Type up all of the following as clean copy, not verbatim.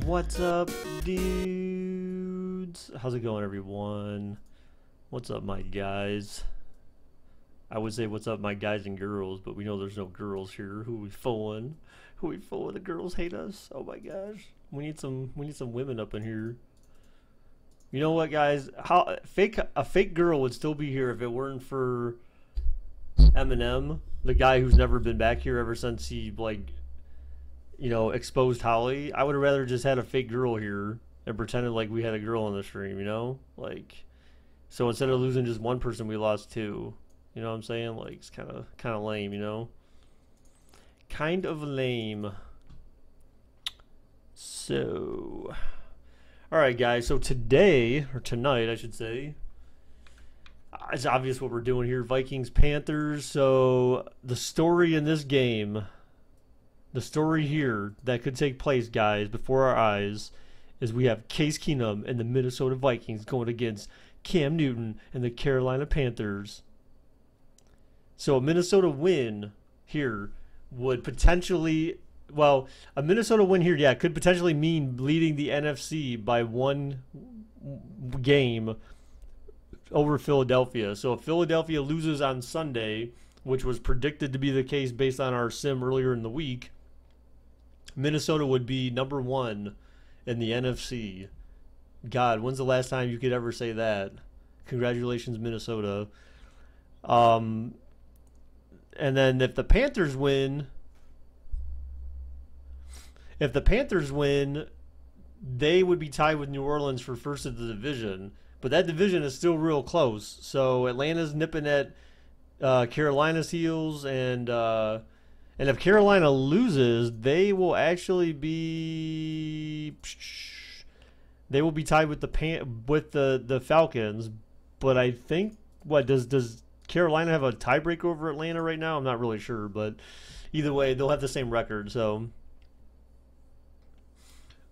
What's up, dudes? How's it going, everyone? What's up, my guys? I would say what's up, my guys and girls, but we know there's no girls here. Who we fooling? Who we fooling? The girls hate us. Oh my gosh, we need some women up in here. You know what, guys? A fake girl would still be here if it weren't for Eminem, the guy who's never been back here ever since he exposed Holly. I would have rather just had a fake girl here and pretended like we had a girl on the stream, so instead of losing just one person, we lost two. You know what I'm saying? Like, it's kind of lame, kind of lame. So, all right, guys. So today, or tonight, I should say, it's obvious what we're doing here. Vikings, Panthers. So the story in this game, the story here that could take place, guys, before our eyes, is we have Case Keenum and the Minnesota Vikings going against Cam Newton and the Carolina Panthers. So a Minnesota win here would potentially, a Minnesota win here, yeah, could potentially mean leading the NFC by one game over Philadelphia. So if Philadelphia loses on Sunday, which was predicted to be the case based on our sim earlier in the week, Minnesota would be number one in the NFC. God, when's the last time you could ever say that? Congratulations, Minnesota. And then if the Panthers win, they would be tied with New Orleans for first of the division. But that division is still real close. So Atlanta's nipping at Carolina's heels, and if Carolina loses, they will actually be tied with the Falcons. But I think does Carolina have a tiebreaker over Atlanta right now? I'm not really sure, but either way, they'll have the same record. So,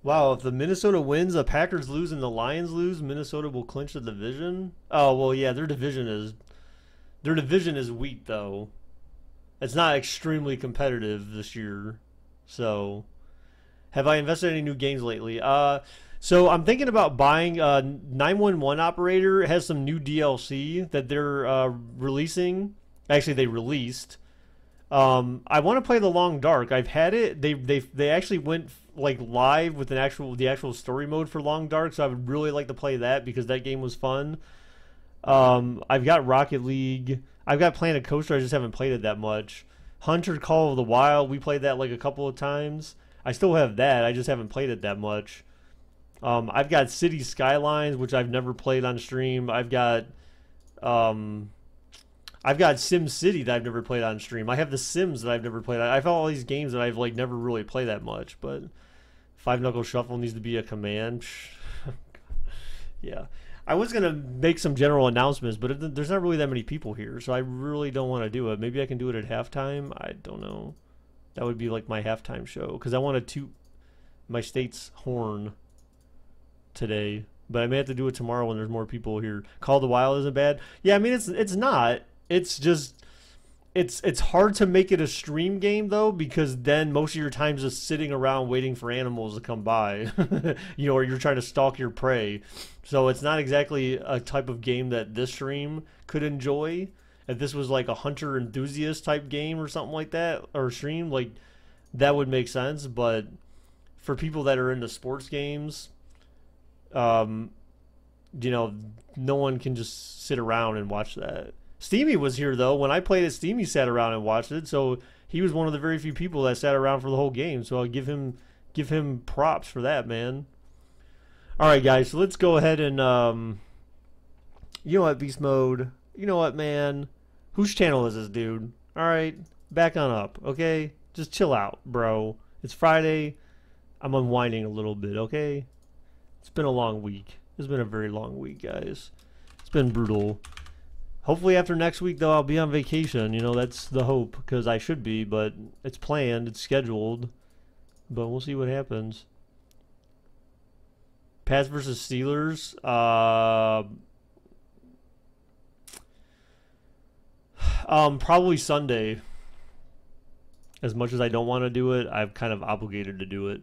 wow, if the Minnesota wins, the Packers lose, and the Lions lose, Minnesota will clinch the division. Oh well, yeah, their division is weak though. It's not extremely competitive this year. So, have I invested in any new games lately? So I'm thinking about buying 911 Operator. It has some new DLC that they're releasing. Actually, they released. I want to play The Long Dark. I've had it. They actually went live with the actual story mode for Long Dark. So I would really like to play that because that game was fun. I've got Rocket League. I've got Planet Coaster. I just haven't played it that much. Hunter Call of the Wild. We played that a couple of times. I still have that. I just haven't played it that much. I've got City Skylines, which I've never played on stream. I've got Sim City that I've never played on stream. I have The Sims that I've never played. I've all these games that I've never really played that much. But Five Knuckle Shuffle needs to be a command. Yeah, I was gonna make some general announcements, but there's not really that many people here, so I really don't want to do it. Maybe I can do it at halftime. I don't know. That would be my halftime show because I want to toot my state's horn today, but I may have to do it tomorrow when there's more people here. Call of the Wild isn't bad. Yeah, I mean it's not. It's just it's hard to make it a stream game though, because then most of your time's just sitting around waiting for animals to come by, or you're trying to stalk your prey. So it's not exactly a type of game that this stream could enjoy. If this was a hunter enthusiast type game or something like that, or stream, that would make sense. But for people that are into sports games, no one can just sit around and watch that. Steamy was here though. When I played it, Steamy sat around and watched it, so he was one of the very few people that sat around for the whole game. So I'll give him props for that, man. All right, guys. So let's go ahead and you know what, Beast Mode. You know what, man? Whose channel is this, dude? All right, back on up, okay? Just chill out, bro. It's Friday. I'm unwinding a little bit, okay? It's been a long week. It's been a very long week, guys. It's been brutal. Hopefully after next week, though, I'll be on vacation. That's the hope, because I should be, but it's planned. It's scheduled. But we'll see what happens. Pats versus Steelers. Probably Sunday. As much as I don't want to do it, I'm kind of obligated to do it.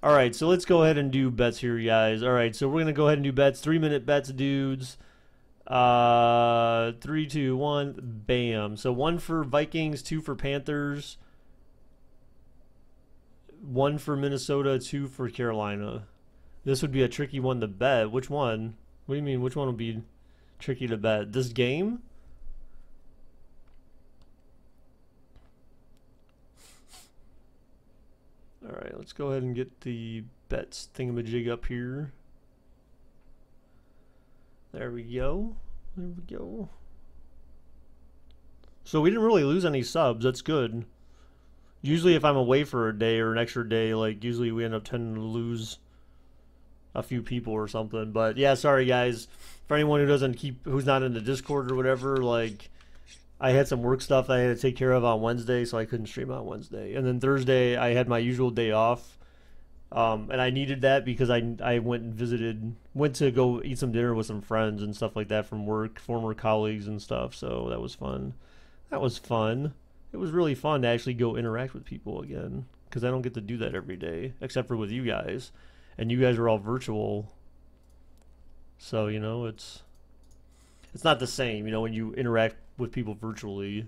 All right, so let's go ahead and do bets here, guys. All right, so we're gonna go ahead and do bets. 3-minute bets, dudes. 3, 2, 1, bam. So 1 for Vikings, 2 for Panthers, 1 for Minnesota, 2 for Carolina. This would be a tricky one to bet. Which one? What do you mean? Which one would be tricky to bet? This game? All right, let's go ahead and get the bets thingamajig up here. There we go. There we go. So we didn't really lose any subs. That's good. Usually if I'm away for a day or an extra day, like usually we end up tending to lose a few people or something. But yeah, sorry guys. For anyone who doesn't who's not in the Discord or whatever, like I had some work stuff I had to take care of on Wednesday, so I couldn't stream on Wednesday. And then Thursday, I had my usual day off, and I needed that because I went to go eat some dinner with some friends and stuff like that from work, former colleagues and stuff. So that was fun. That was fun. It was really fun to actually go interact with people again, because I don't get to do that every day, except for with you guys, and you guys are all virtual. So you know it's not the same, you know, when you interact with people virtually.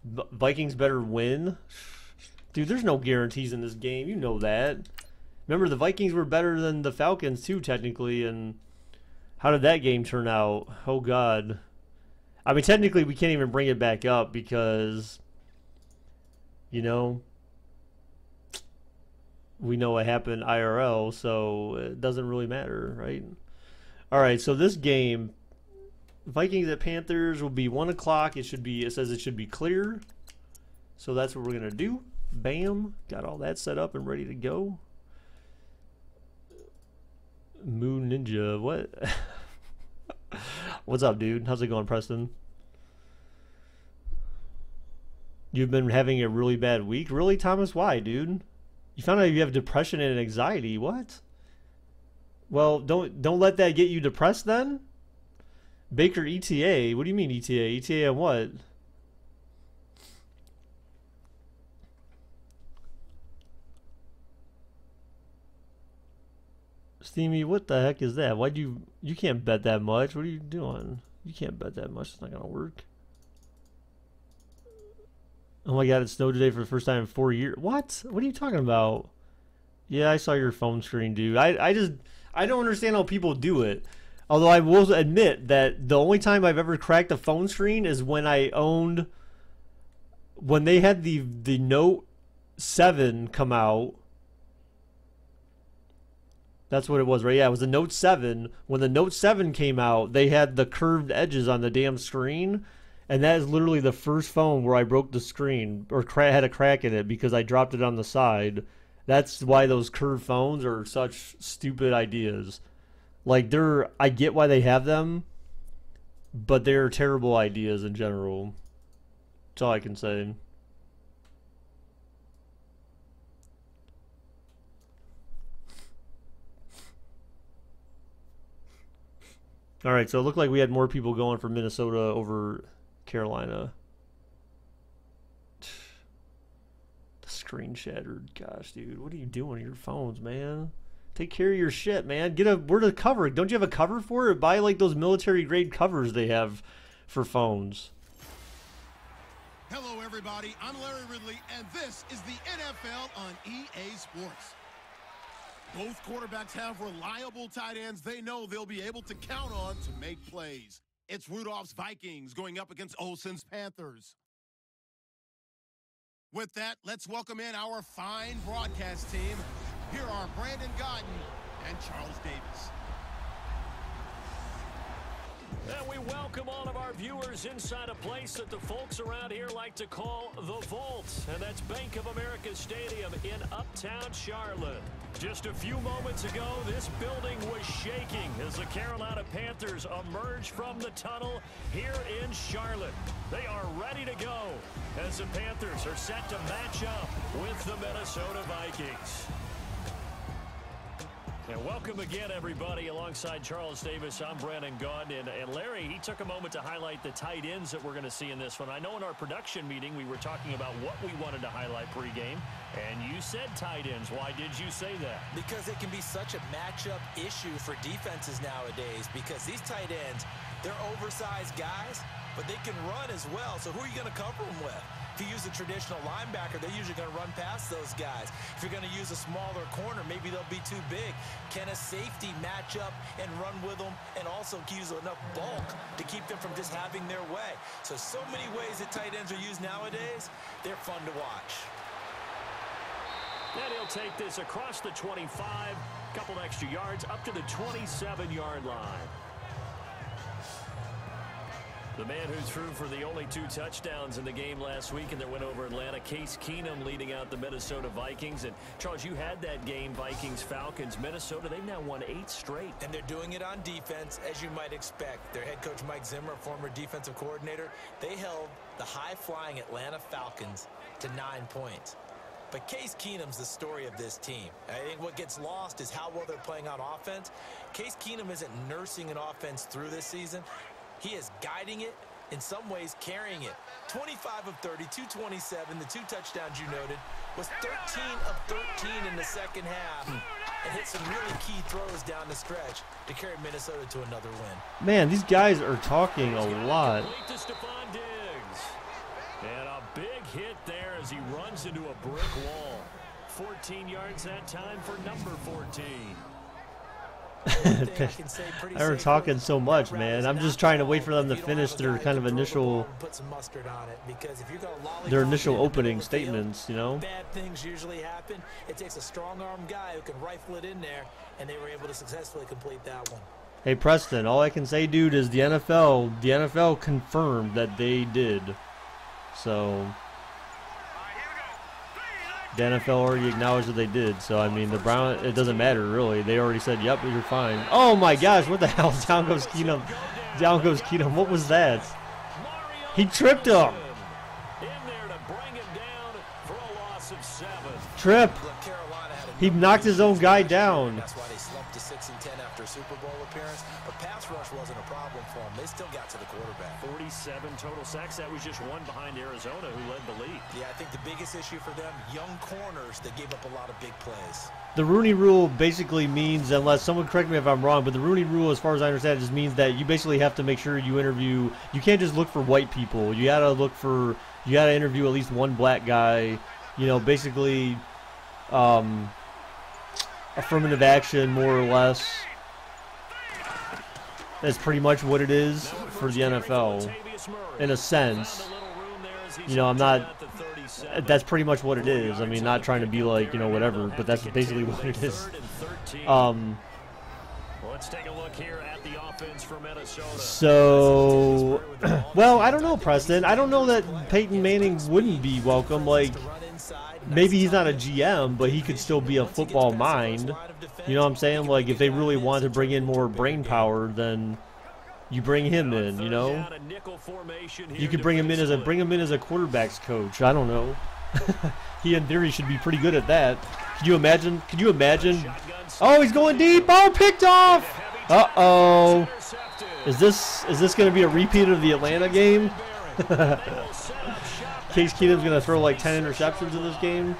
Vikings better win. Dude, there's no guarantees in this game. You know that. Remember, the Vikings were better than the Falcons, too, technically. And how did that game turn out? Oh, God. I mean, technically, we can't even bring it back up because, you know, we know what happened IRL, so it doesn't really matter, right? All right, so this game, Vikings at Panthers, will be 1 o'clock. It says it should be clear. So that's what we're going to do. Bam. Got all that set up and ready to go. Moon Ninja. What? What's up, dude? How's it going, Preston? You've been having a really bad week? Really, Thomas? Why, dude? You found out you have depression and anxiety. What? Well, don't let that get you depressed then? Baker ETA? What do you mean ETA? ETA on what? Steamy, what the heck is that? Why'd you can't bet that much? What are you doing? You can't bet that much. It's not gonna work. Oh my god, it snowed today for the first time in 4 years. What? What are you talking about? Yeah, I saw your phone screen, dude. I don't understand how people do it. Although I will admit that the only time I've ever cracked a phone screen is when they had the Note 7 come out. That's what it was, right? Yeah, it was the Note 7. When the Note 7 came out, they had the curved edges on the damn screen. And that is literally the first phone where I broke the screen or had a crack in it because I dropped it on the side. That's why those curved phones are such stupid ideas. Like, I get why they have them, but they're terrible ideas in general. That's all I can say. All right, so it looked like we had more people going for Minnesota over Carolina. The screen shattered. Gosh, dude, what are you doing to your phones, man? Take care of your shit, man. Where's the cover? Don't you have a cover for it? Buy like those military grade covers they have for phones. Hello, everybody. I'm Larry Ridley, and this is the NFL on EA Sports. Both quarterbacks have reliable tight ends they know they'll be able to count on to make plays. It's Rudolph's Vikings going up against Olsen's Panthers. With that, let's welcome in our fine broadcast team. Here are Brandon Godden and Charles Davis. And we welcome all of our viewers inside a place that the folks around here like to call the Vault. And that's Bank of America Stadium in Uptown Charlotte. Just a few moments ago, this building was shaking as the Carolina Panthers emerged from the tunnel here in Charlotte. They are ready to go as the Panthers are set to match up with the Minnesota Vikings. And welcome again, everybody. Alongside Charles Davis, I'm Brandon Gaudin. And Larry, he took a moment to highlight the tight ends that we're going to see in this one. I know in our production meeting we were talking about what we wanted to highlight pregame, and you said tight ends. Why did you say that? Because it can be such a matchup issue for defenses nowadays, because these tight ends, they're oversized guys, but they can run as well. So who are you going to cover them with? If you use a traditional linebacker, they're usually going to run past those guys. If you're going to use a smaller corner, maybe they'll be too big. Can a safety match up and run with them and also use enough bulk to keep them from just having their way? So many ways that tight ends are used nowadays. They're fun to watch. And he'll take this across the 25, couple extra yards, up to the 27-yard line. The man who threw for the only 2 touchdowns in the game last week in their win over Atlanta, Case Keenum, leading out the Minnesota Vikings. And, Charles, you had that game, Vikings-Falcons. Minnesota, they've now won 8 straight. And they're doing it on defense, as you might expect. Their head coach, Mike Zimmer, former defensive coordinator, they held the high-flying Atlanta Falcons to 9 points. But Case Keenum's the story of this team. I think what gets lost is how well they're playing on offense. Case Keenum isn't nursing an offense through this season. He is guiding it, in some ways carrying it. 25 of 30, 227, the 2 touchdowns you noted, was 13 of 13 in the second half, and hit some really key throws down the stretch to carry Minnesota to another win. Man, these guys are talking a lot. And a big hit there as he runs into a brick wall. 14 yards that time for number 14. They were talking so much, man. I'm just trying to wait for them to finish their kind of initial, opening statements, you know. Bad things usually happen. It takes a strong-arm guy who can rifle it in there, and they were able to successfully complete that one. Hey, Preston, all I can say, dude, is the NFL confirmed that they did. So the NFL already acknowledged that they did. So, I mean, the Browns, it doesn't matter, really. They already said, yep, you're fine. Oh, my gosh, what the hell? Down goes Keenum. Down goes Keenum. What was that? He tripped him. Trip. He knocked his own guy down. That's why they slumped to 6-10 after a Super Bowl appearance. But pass rush wasn't a problem for them. They still got to the quarterback. 47 total sacks. That was just one behind Arizona, who led the league. Yeah, I think the biggest issue for them, young corners that gave up a lot of big plays. The Rooney Rule basically means, unless someone correct me if I'm wrong, but the Rooney Rule, as far as I understand, just means that you basically have to make sure you interview. You can't just look for white people. You gotta interview at least one black guy. You know, basically, affirmative action, more or less. That's pretty much what it is for the NFL, in a sense. You know, that's pretty much what it is. I mean, not trying to be like, you know, whatever, but that's basically what it is. Let's take a look here at the offense for Minnesota. So, well, I don't know, Preston. I don't know that Peyton Manning wouldn't be welcome. Like, maybe he's not a GM, but he could still be a football mind. You know what I'm saying? Like, if they really want to bring in more brain power, then you bring him in, you know? You could bring him in as a quarterback's coach. I don't know. He, in theory, should be pretty good at that. Could you imagine? Oh, he's going deep. Oh, picked off. Uh-oh. Is this going to be a repeat of the Atlanta game? Case Keenum's going to throw like 10 interceptions in this game.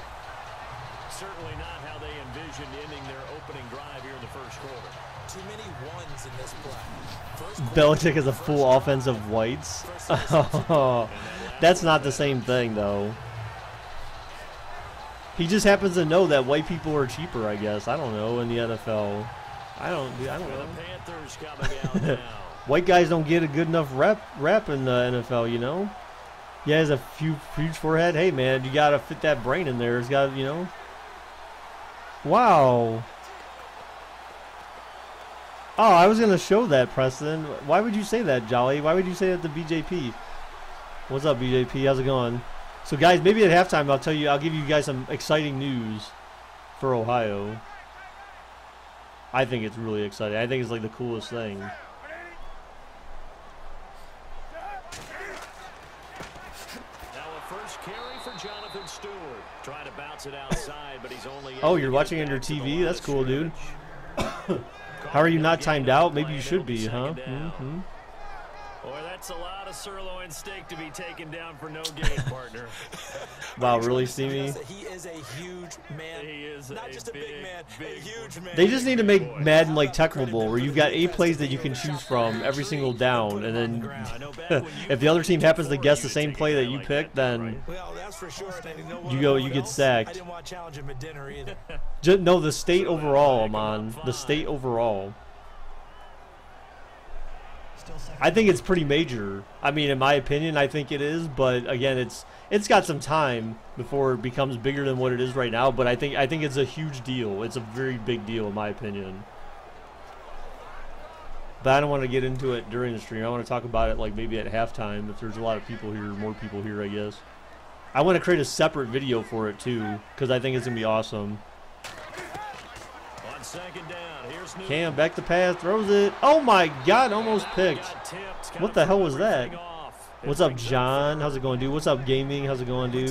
Certainly not how they envisioned ending their opening drive here in the first quarter. Too many ones in this play. Belichick has a full offense of whites. Oh, that's not the same thing, though. He just happens to know that white people are cheaper, I guess. I don't know, in the NFL. I don't know. Panthers coming out now. White guys don't get a good enough rep in the NFL, you know? Yeah, he has a huge forehead. Hey, man, you got to fit that brain in there. It's got, you know. Wow. Oh, I was going to show that, Preston. Why would you say that, Jolly? Why would you say that to BJP? What's up, BJP? How's it going? So, guys, maybe at halftime I'll give you guys some exciting news for Ohio. I think it's really exciting. I think it's like the coolest thing. Now a first carry for Jonathan Stewart. Trying to bounce it outside, but he's only... Oh, you're watching on your TV? That's cool, dude. How are you not timed out? Maybe you should be, huh? Boy, that's a lot of sirloin steak to be taken down for no gain, partner. Wow, really, Steamy? He is a huge man. He is not just a big man, a huge man. They just need to make Madden like Tecmo Bowl, where you've got 8 plays that you can choose from every single down, and then if the other team happens to guess the same play that you picked, then you get sacked. I didn't want to challenge him at dinner either. No, the state overall, man. The state overall. I think it's pretty major. I mean, in my opinion, I think it is. But again, it's got some time before it becomes bigger than what it is right now. But I think it's a huge deal. It's a very big deal, in my opinion. But I don't want to get into it during the stream. I want to talk about it like maybe at halftime if there's a lot of people here, more people here, I guess. I want to create a separate video for it too, because I think it's gonna be awesome. On second down. Cam back to pass, throws it. Oh my God, almost picked. What the hell was that? What's up, John? How's it going, dude? What's up, gaming? How's it going, dude?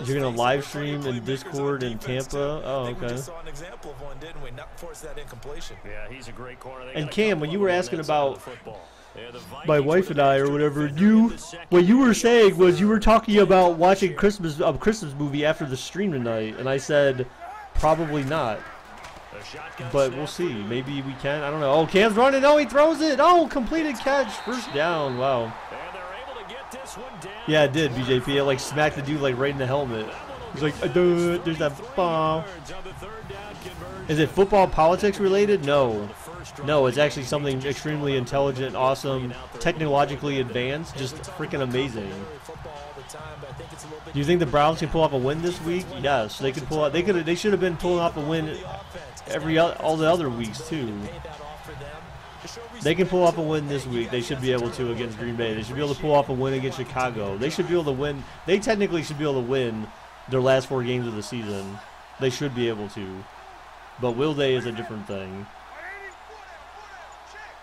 You're gonna live stream in Discord in Tampa? Oh, okay. Yeah, he's a great corner. And Cam, when you were asking about my wife and I or whatever, what you were saying was you were talking about watching a Christmas movie after the stream tonight, and I said probably not. But we'll see. Maybe we can. I don't know. Oh, Cam's running. Oh, he throws it. Oh, completed catch. First down. Wow. Yeah, it did, BJP. It like smacked the dude like right in the helmet. He's like, there's that ball. Is it football politics related? No. No, it's actually something extremely intelligent, awesome, technologically advanced, just freaking amazing. Do you think the Browns can pull off a win this week? Yes, they could pull out. They should have been pulling off a win all the other weeks too. They can pull off a win this week. They should be able to against Green Bay. They should be able to pull off a win against Chicago. They should be able to win. They technically should be able to win their last 4 games of the season. They should be able to. But will they is a different thing.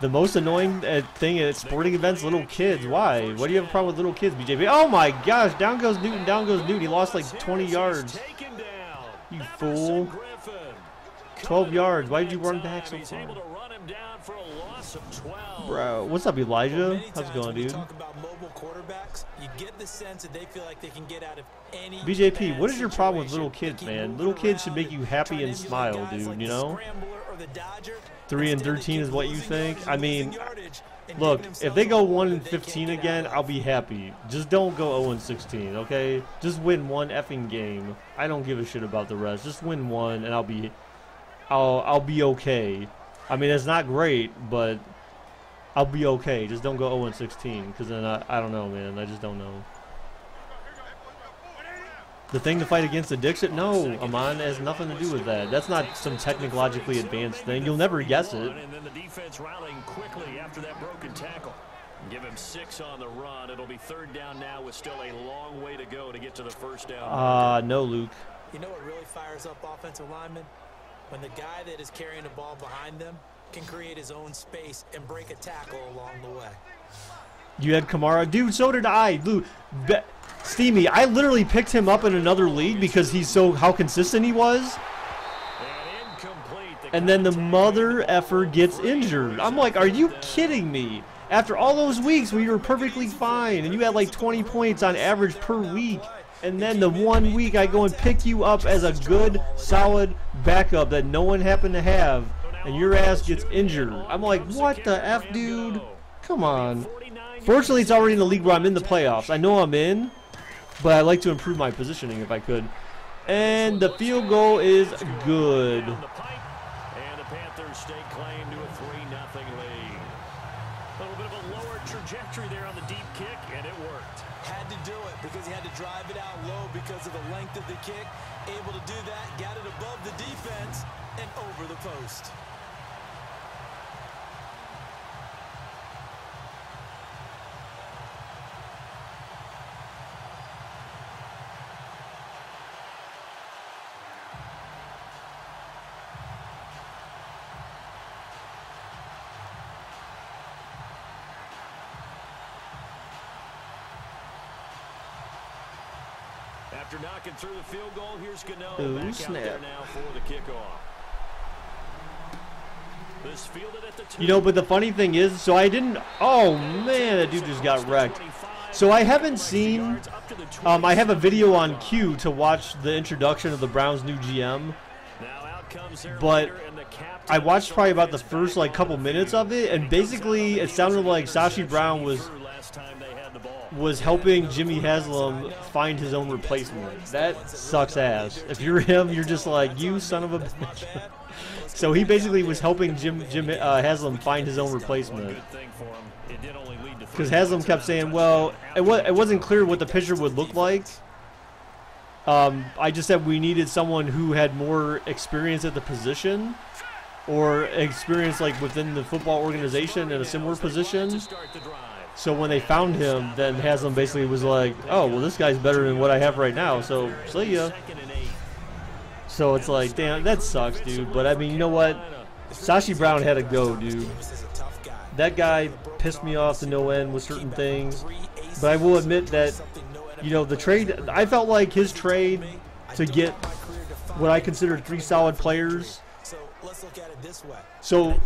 The most annoying thing at sporting events, little kids. Why? Why do you have a problem with little kids, BJP? Oh my gosh, down goes Newton, down goes Newton. He lost like 20 yards. You fool. 12 yards. Why did you run back so far? Bro, what's up, Elijah? How's it going, dude? BJP, what is your problem with little kids, man? Little kids should make you happy and smile, dude, you know? 3-13 is what you think? I mean, look, if they go 1-15 again, I'll be happy. Just don't go 0-16, okay? Just win one effing game. I don't give a shit about the rest. Just win one, and I'll be okay. I mean, it's not great, but I'll be okay. Just don't go 0-16, because then I don't know, man. I just don't know. The thing to fight against addiction? No, Amon, has nothing to do with that. That's not some technologically advanced thing. You'll never guess it. And then the defense rallying quickly after that broken tackle. Give him 6 on the run. It'll be 3rd down now with still a long way to go to get to the 1st down. No, Luke. You know what really fires up offensive linemen? When the guy that is carrying the ball behind them can create his own space and break a tackle along the way. You had Kamara. Dude, so did I. Luke, Steamy, I literally picked him up in another league because how consistent he was. And then the mother effer gets injured. I'm like, are you kidding me? After all those weeks where you were perfectly fine and you had like 20 points on average per week, and then the 1 week I go and pick you up as a good, solid backup that no one happened to have, and your ass gets injured. I'm like, what the F, dude? Come on. Fortunately, it's already in the league where I'm in the playoffs. I know I'm in, but I like to improve my positioning if I could. And the field goal is good. And the Panthers stake claim to a 3-0 lead. A little bit of a lower trajectory there on the deep kick, and it worked. Had to do it because he had to drive it out low because of the length of the kick. Able to do that, got it above the defense and over the post. After knocking through the field goal, here's Gano back out there now for the kickoff. You know, but the funny thing is, so I didn't. Oh man, that dude just got wrecked. So I haven't seen. I have a video on Q to watch the introduction of the Browns' new GM. But I watched probably about the first like couple minutes of it, and basically it sounded like Sashi Brown was helping Jimmy Haslam find his own replacement. That sucks ass. If you're him, you're just like, you son of a bitch. So he basically was helping Jim Haslam find his own replacement. Because Haslam kept saying, well, it wasn't clear what the pitcher would look like. I just said we needed someone who had more experience at the position, or experience like within the football organization in a similar position. So when they found him, then Haslam basically was like, oh, well, this guy's better than what I have right now, so see ya. So it's like, damn, that sucks, dude. But I mean, you know what? Sashi Brown had to go, dude. That guy pissed me off to no end with certain things. But I will admit that, you know, the trade, I felt like his trade to get what I consider 3 solid players. So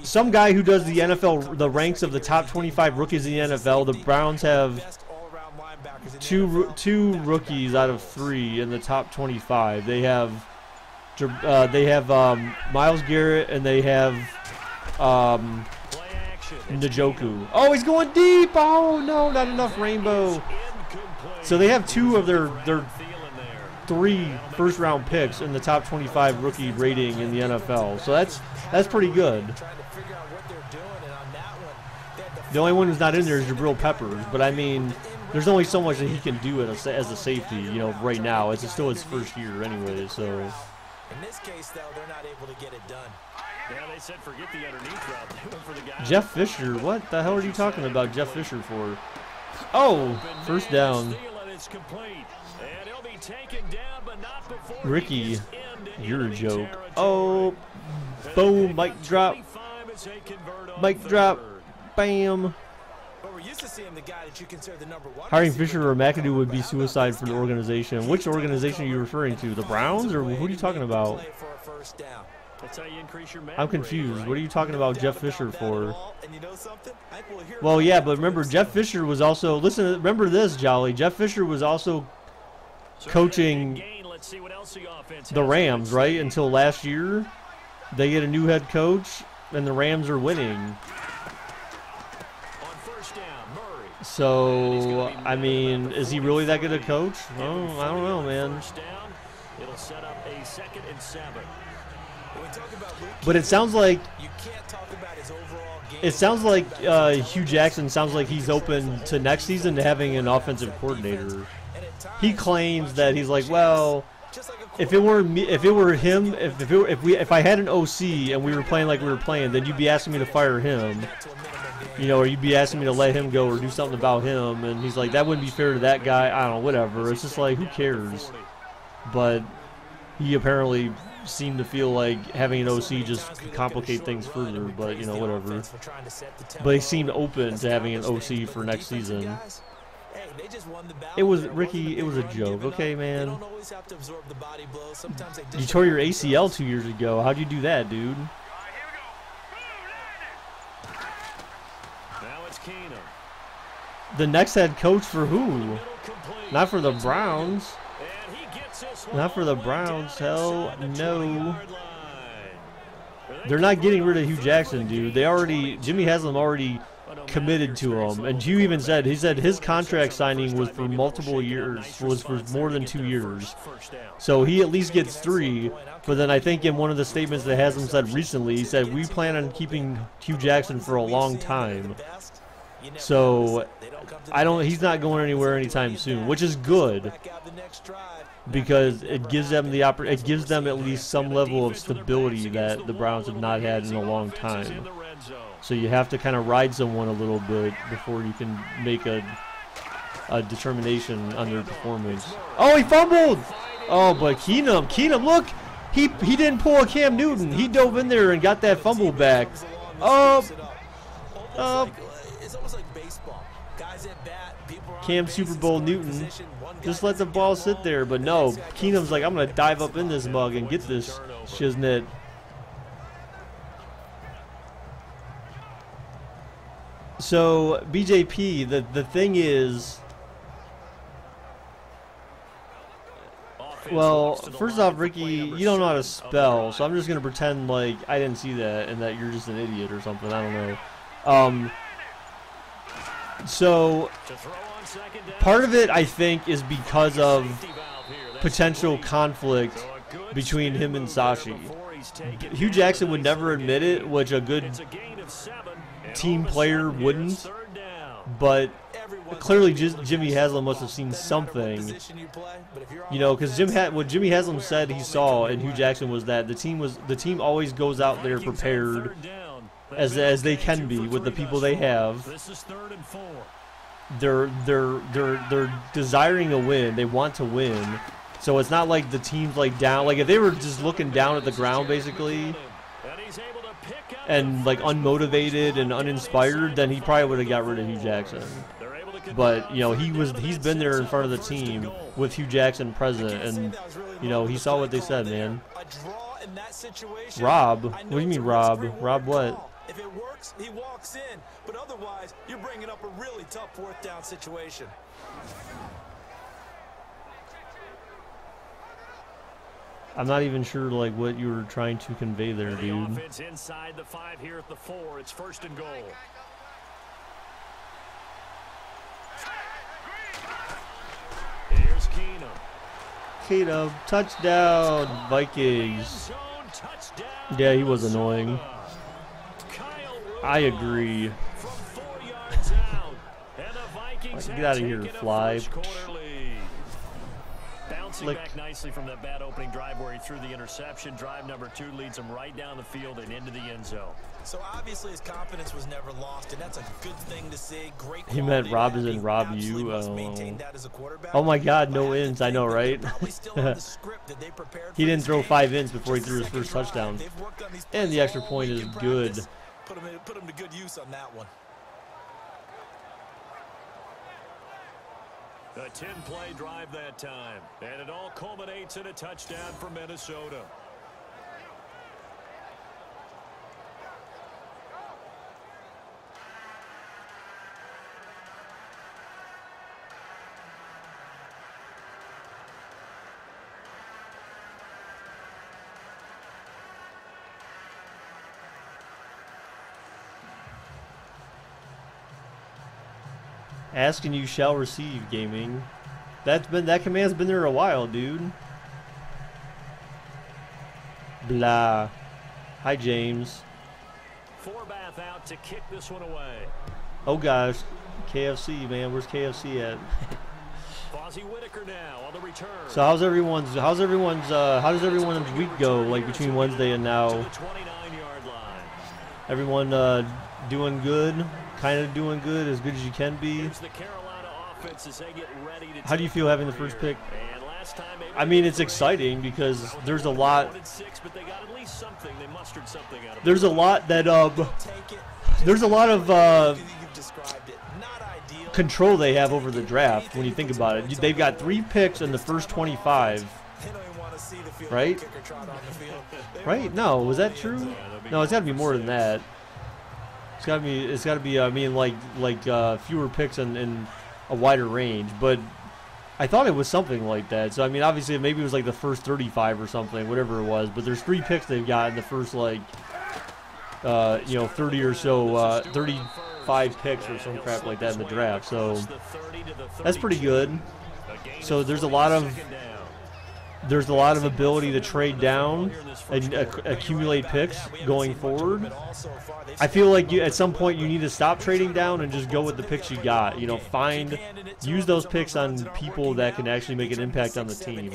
some guy who does the NFL, the ranks of the top 25 rookies in the NFL, the Browns have two rookies out of 3 in the top 25. They have Myles Garrett, and they have Njoku. Oh, he's going deep. Oh no, not enough rainbow. So they have 2 of their 3 first-round picks in the top 25 rookie rating in the NFL. So that's pretty good. The only one who's not in there is Jabril Peppers, but I mean, there's only so much that he can do as a safety, you know, right now. It's still his first year anyway, so. In this case, though, they're not able to get it done. Yeah, they said forget the underneath route. They went for the guy. Jeff Fisher, what the hell are you talking about Jeff Fisher for? Oh, first down. Ricky, you're a joke. Oh, boom, mic drop. Mic drop. Bam. Hiring Fisher or McAdoo would be suicide for the organization. Which organization are you referring to? The Browns, or who are you talking about? I'm confused. What are you talking about Jeff Fisher for? Well, yeah, but remember, Jeff Fisher was also, listen, remember this, Jolly. Jeff Fisher was also coaching the Rams, right, until last year. They get a new head coach, and the Rams are winning. So, I mean, is he really that good a coach? Oh, I don't know, man. But it sounds like Hugh Jackson sounds like he's open to next season to having an offensive coordinator. He claims that he's like, well, if it were me, if it were him, if I had an OC and we were playing like we were playing, then you'd be asking me to fire him. You know, or you'd be asking me to let him go or do something about him. And he's like, that wouldn't be fair to that guy. I don't know, whatever. It's just like, who cares? But he apparently seemed to feel like having an OC just could complicate things further. But, you know, whatever. But he seemed open to having an OC for next season. It was, Ricky, it was a joke. Okay, man. You tore your ACL 2 years ago. How'd you do that, dude? The next head coach for who? Not for the Browns. Not for the Browns. Hell no. They're not getting rid of Hugh Jackson, dude. Jimmy Haslam already committed to him. And Hugh even said, he said his contract signing was for multiple years, was for more than 2 years. So he at least gets 3. But then I think in one of the statements that Haslam said recently, he said, we plan on keeping Hugh Jackson for a long time. So he's not going anywhere anytime soon, which is good because it gives them it gives them at least some level of stability that the Browns have not had in a long time. So you have to kind of ride someone a little bit before you can make a determination on their performance. Oh, he fumbled! Oh, but Keenum, look! He didn't pull a Cam Newton. He dove in there and got that fumble back. Cam Super Bowl Newton. Just let the ball sit there. But no, Keenum's like, I'm going to dive up in this mug and get this shiznit. So BJP, the thing is, well, first off, Ricky, you don't know how to spell, so I'm just gonna pretend like I didn't see that and that you're just an idiot or something. I don't know. So part of it, I think, is because of potential conflict between him and Sashi. Hugh Jackson would never admit it, which a good team player wouldn't, but clearly Jimmy Haslam must have seen something, you know, because what Jimmy Haslam said he saw in Hugh Jackson was that the team always goes out there prepared as they can be with the people they have. They're desiring a win. They want to win. So it's not like the team's like down. Like if they were just looking down at the ground basically and like unmotivated and uninspired, then he probably would have got rid of Hugh Jackson. But you know, he's been there in front of the team with Hugh Jackson present, and you know, he saw what they said, man. Rob? What do you mean, Rob? Rob what? If it works, he walks in. But otherwise, you're bringing up a really tough fourth down situation. I'm not even sure like what you were trying to convey there, dude. Offense inside the 5 here at the 4. It's 1st and goal. Here's Keenum, touchdown, Vikings. Yeah, he was annoying. I agree. Get out of here, fly. Bouncing back nicely from that bad opening drive where he threw the interception. Drive number 2 leads him right down the field and into the end zone. So obviously his confidence was never lost, and that's a good thing to see. Great. He meant Rob as in Rob you. Oh my God, no ins. I know, right? He didn't throw 5 ins before he threw his first touchdown. And the extra point is good. Put him to good use on that one. A 10-play drive that time, and it all culminates in a touchdown for Minnesota. Ask and you shall receive, gaming. That command's been there a while, dude. Blah. Hi, James. Forbath out to kick this one away. Oh gosh, KFC, man. Where's KFC at? Whitaker now on the return. So how does everyone's week go? Like between Wednesday and now. Everyone doing good. Kind of doing good, as good as you can be. How do you feel having the first pick? I mean, it's exciting because there's a lot. There's a lot of control they have over the draft when you think about it. They've got 3 picks in the first 25. Right? Right? No, was that true? No, it's got to be more than that. It's got to be. I mean, like fewer picks in a wider range. But I thought it was something like that. So I mean, obviously, maybe it was like the first 35 or something, whatever it was. But there's 3 picks they've got in the first 30 or so, 35 picks or some crap like that in the draft. So that's pretty good. So there's a lot of ability to trade down and accumulate picks going forward. I feel like at some point you need to stop trading down and just go with the picks you got. You know, use those picks on people that can actually make an impact on the team.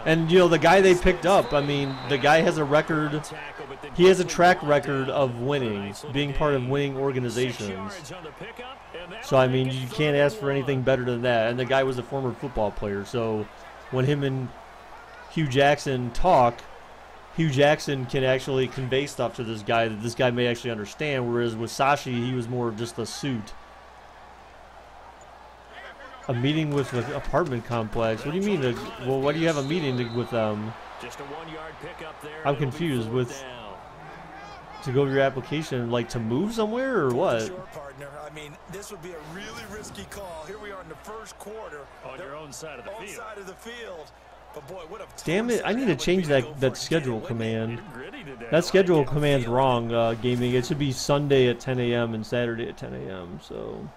And you know, the guy they picked up, I mean, the guy has a record. He has a track record of winning, being part of winning organizations. So I mean, you can't ask for anything better than that. And the guy was a former football player, so when him and Hugh Jackson talk, Hugh Jackson can actually convey stuff to this guy that this guy may actually understand, whereas with Sashi, he was more of just a suit. A meeting with an apartment complex? What do you mean? Well, why do you have a meeting with them? Just a 1-yard pickup there. I'm confused with to go to your application, like to move somewhere or what? Sure, partner. I mean, this would be a really risky call. Here we are in the first quarter. On your own side of the field. Side of the field. But boy, what a damn it! I need to change that schedule command. That schedule command's wrong, gaming. It should be Sunday at 10 a.m. and Saturday at 10 a.m. So,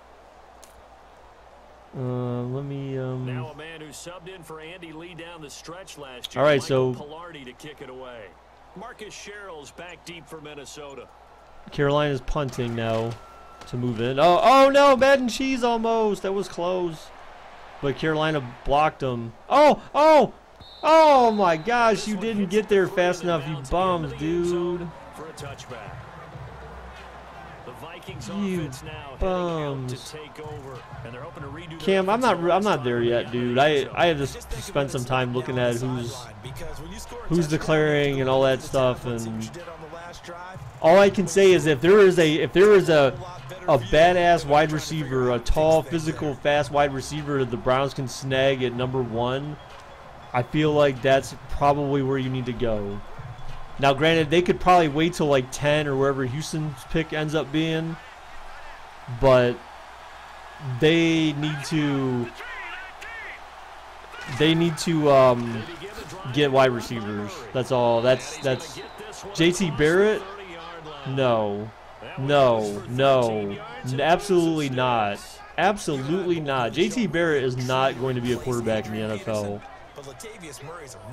let me. Now a man who subbed in for Andy Lee down the stretch last year. All right, Michael so Pilardi to kick it away. Marcus Sherrill's back deep for Minnesota. Carolina's punting now to move in. Oh no, bad and cheese almost. That was close, but Carolina blocked him. Oh my gosh, you didn't get there fast enough, you bums, dude. For a touchback. The Vikings You offense now bums. to take over, and they're hoping to redo Cam, I'm not there yet, dude. I have to spend some time looking at who's declaring and all that stuff, and all I can say is if there is a badass wide receiver, a tall, physical, fast wide receiver that the Browns can snag at number 1, I feel like that's probably where you need to go. Now, granted, they could probably wait till like 10 or wherever Houston's pick ends up being, but they need to get wide receivers. That's all. That's JT Barrett. No, absolutely not. Absolutely not. JT Barrett is not going to be a quarterback in the NFL.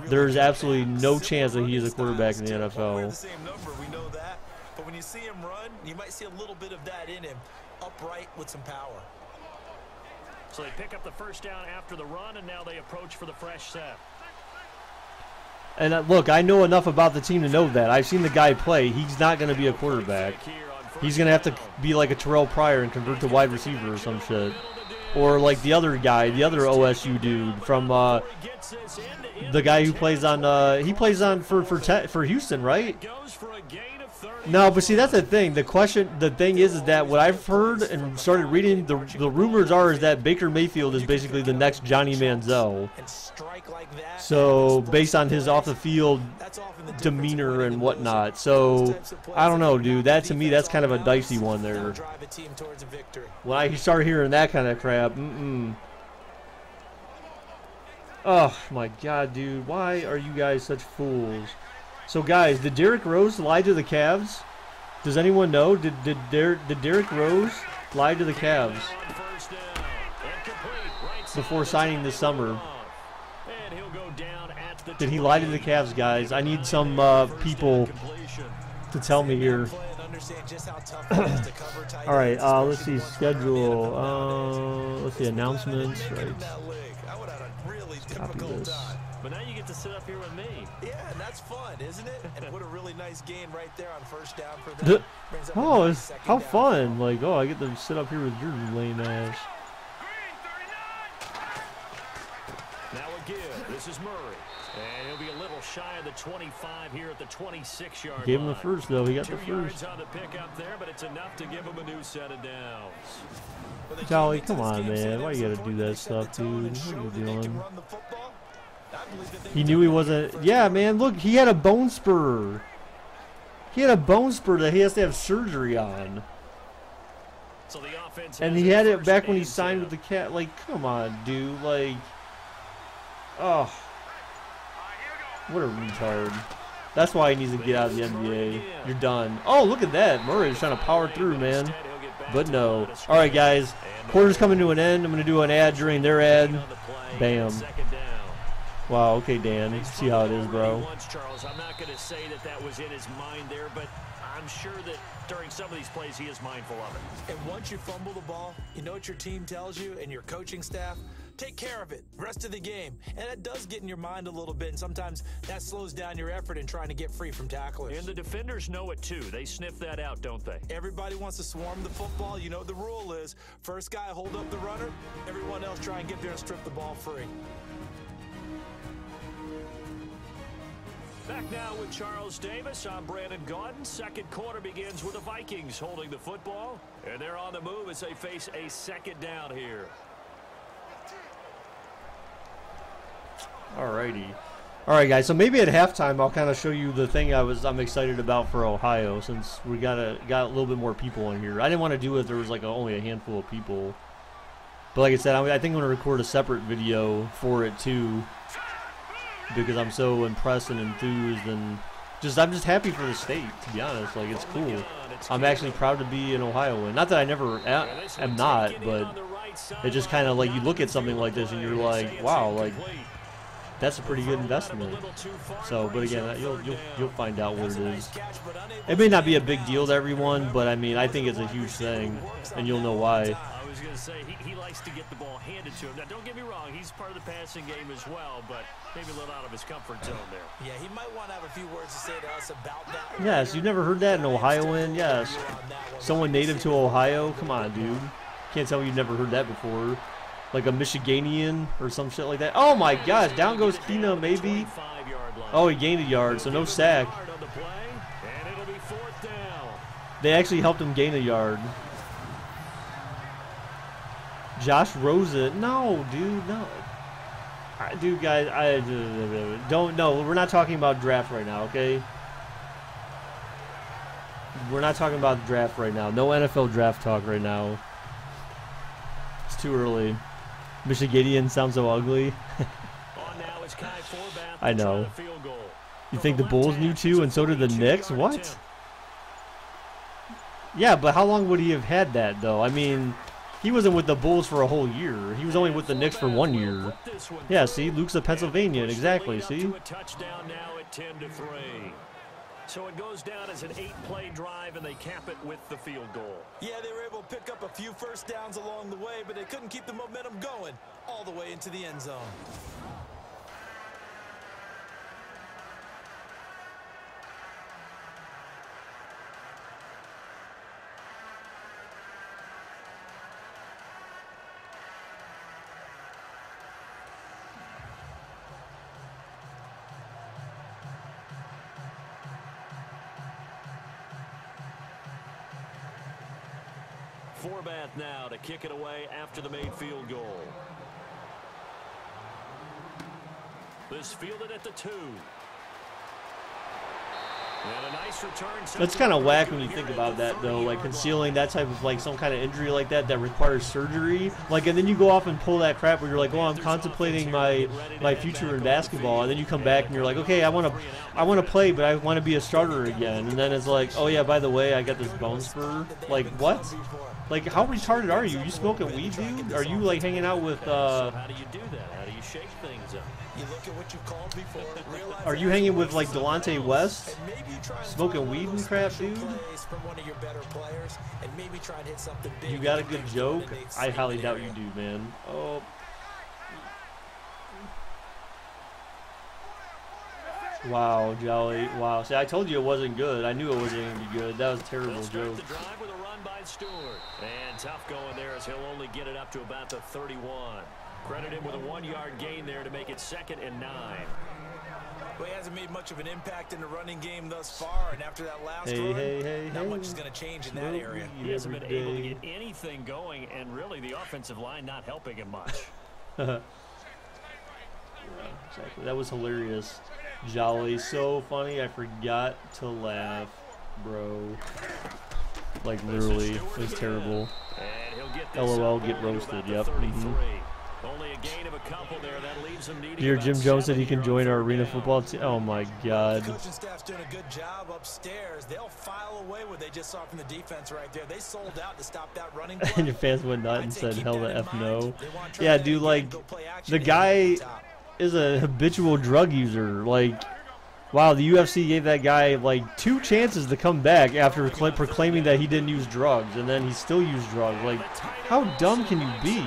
There's absolutely no chance that he is a quarterback in the NFL. We know that, but when you see him run, you might see a little bit of that in him, upright with some power. So they pick up the first down after the run, and now they approach for the fresh set. And look, I know enough about the team to know that. I've seen the guy play. He's not going to be a quarterback. He's going to have to be like a Terrell Pryor and convert to wide receiver or some shit. Or like the other guy, the other OSU dude from the guy who plays on for Houston, right? No, but see, that's the thing. The thing is that what I've heard and started reading, the rumors is that Baker Mayfield is basically the next Johnny Manziel. So based on his off the field demeanor and whatnot. So I don't know, dude. That to me, that's kind of a dicey one there. When I start hearing that kind of crap, oh my God, dude. Why are you guys such fools? So guys, did Derrick Rose lie to the Cavs? Does anyone know? Did Derrick Rose lie to the Cavs before signing this summer? Did he lie to the Cavs, guys? I need some people to tell me here. All right, let's see schedule. Let's see announcements. Right. Copy this. But now you get to sit up here with me. Yeah, and that's fun, isn't it? And what a really nice gain right there on first down for them. Oh, how fun! Like, oh, I get to sit up here with your lame ass. Now again, this is Murray. And he'll be a little shy of the 25 here at the 26-yard line. Gave him the first, though. He got the 2 first. yards on the pickup there, but it's enough to give him a new set of downs. Jolly, come on, man. Why you gotta do that stuff, dude? What are you doing? He knew he wasn't. Yeah, man. Look, he had a bone spur. He had a bone spur that he has to have surgery on. So the offense and he had it back when he signed with the Cat. Like, come on, dude. Like, oh, what a retard. That's why he needs to get out of the NBA. You're done. Oh, look at that. Murray's trying to power through, man. But no. All right, guys. Quarter's coming to an end. I'm going to do an ad during their ad. Bam. Wow, okay, Dan. See how it is, bro. Charles, I'm not going to say that was in his mind there, but I'm sure that during some of these plays he is mindful of it. And once you fumble the ball, you know what your team tells you and your coaching staff? Take care of it, rest of the game. And that does get in your mind a little bit, and sometimes that slows down your effort in trying to get free from tacklers. And the defenders know it too. They sniff that out, don't they? Everybody wants to swarm the football. You know the rule is, first guy hold up the runner, everyone else try and get there and strip the ball free. Back now with Charles Davis. I'm Brandon Gaudin. Second quarter begins with the Vikings holding the football. And they're on the move as they face a second down here. Alrighty. All right, guys. So maybe at halftime, I'll kind of show you the thing I'm excited about for Ohio, since we got a little bit more people in here. I didn't want to do it if there was like only a handful of people. But like I said, I think I'm gonna record a separate video for it too, because I'm so impressed and enthused, and I'm just happy for the state. To be honest, like it's cool. I'm actually proud to be an Ohioan. Not that I never am not, but it just kind of like you look at something like this and you're like, wow, like. That's a pretty good investment. So, but again, you'll find out what it is. It may not be a big deal to everyone, but I mean, I think it's a huge thing, and you'll know why. I was going to say, he likes to get the ball handed to him. Now, don't get me wrong, he's part of the passing game as well, but maybe a little out of his comfort zone there. Yeah, he might want to have a few words to say to us about that. Yes, you've never heard that in Ohioan? Yes. Someone native to Ohio? Come on, dude. Can't tell me you've never heard that before. Like a Michiganian or some shit like that. Oh my gosh, down goes Keenum, maybe. Oh, he gained a yard, so no sack. They actually helped him gain a yard. Josh Rosen. No, dude, no. Dude, guys, I don't know. We're not talking about draft right now, okay? We're not talking about the draft right now. No NFL draft talk right now. It's too early. Michiganian sounds so ugly. I know. You think the Bulls knew too, and so did the Knicks? What? Yeah, but how long would he have had that, though? I mean, he wasn't with the Bulls for a whole year. He was only with the Knicks for 1 year. Yeah, see? Luke's a Pennsylvanian, exactly, see? So it goes down as an 8-play drive, and they cap it with the field goal. Yeah, they were able to pick up a few first downs along the way, but they couldn't keep the momentum going all the way into the end zone. Forbath now to kick it away after the made field goal. This fielded at the 2. And a nice return. That's kind of whack when you think about that, though. Like concealing that type of like some kind of injury like that requires surgery. Like, and then you go off and pull that crap where you're like, oh, I'm contemplating my future in basketball, and then you come back and you're like, okay, I want to play, but I want to be a starter again. And then it's like, oh yeah, by the way, I got this bone spur. Like what? Like, how retarded are you? You smoking weed, dude? Are you like hanging out with? How do you do that? How do you shake things up? You look at what you called before. Are you hanging with like Delonte West? Smoking weed and crap, dude? You got a good joke? I highly doubt you do, man. Oh. Wow, Jolly. Wow. See, I told you it wasn't good. I knew it wasn't going to be good. That was a terrible joke. And tough going there as he'll only get it up to about the 31. Credit him with a 1-yard gain there to make it 2nd and 9. Well, he hasn't made much of an impact in the running game thus far, and after that last run, not much is going to change in that area. He hasn't been able to get anything going, and really the offensive line not helping him much. Yeah, exactly. That was hilarious. Jolly, so funny. I forgot to laugh, bro. Like literally, it was terrible. LOL, get roasted. Yep. Only a gain of a couple there. That leaves him needing. Dear Jim Jones said he can join our arena football team. Oh my God. The coaching staff's doing a good job upstairs. They'll file away what they just saw from the defense right there. They sold out to stop that running play. And your fans went nuts and said, "Hell the F no." Yeah, dude. Like the guy is a habitual drug user. Like. Wow, the UFC gave that guy like 2 chances to come back after proclaiming that he didn't use drugs, and then he still used drugs. Like, how dumb can you be?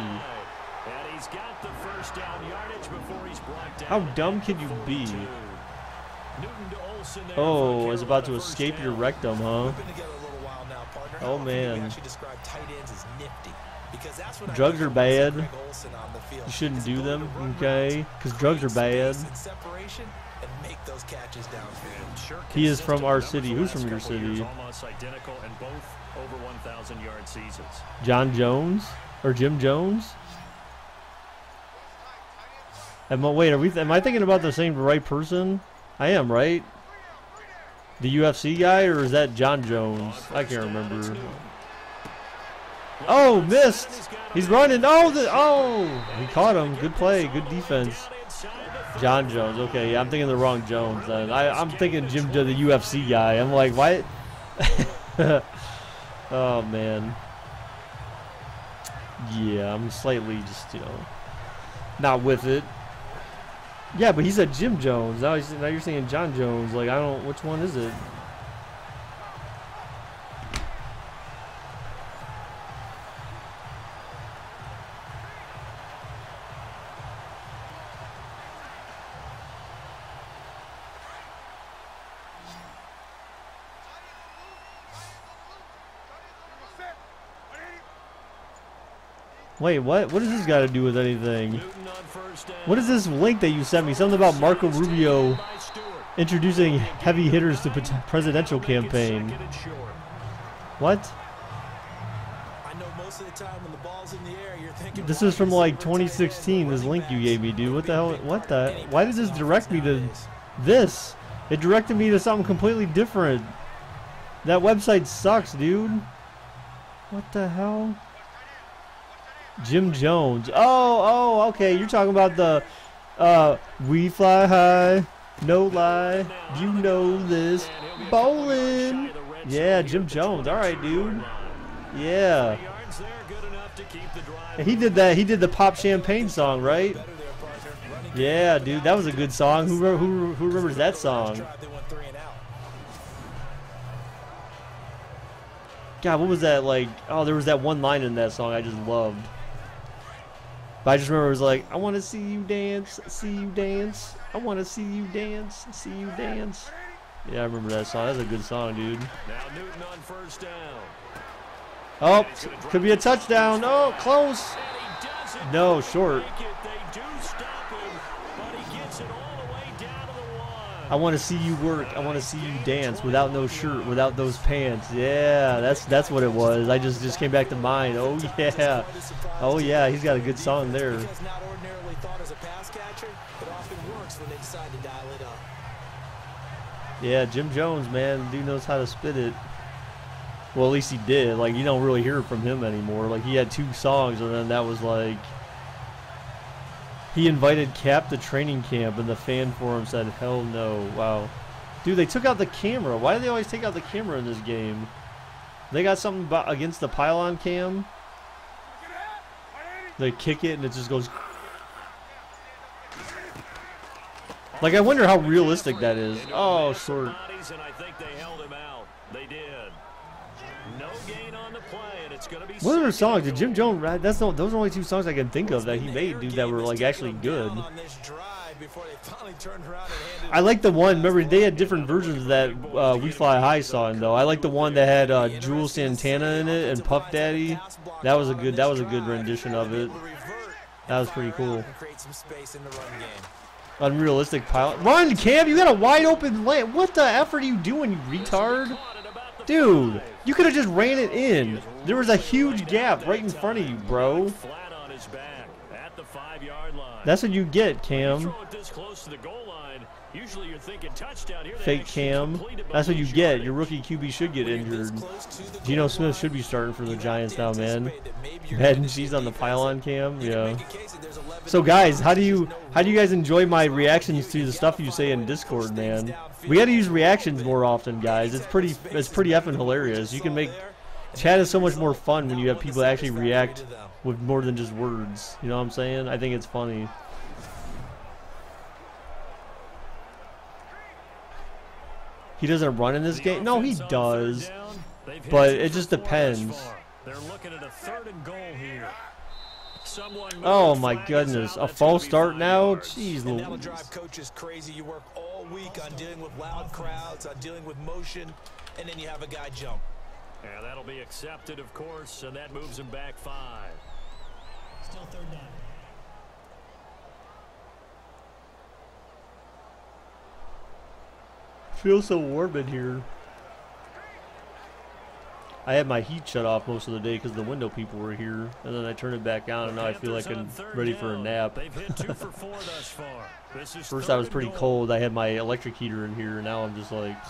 How dumb can you be? Oh, it's about to escape your rectum, huh? Oh man. Drugs are bad. You shouldn't do them, okay? Because drugs are bad. He is from our city. Who's from your city? John Jones? Or Jim Jones? Wait, am I thinking about the same right person? I am, right? The UFC guy, or is that John Jones? I can't remember. Oh, missed! He's running. Oh, he caught him. Good play. Good defense. John Jones. Okay, yeah, I'm thinking the wrong Jones then. I'm thinking Jim, the UFC guy. I'm like, why? Oh, man. Yeah, I'm slightly just, not with it. Yeah, but he said Jim Jones. Now you're saying John Jones. Like, I don't, which one is it? Wait, what? What does this got to do with anything? What is this link that you sent me? Something about Marco Rubio introducing heavy hitters to presidential campaign. What? This is from like 2016, this link you gave me, dude. What the hell? What the? Why did this direct me to this? It directed me to something completely different. That website sucks, dude. What the hell? Jim Jones. Oh, okay. You're talking about the We Fly High, No Lie, You Know This, Bowling. Yeah, Jim Jones. All right, dude. Yeah. He did that. He did the Pop Champagne song, right? Yeah, dude. That was a good song. Who remembers that song? God, what was that like? Oh, there was that one line in that song I just loved. But I just remember it was like, I want to see you dance, see you dance. I want to see you dance, see you dance. Yeah, I remember that song. That's a good song, dude. Now Newton on first down. Oh, could be a touchdown. Oh, close. No, short. I want to see you work. I want to see you dance without no shirt, without those pants. Yeah, that's what it was. I just came back to mind. Oh yeah, oh yeah. He's got a good song there. Yeah, Jim Jones, man, dude knows how to spit it. Well, at least he did. Like, you don't really hear from him anymore. Like, he had 2 songs, and then that was like. He invited Cap to training camp, and the fan forum said, hell no. Wow. Dude, they took out the camera. Why do they always take out the camera in this game? They got something against the pylon cam? They kick it, and it just goes... Like, I wonder how realistic that is. Oh, short. What other songs did Jim Jones? Those are the only 2 songs I can think of that he made, dude, that were like actually good. I like the one. Remember, they had different versions of that We Fly High song, though. I like the one that had Jules Santana in it and Puff Daddy. That was a good rendition of it. That was pretty cool. Unrealistic pilot. Run, Cam! You got a wide open lane. What the F are you doing, you retard? Dude, you could have just ran it in. There was a huge gap right in front of you, bro. That's what you get, Cam. Fake Cam. That's what you get. Your rookie QB should get injured. Geno Smith should be starting for the Giants now, man. Head and cheese on the pylon cam. Yeah. So guys, how do you guys enjoy my reactions to the stuff you say in Discord, man? We got to use reactions more often, guys. It's pretty effing hilarious. You can make chat is so much more fun when you have people actually react with more than just words. You know what I'm saying? I think it's funny. He doesn't run in this game? No, he does. But it just depends. They're looking at a 3rd and goal here. Oh my goodness. A false start now? Jeez Louise. That'll drive coaches crazy. You work all week on dealing with loud crowds, on dealing with motion, and then you have a guy jump. Yeah, that'll be accepted, of course, and that moves him back 5. Still 3rd down. Feels so warm in here. I had my heat shut off most of the day because the window people were here, and then I turned it back on, and now I feel like I'm ready for a nap. They've hit 2 for 4 thus far. This is First I was pretty cold. I had my electric heater in here, and now I'm just like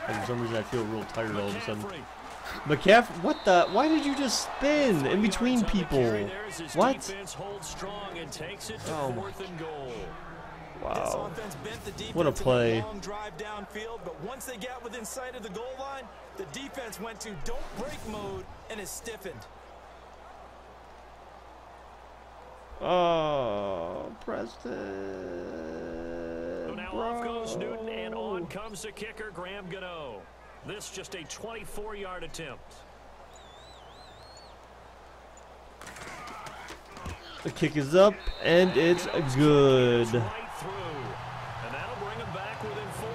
for some reason I feel real tired all of a sudden. McCaffrey, what the? Why did you just spin in between people? What? Oh. Wow. What a play. Long drive downfield, but once they got within sight of the goal line, the defense went to don't break mode and is stiffened. Oh, Preston. So now off goes Newton, and on comes the kicker, Graham Gano. This just a 24-yard attempt. The kick is up, and it's good. Right through, and that'll bring them back within 4.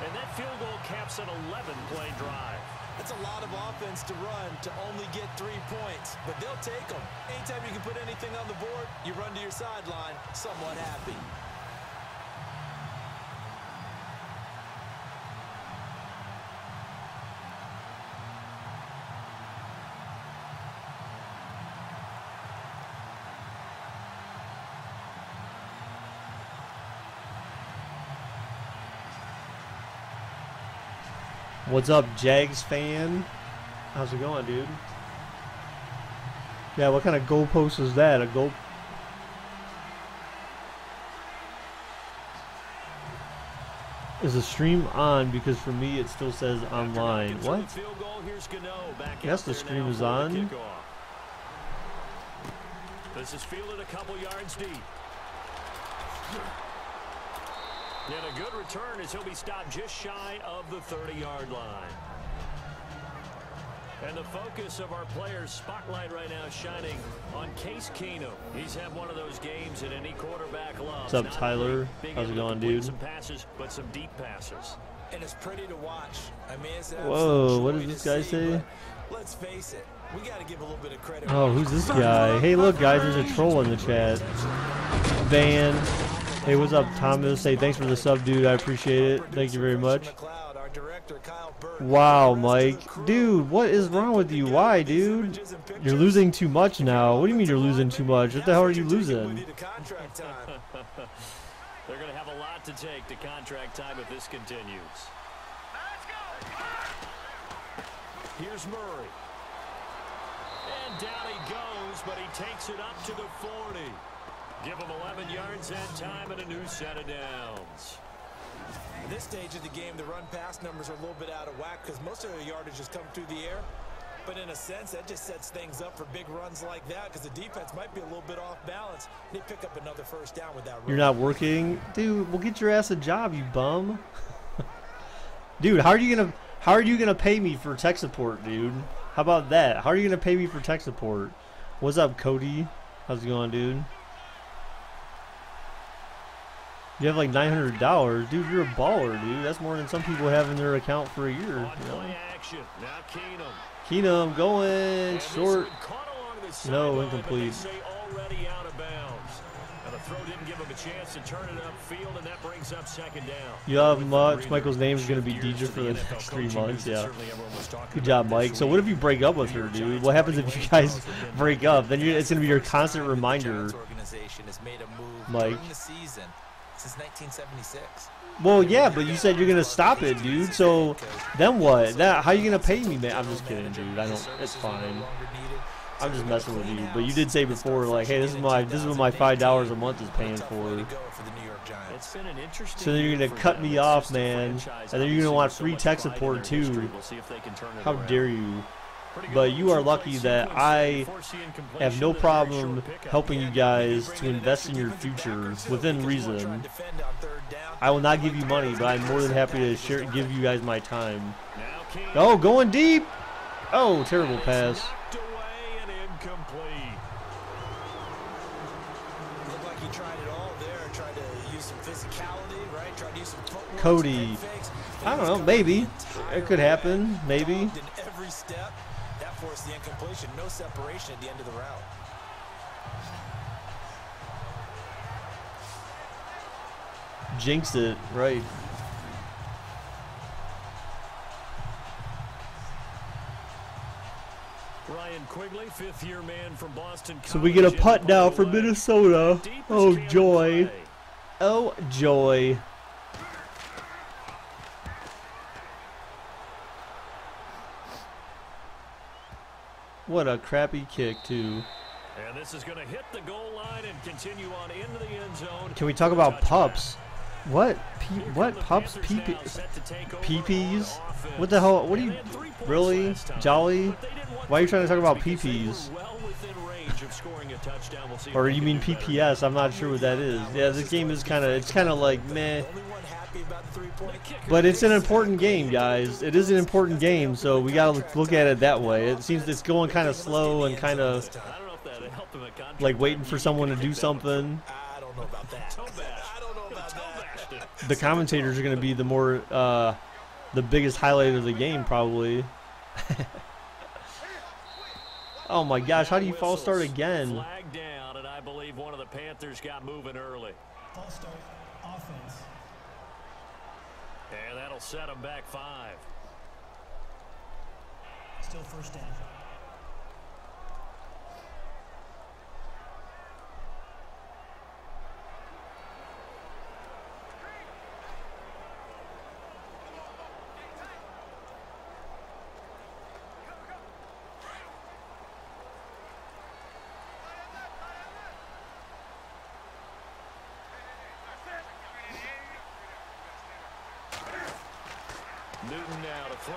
And that field goal caps an 11-play drive. That's a lot of offense to run to only get 3 points, but they'll take them. Anytime you can put anything on the board, you run to your sideline somewhat happy. What's up, Jags fan? How's it going, dude? Yeah, what kind of goalpost is that? A goal? Is the stream on? Because for me, it still says online. What? Yes, the stream is on. This is fielded a couple yards deep. And a good return as he'll be stopped just shy of the 30-yard line. And the focus of our players' spotlight right now is shining on Case Keenum. He's had one of those games that any quarterback loves. What's up, Tyler? How's it going, dude? Some passes, but some deep passes. And it's pretty to watch. I mean, it's whoa, what does this guy say? Let's face it, we got to give a little bit of credit. Oh, who's this guy? Hey, look, guys, there's a troll in the chat. Van. Hey, what's up, Thomas? Hey, thanks for the sub, dude. I appreciate it. Thank you very much. Wow, Mike. Dude, what is wrong with you? Why, dude? You're losing too much now. What do you mean you're losing too much? What the hell are you losing? They're going to have a lot to take to contract time if this continues. Here's Murray. And down he goes, but he takes it up to the 40. Give him 11 yards and time and a new set of downs. At this stage of the game, the run-pass numbers are a little bit out of whack because most of the yardage has come through the air. But in a sense, that just sets things up for big runs like that because the defense might be a little bit off balance. They pick up another first down with that run. You're not working? Dude, well, get your ass a job, you bum. Dude, how are you gonna pay me for tech support, dude? How about that? How are you gonna pay me for tech support? What's up, Cody? How's it going, dude? You have like $900, dude. You're a baller, dude. That's more than some people have in their account for a year. You know? Keenum going short. No, incomplete. You have much. Michael's name is going to be DJ for the next 3 months. Yeah. Good job, Mike. So what if you break up with her, dude? What happens if you guys break up? Then it's going to be your constant reminder, Mike. Since 1976. Well, yeah, but you said you're gonna stop it, dude. So then what? How are you gonna pay me, man? I'm just kidding, dude. I don't. It's fine. I'm just messing with you. But you did say before, like, hey, this is what my $5 a month is paying for. So then you're gonna cut me off, man, and then you're gonna want free tech support too. How dare you? But you are lucky that I have no problem helping you guys to invest in your future within reason. I will not give you money, but I'm more than happy to give you guys my time. Oh, going deep! Oh, terrible pass. Cody, I don't know, maybe. It could happen, maybe. Force the incompletion, no separation at the end of the route. Jinxed it, right. Ryan Quigley, fifth-year man from Boston. So we get a putt now for College. Minnesota. Deep as Oh, Canada joy. play. Oh, joy. What a crappy kick, too. And this is going to hit the goal line and continue on into the end zone. Can we talk for a about touchback. pups? What? Here come What the pups? Panthers now set to take over Peepees? on offense. What the hell? What are And you? they had 3 points Really? last time, Jolly? but they didn't want Why are you 3 trying to talk points about because they peepees? were well within range of scoring a touchdown. We'll see if Or they you can mean do better. PPS? I'm not sure what that is. Yeah, this game is kind of, it's kind of like meh. Only one happy about the 3-point kicker. But it's an important game, guys. It is an important game, so we gotta look at it that way. It seems it's going kind of slow and kind of I don't know if that helped them at contract. like waiting for someone to do something. I don't know about that. I don't know about that. The commentators are going to be the more, the biggest highlight of the game, probably. Oh my gosh, how do you false start again? Flag down, and I believe one of the Panthers got moving early. False start. Offense. And that'll set them back 5. Still first down. Newton now to throw.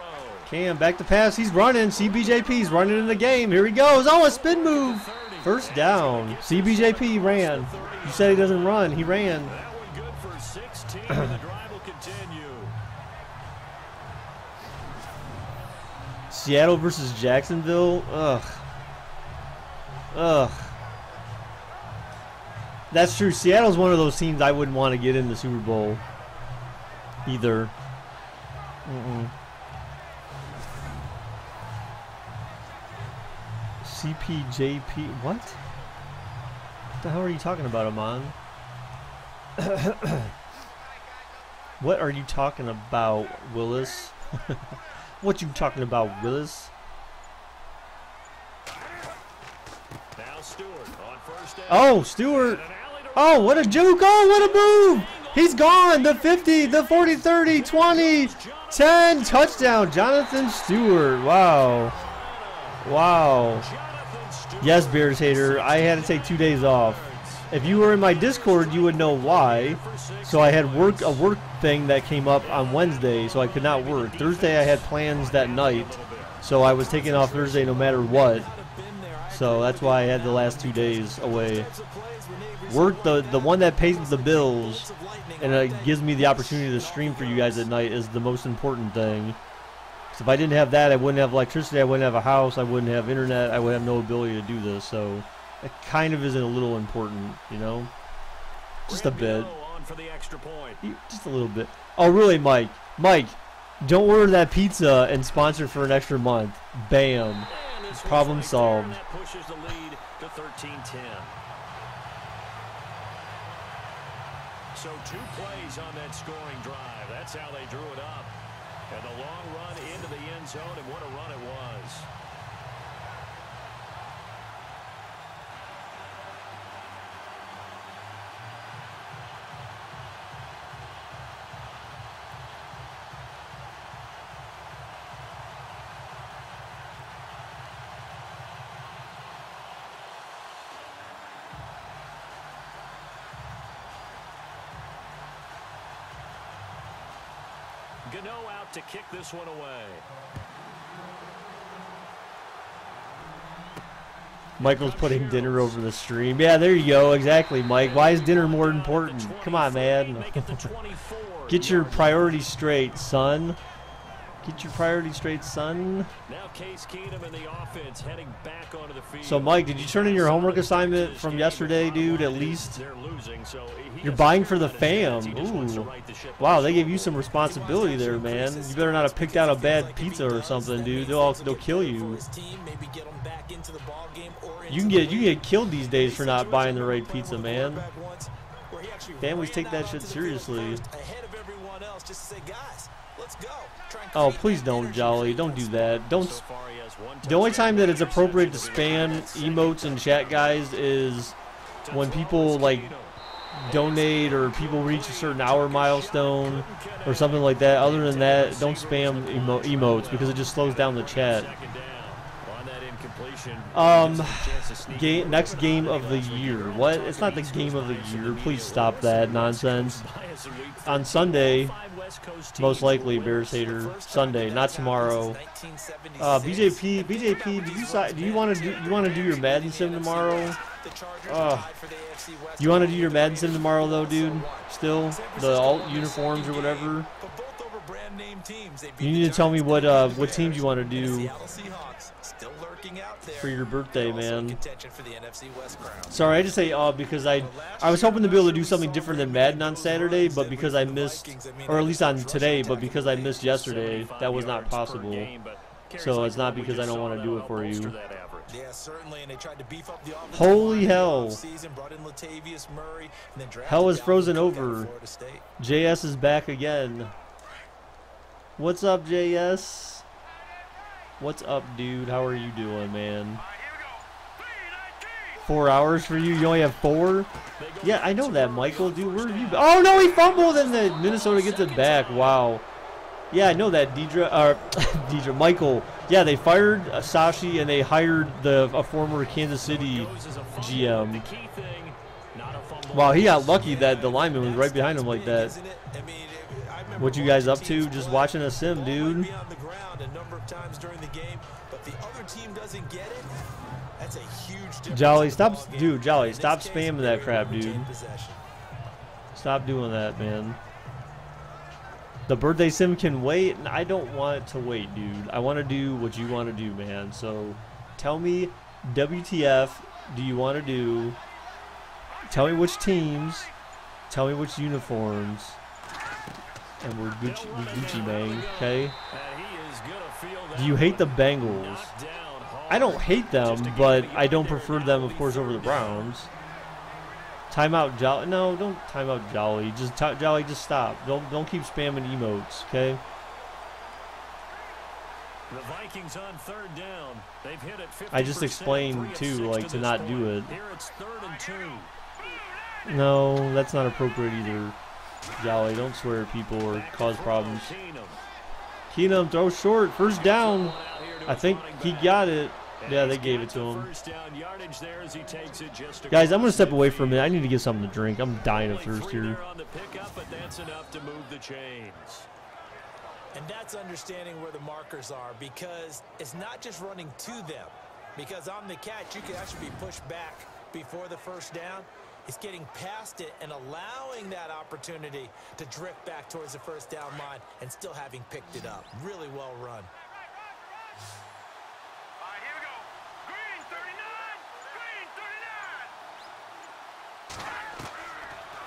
Cam, back to pass. He's running. CBJP's running in the game. Here he goes. Oh, a spin move. First down. CBJP ran. You said he doesn't run. He ran. That one good for 16, and the drive will continue. Seattle versus Jacksonville. Ugh. Ugh. That's true. Seattle's one of those teams I wouldn't want to get in the Super Bowl either. CPJP. What? What the hell are you talking about, Amon? What are you talking about, Willis? What you talking about, Willis? Now Stewart on first down. Oh, Stewart. And an alley to Oh, what a juke. Oh, what a move. He's gone. The 50, the 40, 30, 20, 10. Touchdown, Jonathan Stewart. Wow. Wow. Jonathan Stewart. Yes, Bears hater. I had to take 2 days off. If you were in my Discord, you would know why. So I had a work thing that came up on Wednesday, so I could not work. Thursday I had plans that night, so I was taking off Thursday no matter what. So that's why I had the last 2 days away. Work, the one that pays the bills and it gives me the opportunity to stream for you guys at night is the most important thing. So if I didn't have that, I wouldn't have electricity, I wouldn't have a house, I wouldn't have internet, I would have no ability to do this. So it kind of isn't a little important, you know? Just a bit. On for the extra point. Just a little bit. Oh, really, Mike? Mike, don't order that pizza and sponsor for an extra month. Bam. And this Problem one's right solved. there, and that pushes the lead to 13-10. So 2 plays on that scoring drive. That's how they drew it up. And the long run into the end zone, and what a run it was. Gano out to kick this one away. Michael's putting dinner over the stream. Yeah, there you go. Exactly, Mike. Why is dinner more important? Come on, man. Make it the 24. Get your priorities straight, son. Get your priorities straight, son. Now Case Keenum and the offense heading back onto the field. So, Mike, did you turn in your homework assignment from yesterday, dude, at least? They're losing, so You're buying for the fam. Ooh. Wow, they gave you some responsibility there, man. You better not have picked out a bad pizza or something, dude. They'll kill you. You can get killed these days for not buying the right pizza, man. Families take that shit seriously. Ahead of everyone else, just to say, guys, Let's go. Try and Oh, create please that don't, energy Jolly. right Don't now. do that. Don't. So far, he has one The only touchdown. time that it's appropriate to spam emotes in chat, guys, is when people like donate or people reach a certain hour milestone or something like that. Other than that, don't spam emotes because it just slows down the chat. Next game of the year. What? It's not the game of the year. Please stop that nonsense. On Sunday, most likely Bears hater. Sunday, not tomorrow. BJP, do you want to do your Madden sim tomorrow? You want to do your Madden sim tomorrow though, dude? Still the alt uniforms or whatever. You need to tell me what teams you want to do for your birthday, man. Sorry, I just say because I was hoping to be able to do something different than Madden on Saturday, but because I missed, or at least on today, but because I missed yesterday, that was not possible. So it's not because I don't want to do it for you. Holy hell. Hell is frozen over. JS is back again. What's up, JS? What's up, dude? How are you doing, man? 4 hours for you? You only have 4? Yeah, I know that, Michael. Dude, where have you been? Oh, no, he fumbled and then Minnesota gets it back. Wow. Yeah, I know that, Deidre, Michael. Yeah, they fired Sashi and they hired a former Kansas City GM. Wow, he got lucky that the lineman was right behind him like that. What you guys up to? Just watching a sim, dude. Jolly, stop, dude. Jolly, stop spamming that crap, dude. Stop doing that, man. The birthday sim can wait. I don't want it to wait, dude. I want to do what you want to do, man. So tell me, WTF do you want to do? Tell me which teams. Tell me which uniforms. And we're Gucci man, okay? Do you hate the Bengals? I don't hate them, but I don't prefer them, of course, over the Browns. Timeout Jolly. No, don't timeout Jolly. Just Jolly, just stop. Don't keep spamming emotes, okay? The Vikings on third down. They've hit it 50%. I just explained too, like to not do it. Here it's 3rd and 2. No, that's not appropriate either. Jolly, don't swear at people or cause problems. Keenum throws short, first down. I think he got it. Yeah, they gave it to him. Guys, I'm going to step away for a minute. I need to get something to drink. I'm dying of thirst here. And that's understanding where the markers are, because it's not just running to them. Because on the catch, you can actually be pushed back before the first down. It's getting past it and allowing that opportunity to drift back towards the first down line and still having picked it up. Really well run.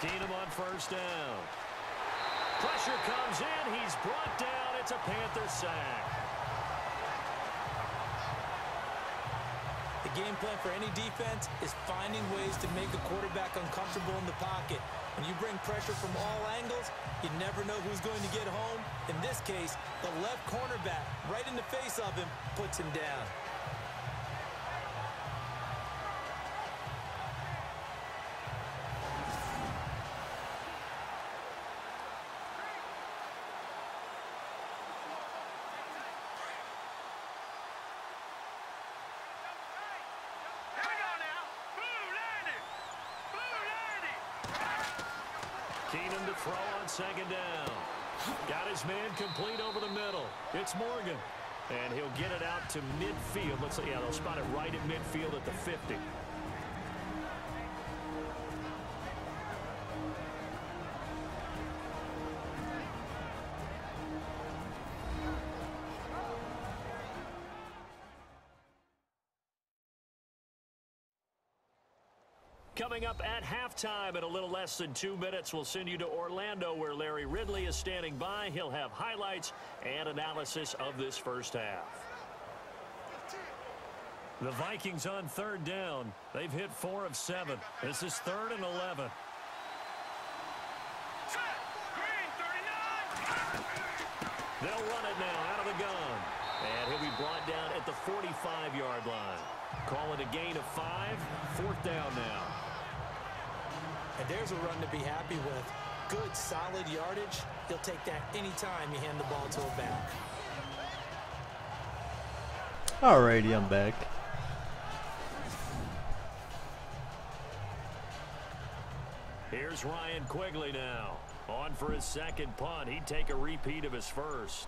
Keenum on first down. Pressure comes in. He's brought down. It's a Panther sack. The game plan for any defense is finding ways to make a quarterback uncomfortable in the pocket. When you bring pressure from all angles, you never know who's going to get home. In this case, the left cornerback, right in the face of him, puts him down. Keenum to throw on second down. Got his man complete over the middle. It's Morgan. And he'll get it out to midfield. Let's see, yeah, they'll spot it right at midfield at the 50. Coming up at halftime in a little less than 2 minutes, we'll send you to Orlando where Larry Ridley is standing by. He'll have highlights and analysis of this first half. The Vikings on third down. They've hit 4 of 7. This is 3rd and 11. They'll run it now out of the gun. And he'll be brought down at the 45-yard line. Call it a gain of 5. 4th down now. And there's a run to be happy with. Good, solid yardage. He'll take that anytime you hand the ball to a back. Alrighty, I'm back. Here's Ryan Quigley now. On for his second punt. He'd take a repeat of his first.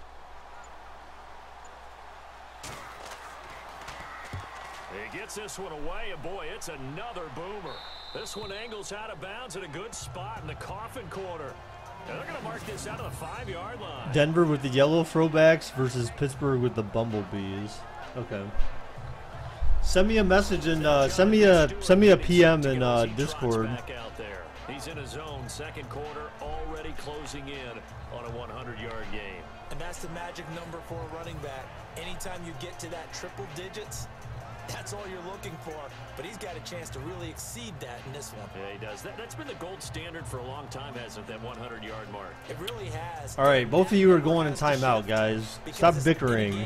He gets this one away, and boy, it's another boomer. This one angles out of bounds in a good spot in the coffin corner. And they're going to mark this out of the 5-yard line. Denver with the yellow throwbacks versus Pittsburgh with the bumblebees. Okay. Send me a message and send me a PM in Discord. He's in his zone, second quarter, already closing in on a 100-yard game. And that's the magic number for a running back. Anytime you get to that triple digits, that's all you're looking for. But he's got a chance to really exceed that in this one. Yeah, he does. That's been the gold standard for a long time, hasn't it, that 100-yard mark? It really has. All right, both of you are going in timeout, guys. Stop bickering.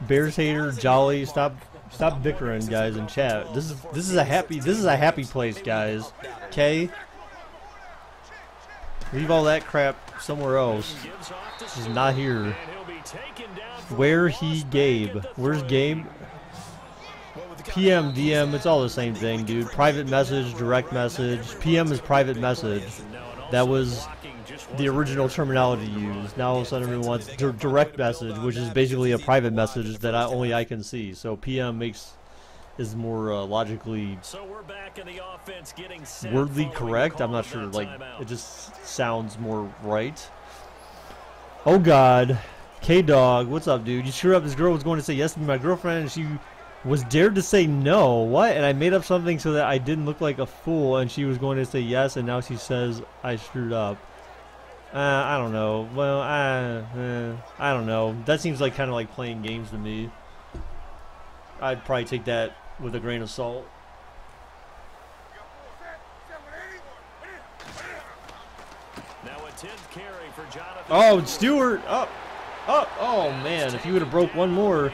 Bears hater, Jolly, stop bickering, guys, in chat. This is a happy place, guys. Okay? Leave all that crap somewhere else. This is not here. Where he Gabe? Where's Gabe? PM, DM, it's all the same thing, dude. Private message, direct message. PM is private message. That was the original terminology used. Now all of a sudden everyone wants direct message, which is basically a private message that only I can see. So PM is more logically wordly correct. I'm not sure. Like, it just sounds more right. Oh God, K-Dog, what's up, dude? You sure up? This girl was going to say yes to be my girlfriend, and she was dared to say no. What? And I made up something so that I didn't look like a fool, and she was going to say yes, and now she says I screwed up. I don't know. Well, I don't know. That seems like kind of like playing games to me. I'd probably take that with a grain of salt. Now a 10th carry for Jonathan. Oh, Stewart up. Oh man, if you would have broke one more.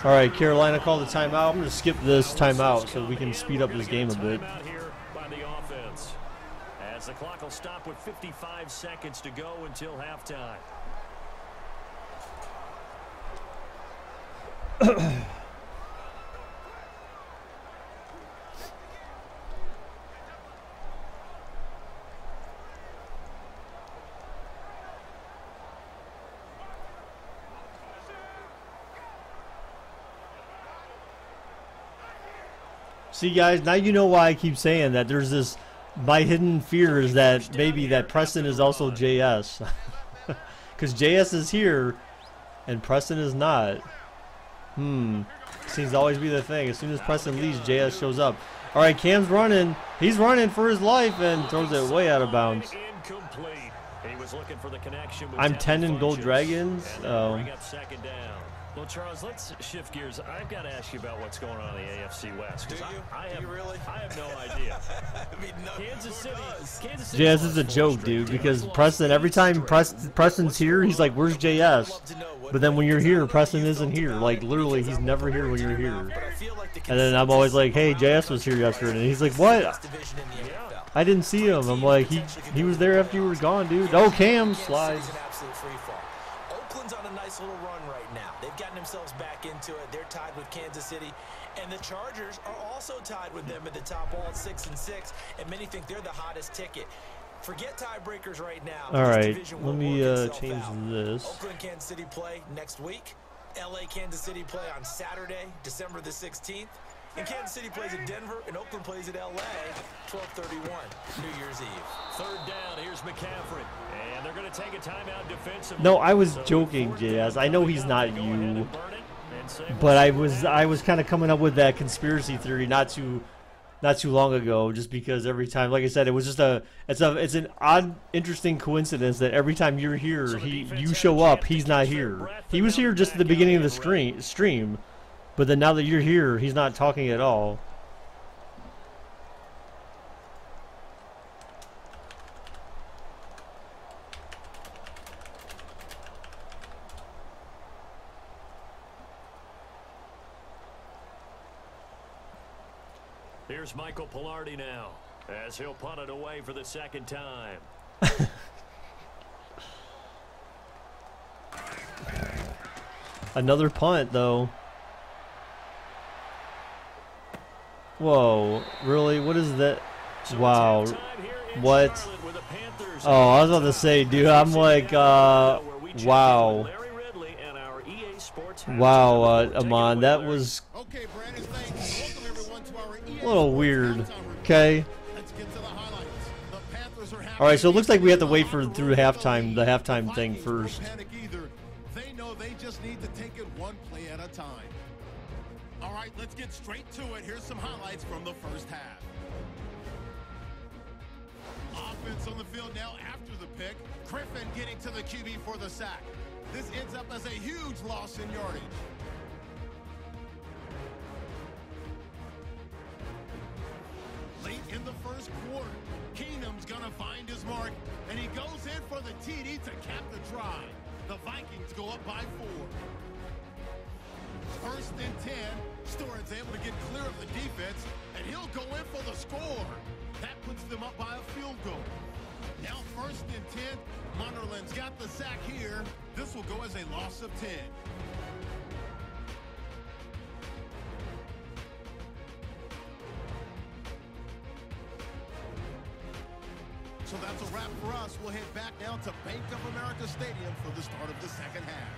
All right, Carolina called the timeout. I'm going to skip this timeout so we can speed up this game a bit. As the clock will stop with 55 seconds to go until halftime. See, guys, now you know why I keep saying that. There's this, my hidden fear is that maybe that Preston is also JS. Because JS is here, and Preston is not. Seems to always be the thing. As soon as Preston leaves, JS shows up. All right, Cam's running. He's running for his life and throws it way out of bounds. I'm 10 in Gold Dragons. Well, Charles, let's shift gears. I've got to ask you about what's going on in the AFC West. Do you? I have no idea. I mean, no, Kansas City. JS is a joke, dude, because Preston, every time Preston's here, he's like, where's JS? But then when you're here, Preston isn't here. Like, literally, he's never here when you're here. And then I'm always like, hey, JS was here yesterday. And he's like, what? I didn't see him. I'm like, he was there after you were gone, dude. Oh, Cam slides. Oakland's on a nice little run right now. They've gotten themselves back into it. They're tied with Kansas City, and the Chargers are also tied with them at the top, all at 6-6, and many think they're the hottest ticket. Forget tiebreakers right now. All right, let me change this. Oakland, Kansas City play next week. LA, Kansas City play on Saturday, December the 16th. And Kansas City plays at Denver, and Oakland plays at LA, 12/31, New Year's Eve. Third down, here's McCaffrey. And they're going to take a timeout defensively. No, I was joking, JS. I know he's not you. But I was kind of coming up with that conspiracy theory not too long ago, just because every time, like I said, it was just it's an odd, interesting coincidence that every time you're here, you show up, he's not here. He was here just at the beginning of the stream. But then now that you're here, he's not talking at all. Here's Michael Pilardi now, as he'll punt it away for the second time. Another punt, though. Whoa, really? What is that? Wow. What? Oh, I was about to say, dude, I'm like, wow. Wow, Amon, that was a little weird. Okay. All right, so it looks like we have to wait for through halftime, the halftime thing first. They know they just need to take it one play at a time. All right, let's get straight to it. Here's some highlights from the first half. Offense on the field now after the pick. Griffin getting to the QB for the sack. This ends up as a huge loss in yardage. Late in the first quarter, Keenum's gonna find his mark, and he goes in for the TD to cap the drive. The Vikings go up by 4. First and 10, Stewart's able to get clear of the defense, and he'll go in for the score. That puts them up by a field goal. Now first and 10, Munderland's got the sack here. This will go as a loss of 10. So that's a wrap for us. We'll head back down to Bank of America Stadium for the start of the second half.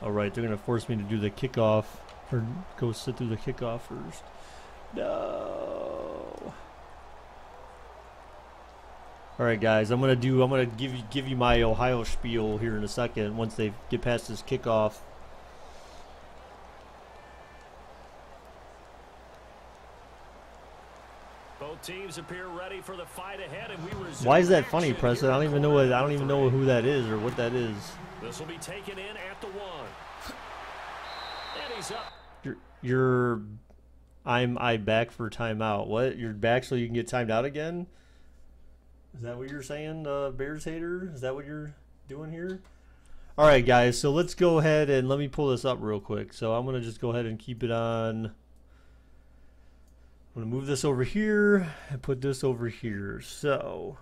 All right, they're going to force me to do the kickoff, or go sit through the kickoff first. No. All right, guys, I'm gonna give you my Ohio spiel here in a second once they get past this kickoff. Both teams appear ready for the fight ahead, and we resume. Why is that funny, action Preston? I don't even know what who that is or what that is. This will be taken in at the 1. And he's up. I back for timeout. What? You're back so you can get timed out again? Is that what you're saying, Bears hater? Is that what you're doing here? All right, guys. So let's go ahead and let me pull this up real quick. So I'm gonna just go ahead and keep it on. I'm gonna move this over here and put this over here. So.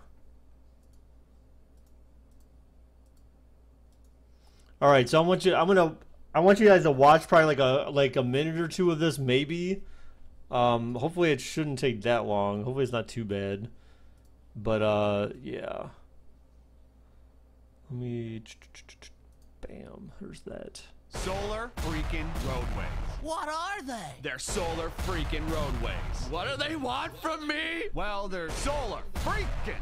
All right, so I want you guys to watch probably like a minute or two of this, maybe. Hopefully it shouldn't take that long. Hopefully it's not too bad. But yeah. Let me bam. There's that. Solar freaking roadways. What are they? They're solar freaking roadways. What do they want from me? Well, they're solar freaking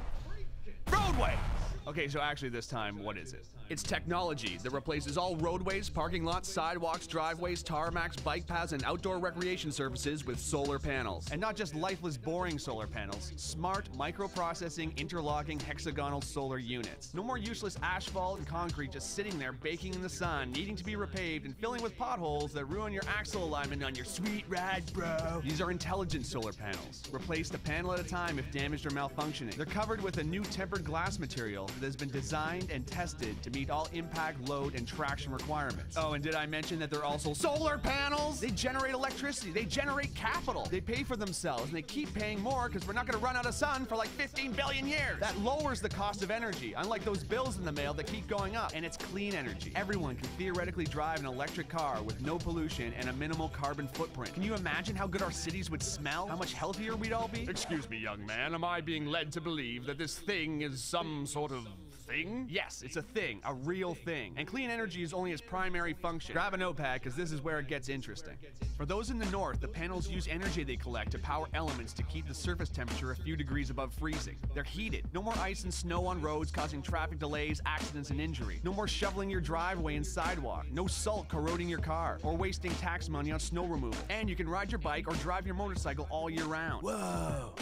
roadways. Okay, so actually this time, what is it? It's technology that replaces all roadways, parking lots, sidewalks, driveways, tarmacs, bike paths, and outdoor recreation services with solar panels. And not just lifeless, boring solar panels. Smart, microprocessing, interlocking, hexagonal solar units. No more useless asphalt and concrete just sitting there baking in the sun, needing to be repaved and filling with potholes that ruin your axle alignment on your sweet ride, bro. These are intelligent solar panels. Replace a panel at a time if damaged or malfunctioning. They're covered with a new tempered glass material that has been designed and tested to meet all impact, load, and traction requirements. Oh, and did I mention that they're also solar panels? They generate electricity, they generate capital, they pay for themselves, and they keep paying more because we're not gonna run out of sun for like 15 billion years. That lowers the cost of energy, unlike those bills in the mail that keep going up. And it's clean energy. Everyone can theoretically drive an electric car with no pollution and a minimal carbon footprint. Can you imagine how good our cities would smell? How much healthier we'd all be? Excuse me, young man, am I being led to believe that this thing is some sort of thing? Yes, it's a thing, a real thing. And clean energy is only its primary function. Grab a notepad, because this is where it gets interesting. For those in the north, the panels use energy they collect to power elements to keep the surface temperature a few degrees above freezing. They're heated. No more ice and snow on roads causing traffic delays, accidents, and injury. No more shoveling your driveway and sidewalk. No salt corroding your car or wasting tax money on snow removal. And you can ride your bike or drive your motorcycle all year round. Whoa!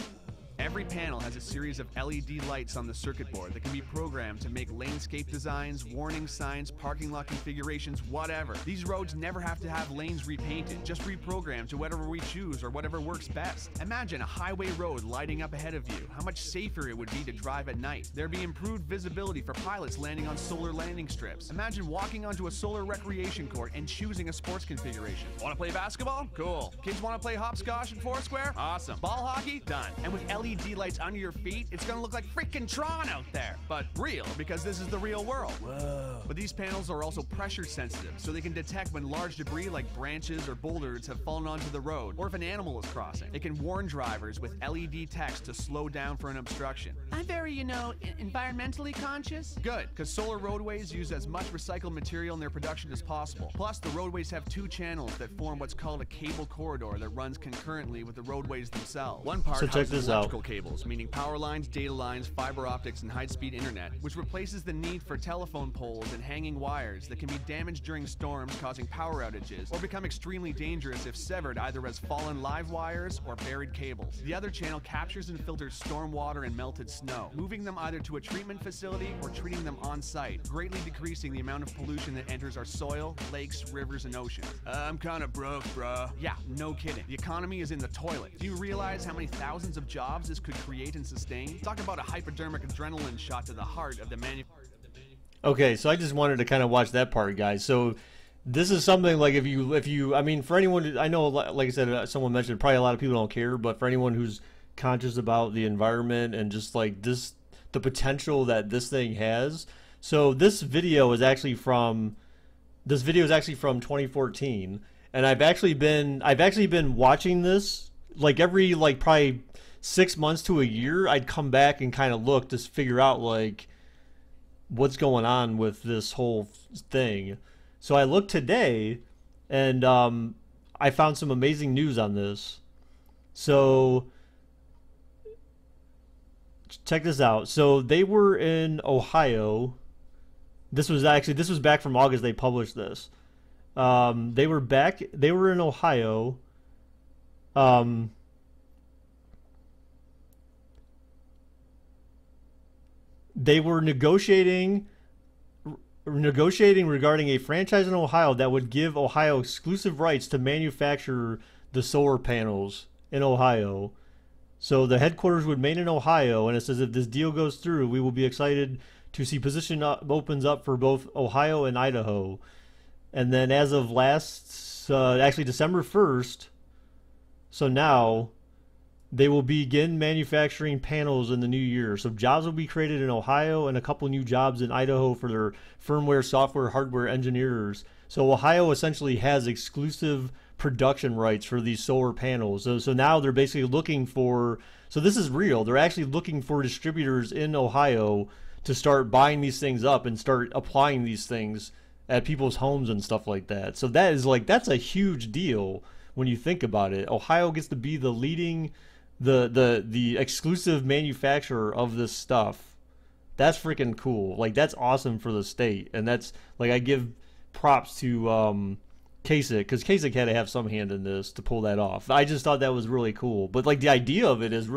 Every panel has a series of LED lights on the circuit board that can be programmed to make landscape designs, warning signs, parking lot configurations, whatever. These roads never have to have lanes repainted, just reprogrammed to whatever we choose or whatever works best. Imagine a highway road lighting up ahead of you, how much safer it would be to drive at night. There'd be improved visibility for pilots landing on solar landing strips. Imagine walking onto a solar recreation court and choosing a sports configuration. Want to play basketball? Cool. Kids want to play hopscotch and foursquare? Awesome. Ball hockey? Done. And with LED lights under your feet, it's gonna look like freaking Tron out there. But real, because this is the real world. Whoa. But these panels are also pressure sensitive, so they can detect when large debris like branches or boulders have fallen onto the road, or if an animal is crossing. It can warn drivers with LED text to slow down for an obstruction. I'm very, environmentally conscious. Good, because solar roadways use as much recycled material in their production as possible. Plus, the roadways have two channels that form what's called a cable corridor that runs concurrently with the roadways themselves. One part houses electrical cables, meaning power lines, data lines, fiber optics, and high-speed internet, which replaces the need for telephone poles and hanging wires that can be damaged during storms, causing power outages, or become extremely dangerous if severed either as fallen live wires or buried cables. The other channel captures and filters storm water and melted snow, moving them either to a treatment facility or treating them on-site, greatly decreasing the amount of pollution that enters our soil, lakes, rivers, and oceans. I'm kinda broke, bruh. Yeah, no kidding. The economy is in the toilet. Do you realize how many thousands of jobs this could create and sustain? Talk about a hypodermic adrenaline shot to the heart of the Okay, so I just wanted to kind of watch that part, guys. So this is something like if you, I mean, for anyone, I know, like I said, someone mentioned, probably a lot of people don't care, but for anyone who's conscious about the environment and just like this, the potential that this thing has. So this video is actually from 2014, and I've actually been watching this like every probably 6 months to a year. I'd come back and kind of look to figure out like what's going on with this whole thing. So I looked today, and I found some amazing news on this. So check this out. So they were in Ohio. This was back from August. They published this. They were in Ohio. They were negotiating regarding a franchise in Ohio that would give Ohio exclusive rights to manufacture the solar panels in Ohio. So the headquarters would remain in Ohio, and it says if this deal goes through, we will be excited to see position opens up for both Ohio and Idaho. And then as of actually December 1st, so now they will begin manufacturing panels in the new year. So jobs will be created in Ohio and a couple new jobs in Idaho for their firmware, software, hardware engineers. So Ohio essentially has exclusive production rights for these solar panels. So now they're basically looking for, so this is real, they're actually looking for distributors in Ohio to start buying these things up and start applying these things at people's homes and stuff like that. So that is that's a huge deal when you think about it. Ohio gets to be the leading, the exclusive manufacturer of this stuff. That's freaking cool. Like, that's awesome for the state. And that's, like, I give props to Kasich, because Kasich had to have some hand in this to pull that off. I just thought that was really cool. But, like, the idea of it is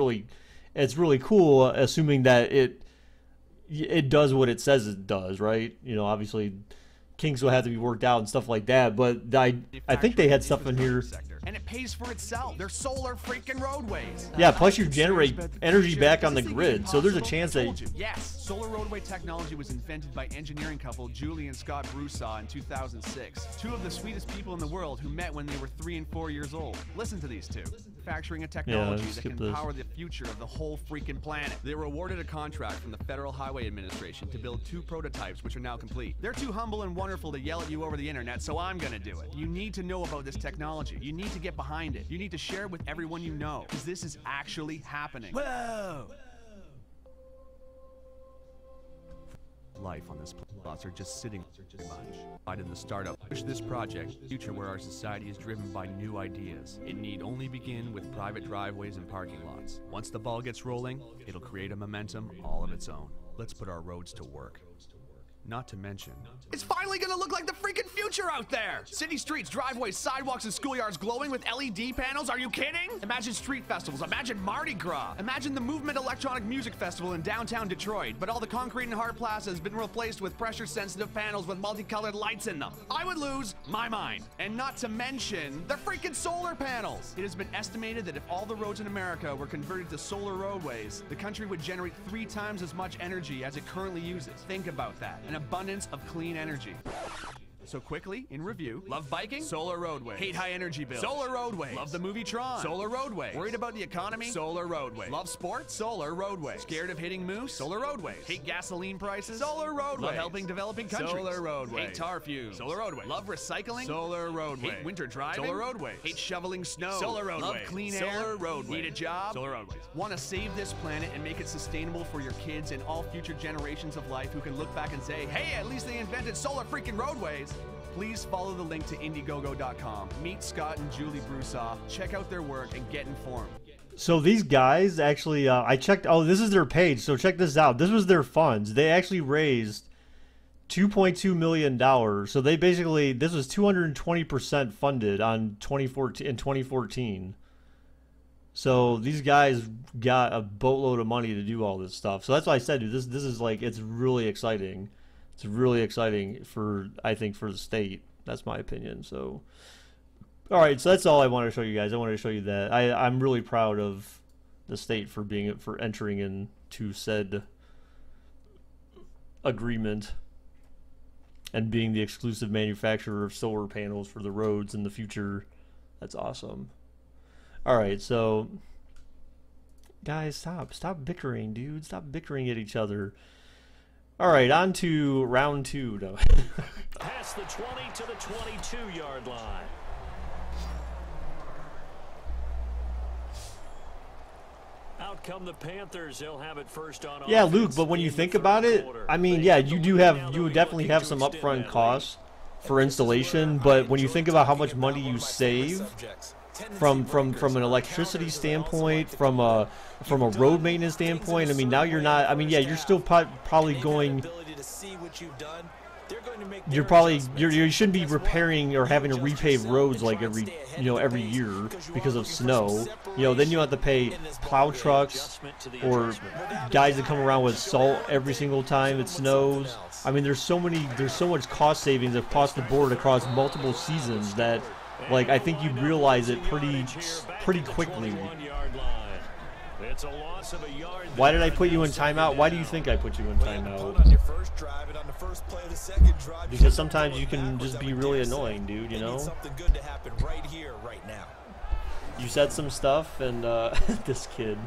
it's really cool, assuming that it does what it says it does, right? You know, obviously kinks will have to be worked out and stuff like that, but I think they had stuff in here. And it pays for itself. They're solar freaking roadways. Yeah, plus you generate energy back on the grid, so there's a chance that... Yes, solar roadway technology was invented by engineering couple Julie and Scott Broussard in 2006. Two of the sweetest people in the world who met when they were 3 and 4 years old. Listen to these two. Manufacturing a technology that can power the future of the whole freaking planet. They were awarded a contract from the Federal Highway Administration to build 2 prototypes, which are now complete. They're too humble and wonderful to yell at you over the internet, so I'm gonna do it. You need to know about this technology. You need to get behind it. You need to share it with everyone you know, because this is actually happening. Whoa! life on this lots are just sitting much. In the startup, push this project, future where our society is driven by new ideas. It need only begin with private driveways and parking lots. Once the ball gets rolling, it'll create a momentum all of its own. Let's put our roads to work. Not to mention, it's finally gonna look like the freaking future out there! City streets, driveways, sidewalks, and schoolyards glowing with LED panels? Are you kidding? Imagine street festivals, imagine Mardi Gras, imagine the Movement Electronic Music Festival in downtown Detroit, but all the concrete and hard plaza has been replaced with pressure-sensitive panels with multicolored lights in them. I would lose my mind. And not to mention, the freaking solar panels! It has been estimated that if all the roads in America were converted to solar roadways, the country would generate 3 times as much energy as it currently uses. Think about that. An abundance of clean energy. So quickly, in review, love biking? Solar roadway. Hate high energy bills? Solar roadway. Love the movie Tron? Solar roadway. Worried about the economy? Solar roadway. Love sports? Solar roadway. Scared of hitting moose? Solar roadway. Hate gasoline prices? Solar roadway. Love helping developing countries? Solar roadway. Hate tar fumes? Solar roadway. Love recycling? Solar roadway. Hate winter driving? Solar roadway. Hate shoveling snow? Solar roadway. Love clean air? Solar roadway. Need a job? Solar roadways. Want to save this planet and make it sustainable for your kids and all future generations of life who can look back and say, hey, at least they invented solar freaking roadways? Please follow the link to Indiegogo.com. Meet Scott and Julie Broussard, check out their work, and get informed. So these guys actually, I checked, oh, this is their page, so check this out. This was their funds. They actually raised $2.2 million. So they basically, this was 220% funded in 2014. So these guys got a boatload of money to do all this stuff. So that's why I said, dude, this is like, it's really exciting. It's really exciting for, I think, for the state. That's my opinion. So, all right. So that's all I wanted to show you guys. I wanted to show you that I'm really proud of the state for entering into said agreement and being the exclusive manufacturer of solar panels for the roads in the future. That's awesome. All right. So, guys, stop bickering, dude. Stop bickering at each other. All right, on to round 2. No. Past the 20 to the 22-yard line. Out come the Panthers. They'll have it first on. Yeah, Luke, but when you think about it, I mean, yeah, you would definitely have some upfront costs for installation, but when you think about how much money you save from an electricity standpoint, from a road maintenance standpoint, I mean, now you're not, I mean, yeah, you're still probably going, you shouldn't be repairing or having to repave roads like every year because of snow. Then you have to pay plow trucks or guys that come around with salt every single time it snows. I mean, there's so much cost savings across the board across multiple seasons that, like, I think you'd realize it pretty quickly. Why did I put you in timeout? Why do you think I put you in timeout? Because sometimes you can just be really annoying, dude, you know? You said some stuff, and this kid.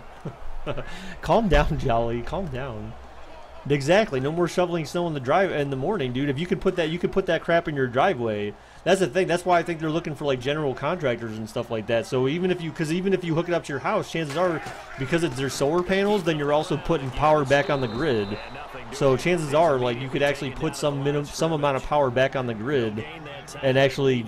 Calm down, Jolly. Calm down. Exactly. No more shoveling snow in the morning, dude. If you could put that crap in your driveway. That's the thing. That's why I think they're looking for like general contractors and stuff like that. So even if you hook it up to your house, chances are, because it's their solar panels, then you're also putting power back on the grid. So chances are, like, you could actually put some amount of power back on the grid and actually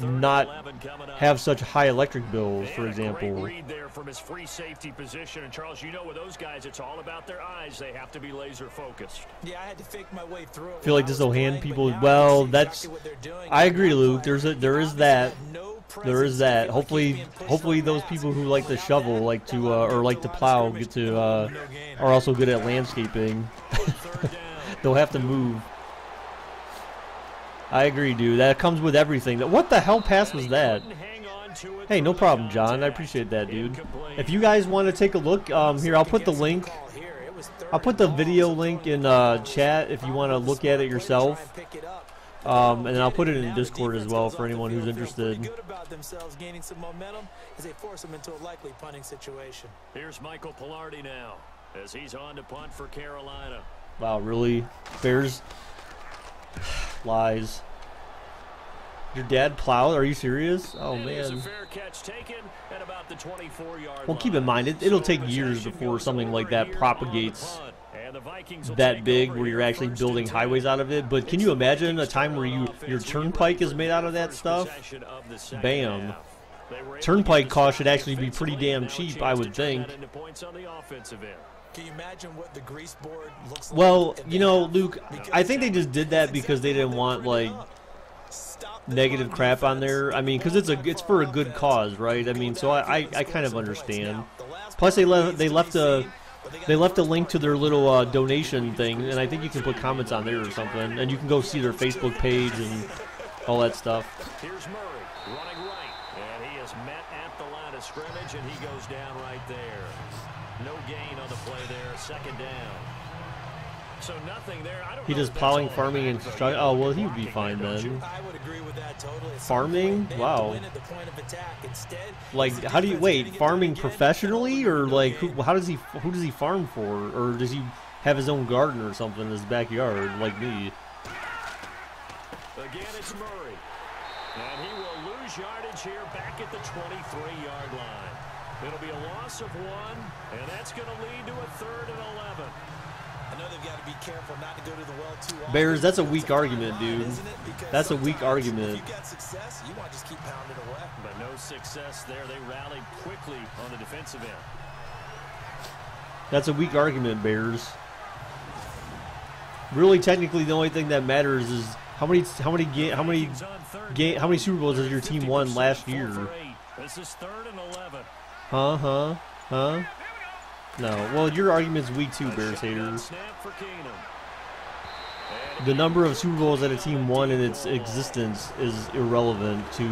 not have such high electric bills, for example. From his free safety position, and Charles, you know, with those guys, it's all about their eyes. They have to be laser focused. Yeah, I had to fake my way through it. I feel like this will hand people. Well, that's. I agree, Luke. There is that. There is that. Hopefully, those people who like to shovel, like to or like to plow, get to are also good at landscaping. They'll have to move. I agree, dude. That comes with everything. What the hell pass was that? Hey, no problem, John. I appreciate that, dude. If you guys want to take a look, here, I'll put the link. I'll put the video link in chat if you want to look at it yourself. And then I'll put it in Discord as well for anyone who's interested. Here's Michael Pilardi now, as he's on to punt for Carolina. Wow, really? Bears? Lies. Your dad plowed? Are you serious? Oh, man. Well, keep in mind, it'll take years before something like that propagates And the Vikings will that take big over where here you're actually first building and 10. highways out of it. But can you imagine a time where your turnpike is made out of that stuff? Bam. Turnpike cost should actually be pretty damn cheap, I would think. Can you imagine what the grease board looks like? Well, you know, Luke, I think they just did that because they didn't want, like, negative crap on there. I mean, because it's for a good cause, right? I mean, so I kind of understand. Plus, they left a link to their little donation thing, and I think you can put comments on there or something, and you can go see their Facebook page and all that stuff. Here's Murray running right, and he is met at the line of scrimmage, and he goes down right there. No gain on the play there, second down. So nothing there. I don't He know does if that's plowing, all farming, and bad, though. construction. Oh, well, he would be fine then. I would agree with that totally. Farming? They have to Wow. win at the point of attack. Instead, Like, how do you wait? Farming professionally, or like, who does he farm for, or does he have his own garden or something in his backyard, like me? Again, it's Murray. And he will lose yardage here back at the 23-yard line. It'll be a loss of 1, and that's going to lead to a 3rd and 11. I know they've got to be careful not to go to the well too often. Bears, that's a weak argument, dude. That's a weak argument. If you got success, you want to just keep pounding away. But no success there. They rallied quickly on the defensive end. That's a weak argument, Bears. Really, technically, the only thing that matters is how many Super Bowls has your team won last year? This is 3rd and 11. Huh? No. Well, your argument's weak too, Bears haters. The number of Super Bowls that a team won in its existence is irrelevant to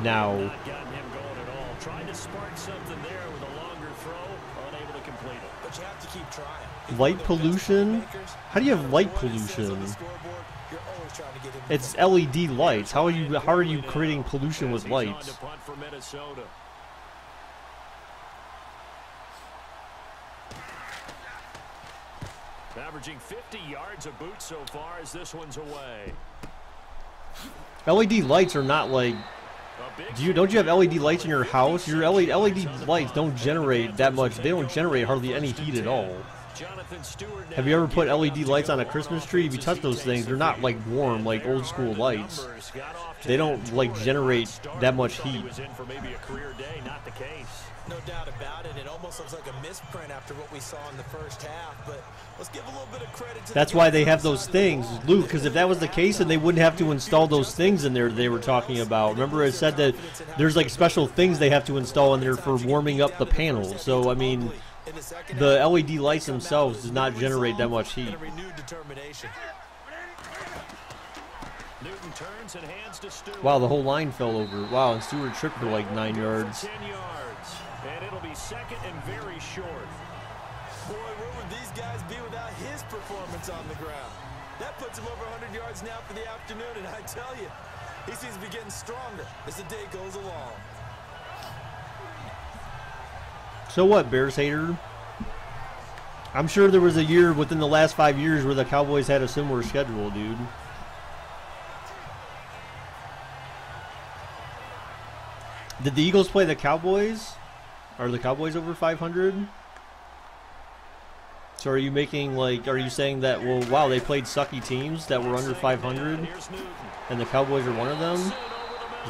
now. Not gotten him going at all. Tried to spark something there with a longer throw, unable to complete it. But you have to keep trying. Light pollution? How do you have light pollution? It's LED lights. How are you creating pollution with lights? Averaging 50 yards a boot so far as this one's away. LED lights are not like... Don't you have LED lights in your house? Your LED lights don't generate that much. They don't generate hardly any heat at all. Have you ever put LED lights on a Christmas tree? If you touch those things, they're not like warm like old school lights. They don't like generate that much heat. No doubt about it. It almost looks like a misprint after what we saw in the first half, but let's give a little bit of credit to That's why they have those things, Luke, because if that was the case, then they wouldn't have to install those things in there they were talking about. Remember, it said that there's like special things they have to install in there for warming up the panels. So, I mean, the LED lights themselves does not generate that much heat. Wow, the whole line fell over. Wow, and Stewart tripped for like 9 yards. And it'll be second and very short. Boy, where would these guys be without his performance on the ground? That puts him over 100 yards now for the afternoon, and I tell you, he seems to be getting stronger as the day goes along. So what, Bears hater? I'm sure there was a year within the last 5 years where the Cowboys had a similar schedule, dude. Did the Eagles play the Cowboys? Are the Cowboys over 500? So are you making like, are you saying that, well, wow, they played sucky teams that were under 500 and the Cowboys are one of them? Is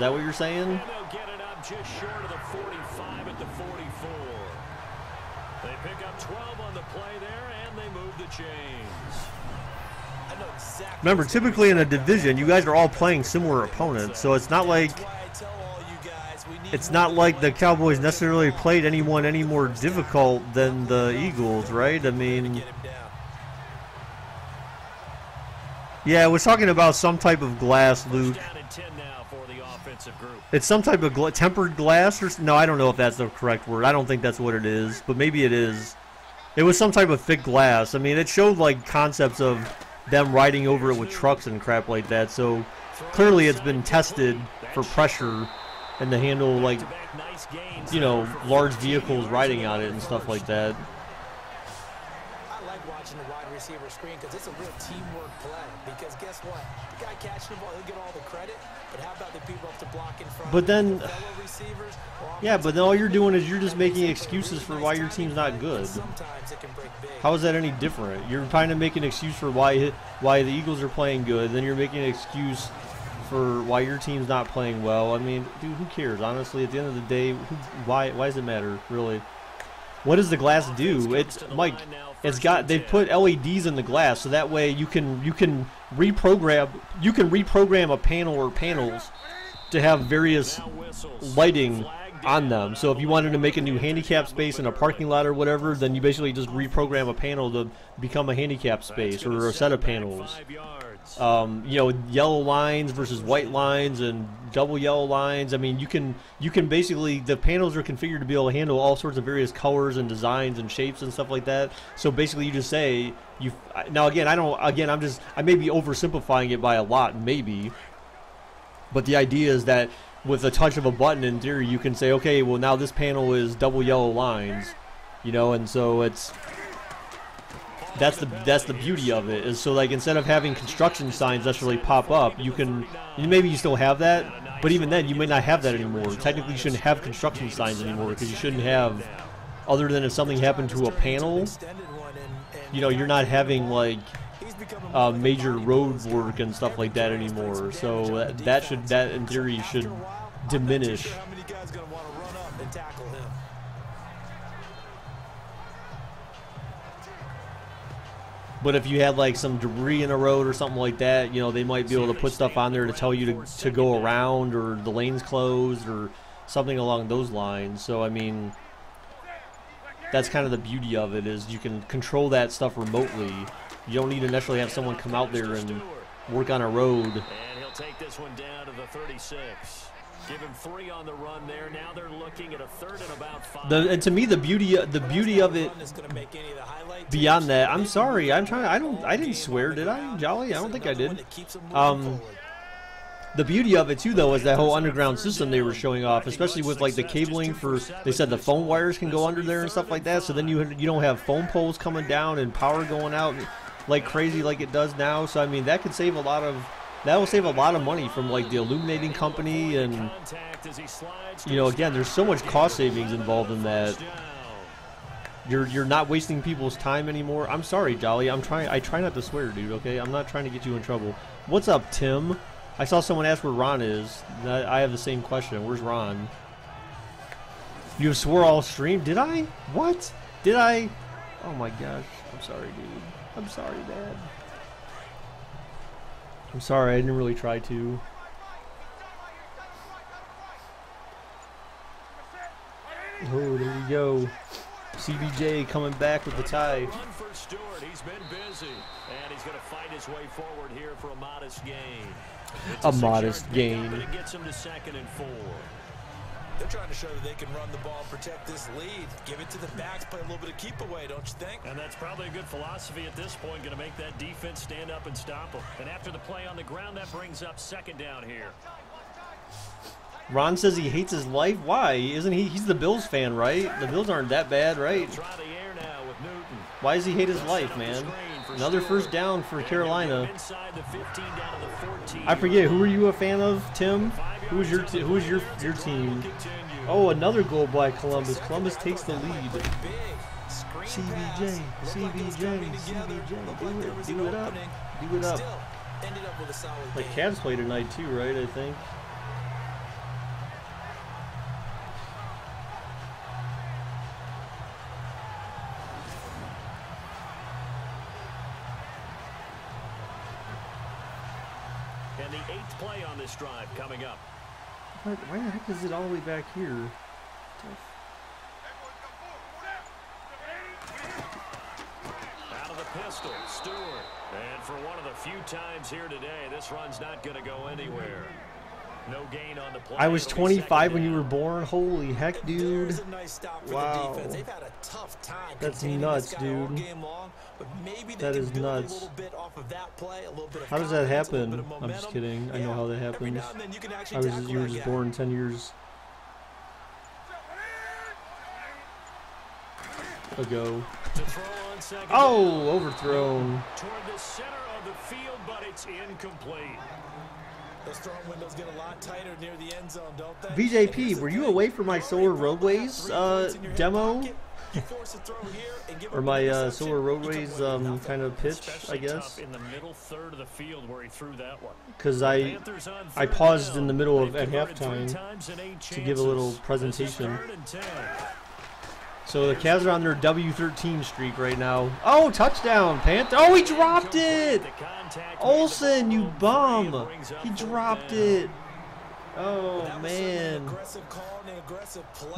that what you're saying? And they'll get it up just short of the 45 at the 44. They pick up 12 on the play there, and they move the chains. Remember, typically in a division, you guys are all playing similar opponents, so it's not like the Cowboys necessarily played anyone any more difficult than the Eagles, right? I mean, yeah, we're talking about some type of glass, Luke. It's some type of tempered glass, or no? I don't know if that's the correct word. I don't think that's what it is, but maybe it is. It was some type of thick glass. I mean, it showed like concepts of them riding over it with trucks and crap like that. So clearly, it's been tested for pressure and to handle, like, you know, large vehicles riding on it and stuff like that. I like watching the wide receiver screen because it's a real teamwork play. Because guess what? The guy catching the ball, he'll get all the credit. But how about the people up to block in front? But then, fellow receivers? yeah, but then all you're doing is you're just making excuses for why your team's not good. Sometimes it can break big. How is that any different? You're trying to make an excuse for why the Eagles are playing good, then you're making an excuse for why your team's not playing well. I mean, dude, who cares? Honestly, at the end of the day, why does it matter, really? What does the glass do? It's Mike. They put LEDs in the glass, so that way you can reprogram a panel or panels to have various lighting on them. So if you wanted to make a new handicap space in a parking lot or whatever, then you basically just reprogram a panel to become a handicap space or a set of panels. You know, yellow lines versus white lines and double yellow lines. I mean, you can basically, the panels are configured to be able to handle all sorts of various colors and designs and shapes and stuff like that. So basically, you just say now again, I may be oversimplifying it by a lot, maybe, but the idea is that with a touch of a button, in theory, you can say, okay, well now this panel is double yellow lines, you know, and so that's the beauty of it, is so like instead of having construction signs necessarily pop up, maybe you still have that, but even then you may not have that anymore. Technically you shouldn't have construction signs anymore because you shouldn't have, other than if something happened to a panel, you know, you're not having like major road work and stuff like that anymore. So that in theory should diminish. But if you had like some debris in a road or something like that, you know, they might be able to put stuff on there to tell you to go around, or the lane's closed or something along those lines. So I mean, that's kind of the beauty of it, is you can control that stuff remotely. You don't need to necessarily have someone come out there and work on a road. And he'll take this one down to the 36. Give him 3 on the run there. Now they're looking at a 3rd and about 5. And to me, the beauty of it, beyond that, I'm sorry, I didn't swear, did I, Jolly? I don't think I did. The beauty of it too, though, is that whole underground system they were showing off, especially with like the cabling for. They said the phone wires can go under there and stuff like that. So then you don't have phone poles coming down and power going out like crazy like it does now. So I mean, that could save a lot of. That will save a lot of money from like the illuminating company, and you know, again, there's so much cost savings involved in that. You're not wasting people's time anymore. I'm sorry, Jolly. I try not to swear, dude. Okay, I'm not trying to get you in trouble. What's up, Tim? I saw someone ask where Ron is. I have the same question. Where's Ron? You have swore all stream? Did I? What? Did I? Oh my gosh. I'm sorry, dude. I'm sorry, Dad. I'm sorry, I didn't really try to. Oh, there we go. CBJ coming back with the tie. Run for Stewart. He's been busy, and he's going to fight his way forward here for a modest gain. A modest gain. But it gets him to 2nd and 4. They're trying to show that they can run the ball and protect this lead. Give it to the backs, play a little bit of keep away, don't you think? And that's probably a good philosophy at this point, going to make that defense stand up and stop them. And after the play on the ground, that brings up 2nd down here. Ron says he hates his life. Why? Isn't he? He's the Bills fan, right? The Bills aren't that bad, right? Try the air now with Newton. Why does he hate his life, man? Another first down for Carolina. I forget, who were you a fan of, Tim? Who was your team? Oh, another goal by Columbus. Columbus takes the lead. CBJ, do it up. Like Cavs play tonight too, right? I think. And the 8th play on this drive coming up. Why the heck is it all the way back here? Out of the pistol, Stewart. And for one of the few times here today, this run's not going to go anywhere. No gain on the play. I was 25 when you were born. Holy heck, dude. Wow. That's nuts, dude. That is nuts. How does that happen? I'm just kidding. I know how that happens. You were just born 10 years ago. To throw on second Oh, down. overthrown. Toward the center of the field, but it's incomplete. Those throwing windows get a lot tighter near the end zone, don't they? BJP, were you away from my Solar Roadways demo? Or my Solar Roadways kind of pitch, I guess? In the middle third of the field where he threw that one. Because I paused in the middle of at halftime to give a little presentation. So the Cavs are on their W13 streak right now. Oh, touchdown, Panther! Oh, he dropped it! Olsen, you bum! He dropped it. Oh man.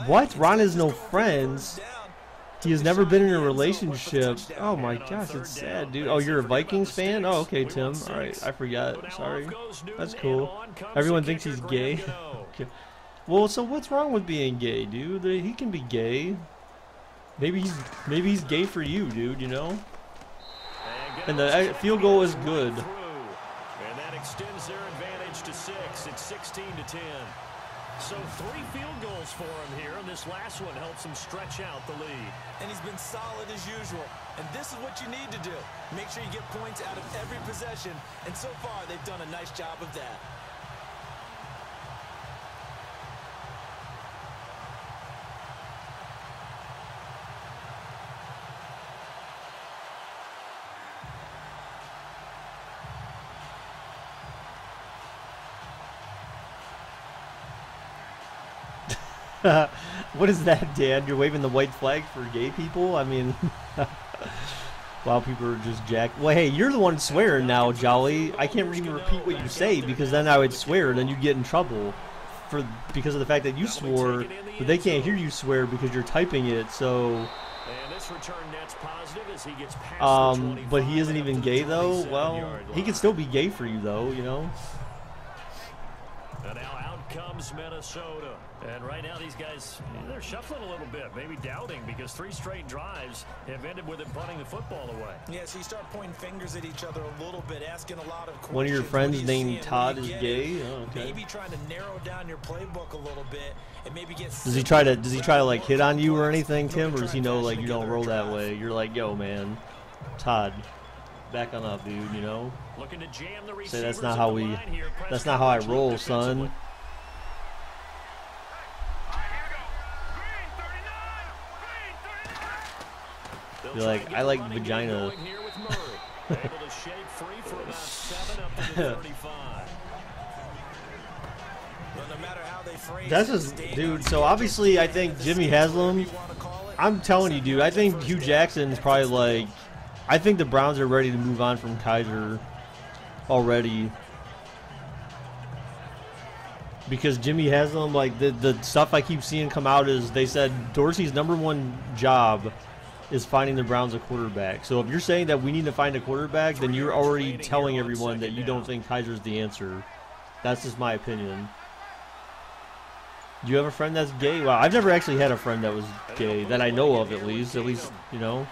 What? Ron has no friends. He has never been in a relationship. Oh my gosh, it's sad, dude. Oh, you're a Vikings fan? Oh, okay, Tim. All right, I forgot. Sorry. That's cool. Everyone thinks he's gay. Okay. Well, so what's wrong with being gay, dude? He can be gay. Maybe he's gay for you, dude. You know. And the field goal is good. And that extends their advantage to 6. It's 16-10. So 3 field goals for him here, and this last one helps him stretch out the lead. And he's been solid as usual. And this is what you need to do. Make sure you get points out of every possession. And so far, they've done a nice job of that. What is that, Dad? You're waving the white flag for gay people? I mean, while people are just jacked. Well, hey, you're the one swearing now, Jolly. I can't even repeat what you say because then I would swear and then you get in trouble because of the fact that you swore, but they can't hear you swear because you're typing it. So, and this return net's positive as he gets past the 25 but he isn't even gay though. Well, he could still be gay for you though, you know. And now out comes Minnesota. And right now these guys, they're shuffling a little bit, maybe doubting because 3 straight drives have ended with him punting the football away. Yeah, so you start pointing fingers at each other a little bit, asking a lot of questions. One of your friends named Todd is gay? Oh, okay. Maybe trying to narrow down your playbook a little bit and maybe get... Does he try to like hit on you or anything, Tim? Or does he know like you don't roll that way? You're like, yo, man, Todd, back on up, dude, you know? Looking to jam the say that's not how that's not how I roll, son. You're like, I like vagina. That's just, dude. So obviously, I think Jimmy Haslam. I'm telling you, dude. I think Hugh Jackson's probably like. I think the Browns are ready to move on from Kaiser already. Because Jimmy Haslam, like the stuff I keep seeing come out is they said Dorsey's #1 job is finding the Browns a quarterback. So if you're saying that we need to find a quarterback, then you're already telling everyone that you don't think Kaiser's the answer. That's just my opinion. Do you have a friend that's gay? Well, I've never actually had a friend that was gay, that I know of at least. At least, you know.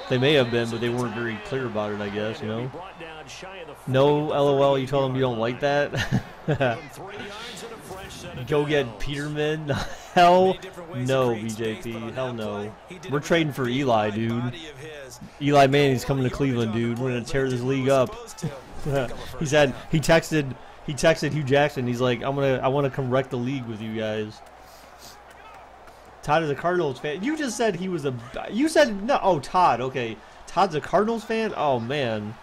They may have been, but they weren't very clear about it, I guess, you know. No, LOL, you told them you don't like that? Go get Peterman? Hell no, BJP. Hell no. We're trading for Eli, dude. Eli Manning's coming to Cleveland, dude. We're gonna tear this league up. He said he texted Hugh Jackson. He's like, I want to come wreck the league with you guys. Todd is a Cardinals fan. You just said he was a. You said no. Oh, Todd. Okay, Todd's a Cardinals fan. Oh man.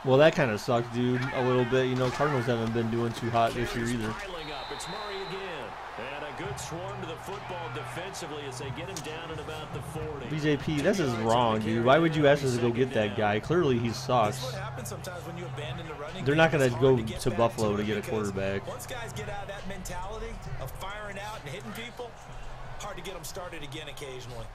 Well, that kind of sucks, dude. A little bit. You know, Cardinals haven't been doing too hot this year either. It's Murray again, and a good swarm to the football defensively as they get him down at about the 40. BJP, this is wrong, dude. Why would you ask us to go get that guy? Clearly, he sucks. They're not gonna go to Buffalo to get a quarterback. Once guys get out of that mentality of firing out and hitting people, hard to get them started again occasionally.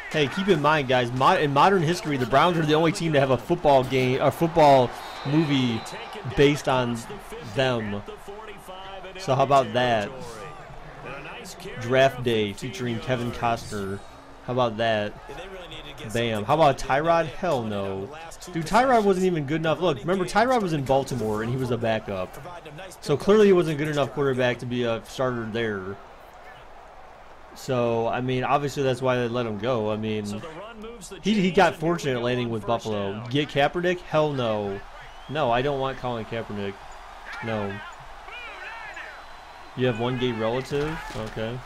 Hey, keep in mind, guys, in modern history, the Browns are the only team to have a football movie based on them. So how about that? Draft Day featuring Kevin Costner. How about that? Bam. How about Tyrod? Hell no. Dude, Tyrod wasn't even good enough. Look, remember, Tyrod was in Baltimore, and he was a backup. So clearly he wasn't good enough quarterback to be a starter there. So, I mean, obviously that's why they let him go. I mean, So the run moves the he chains, got and here we fortunate go landing on with first Buffalo. down. Get Kaepernick? Hell no. No, I don't want Colin Kaepernick. No. You have one gay relative? Okay.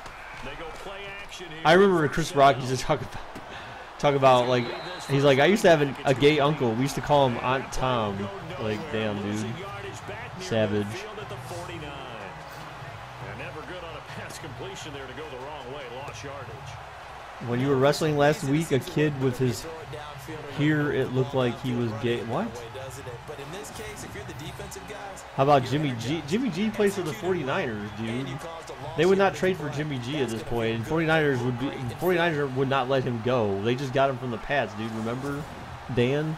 They go play action here. I remember First Chris Rock down. used to talk about like, he's like, I used to have a gay uncle. We used to call him Aunt Tom. Like, damn, dude. Losing yardage back near Savage. midfield at the 49. And never good on a pass completion there to go the wrong way. Lost yardage. When you were wrestling last week, a kid with his here, it looked like he was gay. What? But in this case, if you're the defensive guys, How about Jimmy G? Jimmy G plays for the 49ers, dude. They would not trade for Jimmy G at this point. And 49ers would not let him go. They just got him from the Pats, dude. Remember, Dan?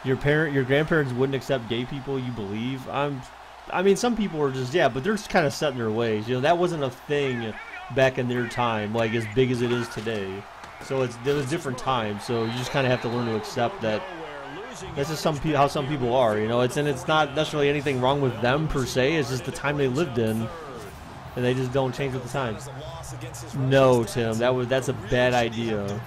Your grandparents wouldn't accept gay people, you believe? I mean, some people are just, yeah, but they're just kind of set in their ways. You know, that wasn't a thing back in their time, like as big as it is today. So it was different times. So you just kind of have to learn to accept that. That's just how some people are, you know. It's not necessarily anything wrong with them per se. It's just the time they lived in, and they just don't change with the times. No, Tim, that's a bad idea.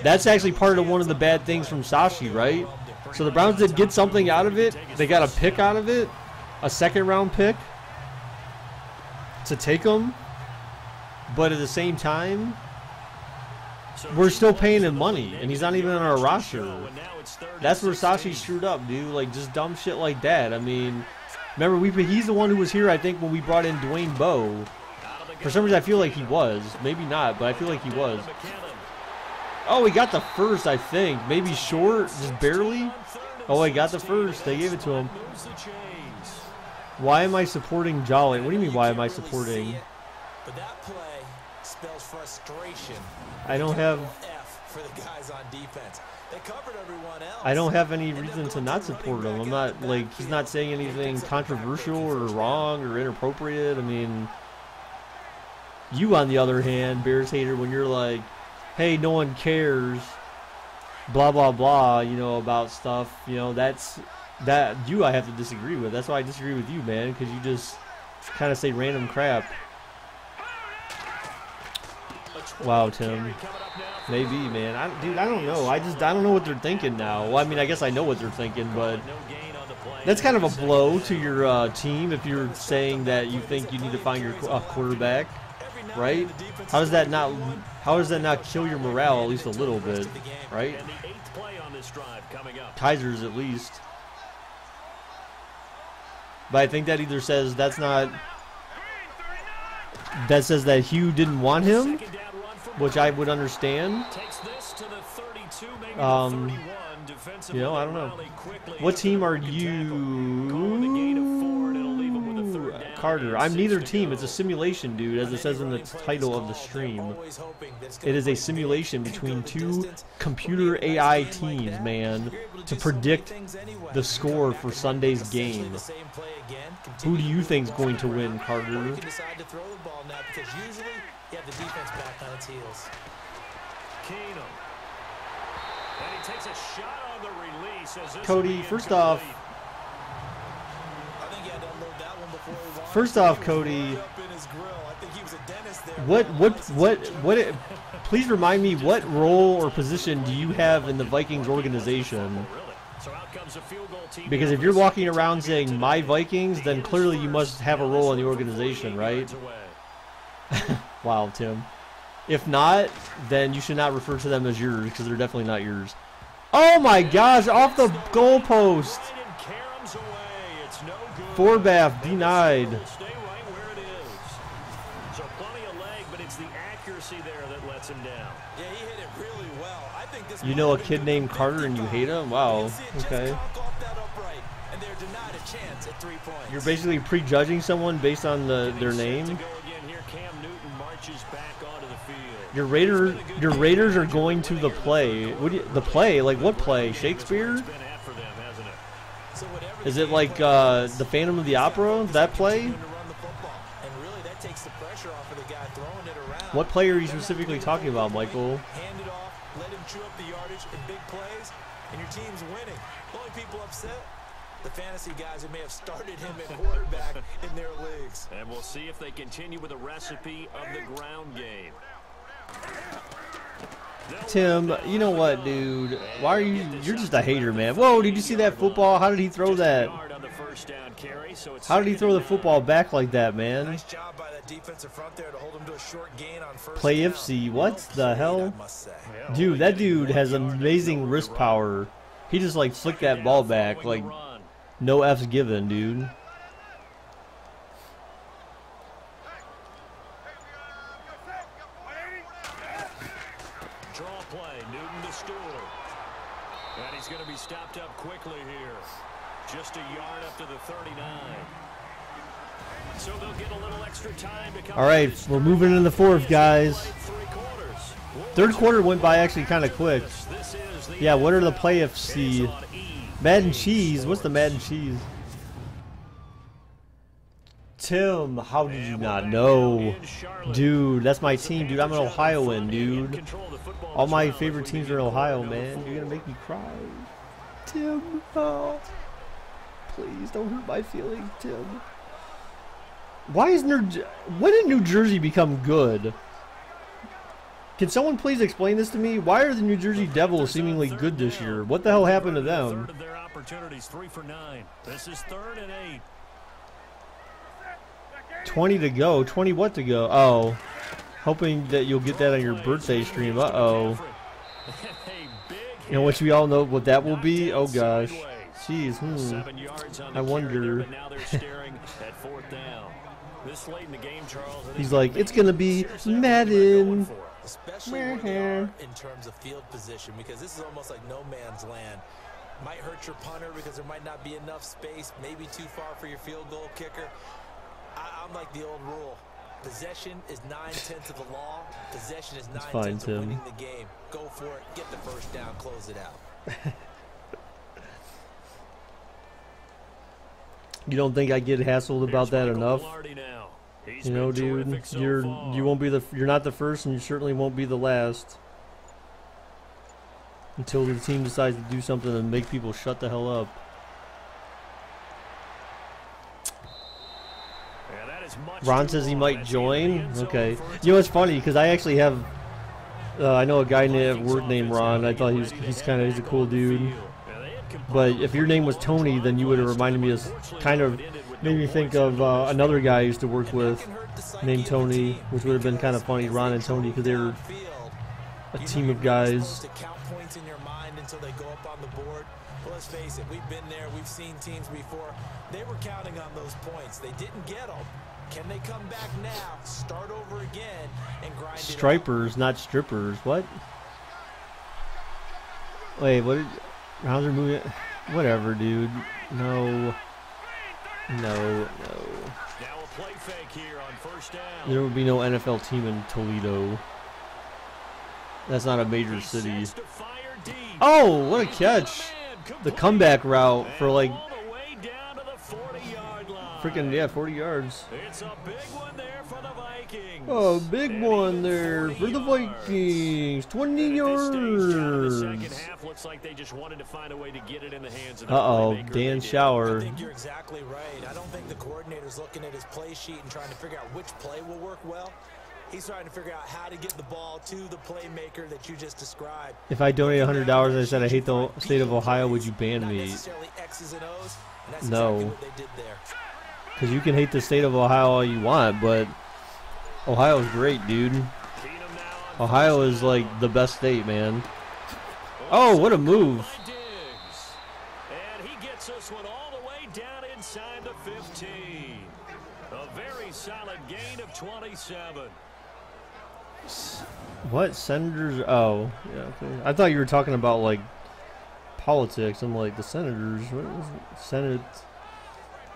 That's actually part of one of the bad things from Sashi, right? So the Browns did get something out of it. They got a pick out of it, a second-round pick to take him. But at the same time, we're still paying him money, and he's not even on our roster. That's where Sashi screwed up, dude. Like, just dumb shit like that. I mean, remember, he's the one who was here, I think, when we brought in Dwayne Bowe. For some reason, I feel like he was. Maybe not, but I feel like he was. Oh, he got the first, I think. Maybe short, just barely. Oh, he got the first. They gave it to him. Why am I supporting Jolly? What do you mean, why am I supporting? But that play spells frustration. I don't have... F for the guys on defense. They covered everyone else. I don't have any reason to not support him. I'm not, like, he's not saying anything controversial or wrong or inappropriate. I mean, you, on the other hand, Bears hater, when you're like, hey, no one cares, blah, blah, blah, you know, about stuff, you know, that you I have to disagree with. That's why I disagree with you, man, because you just kind of say random crap. Wow, Tim. Maybe, man. Dude, I don't know. I don't know what they're thinking now. Well, I mean, I guess I know what they're thinking, but that's kind of a blow to your team if you're saying that you think you need to find your quarterback, right? How does that not kill your morale at least a little bit, right? Kaiser's at least. But I think that either says that says that Hugh didn't want him, which I would understand. You know, I don't know. What team are you? Carter. I'm neither team. It's a simulation, dude, as it says in the title of the stream. It is a simulation between two computer AI teams, man, to predict the score for Sunday's game. Who do you think is going to win, Carter? Cody, first off, Cody, please remind me, what role or position do you have in the Vikings organization? Because if you're walking around saying my Vikings, then clearly you must have a role in the organization, right? Wow, Tim. If not, then you should not refer to them as yours, because they're definitely not yours. Oh my gosh, off the goalpost. Forbath denied. So plenty of leg, but it's the accuracy there that lets him down. Yeah, he hit it really well. I think this You know a kid named Carter and you hate him? Wow. Okay. You're basically prejudging someone based on their name. Your Raiders are going to the play. The play? Like what play? Shakespeare? Is it like the Phantom of the Opera? That play? What play are you specifically talking about, Michael? Hand it off, let him chew up the yardage in big plays, and your team's winning. The only people upset, the fantasy guys who may have started him at quarterback in their leagues. And we'll see if they continue with the recipe of the ground game. Tim, you know what, dude? Why are you're just a hater, man. Whoa, did you see that football? How did he throw that? How did he throw the football back like that, man? Nice job by that defensive front there to hold him to a short gain on first Play down. FC, what the hell? Dude, that dude has amazing wrist power. He just like flicked that ball back like no F's given, dude. Draw play, Newton to Stewart. And he's going to be stopped up quickly here. Just a yard up to the 39. So they'll get a little extra time to come. All right, we're moving into the fourth, guys. Third quarter went by actually kind of quick. Yeah, what are the play FC? Madden cheese. What's the Madden cheese? Tim, how did you not know? Dude, that's my team, dude. I'm an Ohioan, dude. All my favorite teams are in Ohio, man. You're gonna make me cry. Tim, oh. Please don't hurt my feelings, Tim. Why is when did New Jersey become good? Can someone please explain this to me? Why are the New Jersey Devils seemingly good this year? What the hell happened to them? Third of their opportunities, 3 for 9. This is 3rd and 8. 20 to go. 20 what to go? Oh. Hoping that you'll get that on your birthday stream. Uh-oh. You know what we all know what that will be? Oh, gosh. Jeez, I wonder. He's like, it's going to be Madden. Especially where they are in terms of field position, because this is almost like no man's land. Might hurt your punter because there might not be enough space, maybe too far for your field goal kicker. I'm like the old rule. Possession is 9/10 of the law. Possession is 9/10 of winning the game. Go for it. Get the first down. Close it out. You don't think I get hassled about that enough? You know, dude, you're not the first, and you certainly won't be the last. Until the team decides to do something and make people shut the hell up. Ron says he might join. Okay. You know, it's funny because I actually have. I know a guy at work named Ron. I thought he's a cool dude. But if your name was Tony, then you would have reminded me of made me think of another guy I used to work with named Tony, which would have been kind of funny. Ron and Tony, because they were a team of guys. Well, let's face it, we've been there, we've seen teams before. They were counting on those points. They didn't get them. Can they come back now, start over again, and grind it out? Stripers, not strippers. What? Wait, what? How's they moving? Whatever, dude. No. No. Now a play fake here on first down. There would be no NFL team in Toledo. That's not a major city. Oh, what a catch! The comeback route for like freaking 40 yards. It's a big one there for the Vikings. Oh, big one there for the Vikings. 20 yards. Second half looks like they just wanted to find a way to get it in the hands of the Uh-oh, playmaker. Dan Shower. I think you're exactly right. I don't think the coordinator's looking at his play sheet and trying to figure out which play will work well. He's trying to figure out how to get the ball to the playmaker that you just described. If I donate $100 and I said I hate the state of Ohio, would you ban me? No. Because you can hate the state of Ohio all you want, but Ohio's great, dude. Ohio is like the best state, man. Oh, what a move. And he gets this one all the way down inside the 15. A very solid gain of 27. What? Senators? Oh, yeah, okay. I thought you were talking about, like, politics. I'm like, the Senators? What is it? Senate?